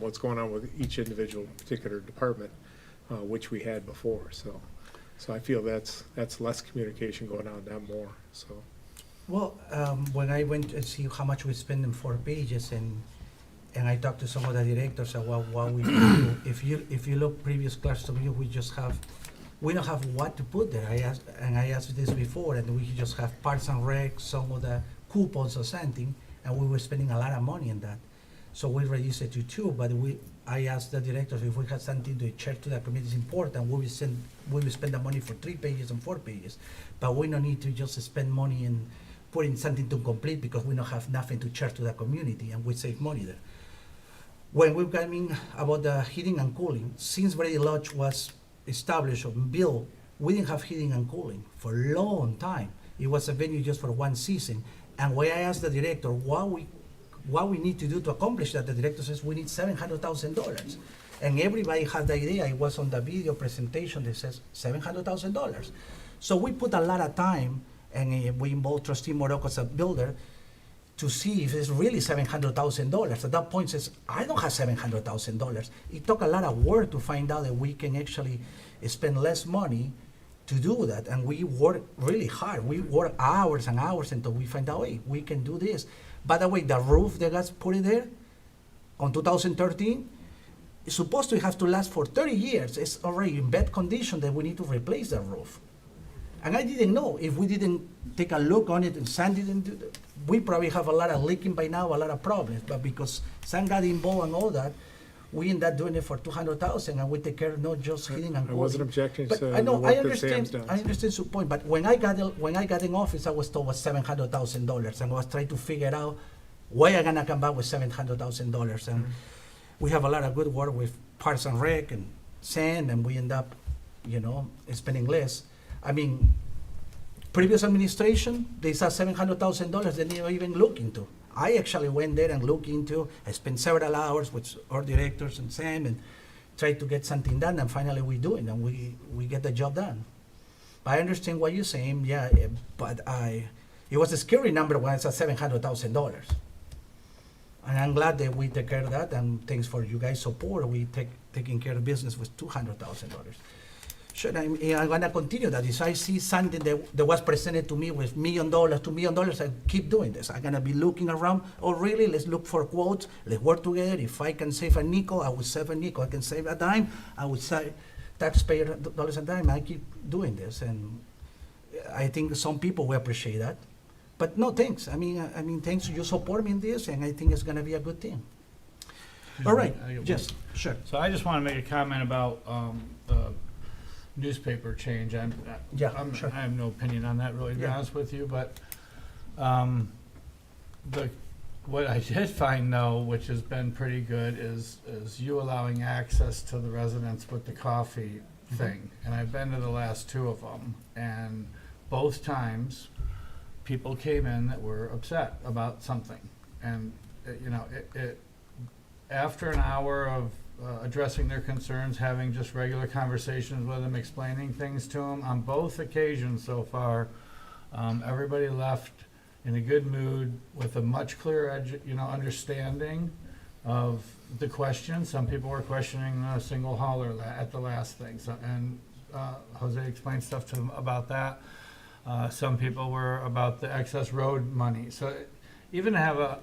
what's going on with each individual particular department, which we had before. So I feel that's less communication going on, not more. So. Well, when I went to see how much we spend in 4 pages, and I talked to some of the directors about what we do. If you look previous class to me, we don't have what to put there. I asked this before, and we just have parts and recs, some of the coupons or something, and we were spending a lot of money on that. So we reduced it to 2, but I asked the directors if we had something to share to the committee is important, we will spend the money for 3 pages and 4 pages. But we don't need to just spend money in putting something to complete because we don't have nothing to share to the community, and we save money there. When we're coming about the heating and cooling, since Brady Lodge was established or built, we didn't have heating and cooling for a long time. It was a venue just for one season. And when I asked the director what we need to do to accomplish that, the director says we need $700,000. And everybody had the idea. It was on the video presentation that says $700,000. So we put a lot of time, and we involved Trustee Morocco as a builder to see if it's really $700,000. At that point, says I don't have $700,000. It took a lot of work to find out that we can actually spend less money to do that, and we work really hard. We work hours and hours until we find out, hey, we can do this. By the way, the roof that got put in there on 2013 is supposed to have to last for 30 years. It's already in bad condition that we need to replace the roof. And I didn't know. If we didn't take a look on it and Sam didn't do that, we probably have a lot of leaking by now, a lot of problems. But because Sam got involved and all that, we ended up doing it for $200,000, and we take care of not just hitting and I wasn't objecting but to I know, the I work that understand. Sam's done. I understand your point. But when I got in office, I was told was $700,000, and I was trying to figure out where I'm gonna come back with $700,000. And we have a lot of good work with Parks and Rec and Sand, and we end up, spending less. I mean, previous administration, they saw $700,000 they didn't even look into. I actually went there and looked into. I spent several hours with our directors and Sam and tried to get something done, and finally we do it, and we get the job done. But I understand what you're saying, yeah, but it was a scary number when it's at $700,000. And I'm glad that we take care of that, and thanks for you guys' support. We taking care of business with $200,000. Sure, I'm gonna continue that. If I see something that was presented to me with $1 million, $2 million, I keep doing this. I'm gonna be looking around. Oh, really? Let's look for quotes. Let's work together. If I can save a nickel, I will save a nickel. I can save a dime, I will save taxpayer dollars a dime. I keep doing this, and I think some people will appreciate that. But no, thanks. I mean, thanks. You support me in this, and I think it's gonna be a good thing. All right. Yes, sure. So I just want to make a comment about the newspaper change. Sure. I have no opinion on that, really, to be honest with you, but what I did find, though, which has been pretty good, is you allowing access to the residents with the coffee thing. And I've been to the last two of them, and both times, people came in that were upset about something. And, after an hour of addressing their concerns, having just regular conversations with them, explaining things to them, on both occasions so far, everybody left in a good mood with a much clearer, understanding of the question. Some people were questioning a single hauler at the last thing, and Jose explained stuff to them about that. Some people were about the excess road money. So even to have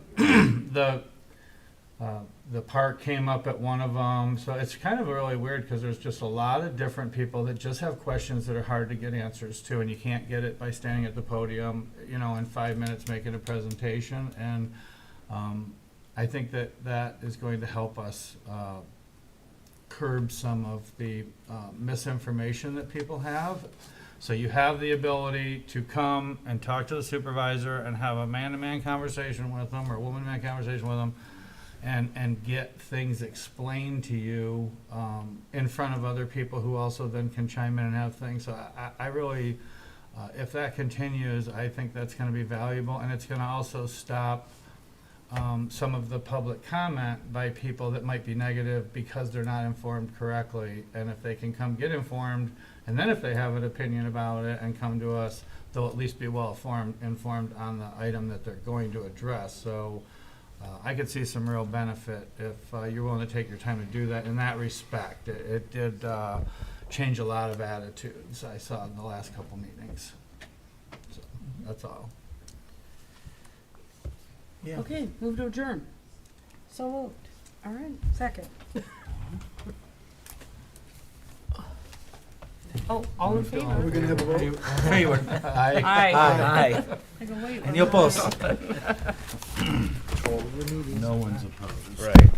the park came up at one of them. So it's kind of really weird because there's just a lot of different people that just have questions that are hard to get answers to, and you can't get it by standing at the podium, in 5 minutes making a presentation. And I think that is going to help us curb some of the misinformation that people have. So you have the ability to come and talk to the supervisor and have a man-to-man conversation with them, or a woman-to-man conversation with them, and get things explained to you in front of other people who also then can chime in and have things. So I really, if that continues, I think that's going to be valuable, and it's going to also stop some of the public comment by people that might be negative because they're not informed correctly. And if they can come get informed, and then if they have an opinion about it and come to us, they'll at least be informed on the item that they're going to address. So I could see some real benefit if you're willing to take your time to do that in that respect. It did change a lot of attitudes I saw in the last couple meetings. So that's all. Yeah. Okay, move to adjourn. So moved. All right. Second. Oh, all in favor? We're gonna have a vote. Favor. Aye. Aye. I go, wait, Any opposed? No one's opposed. Right.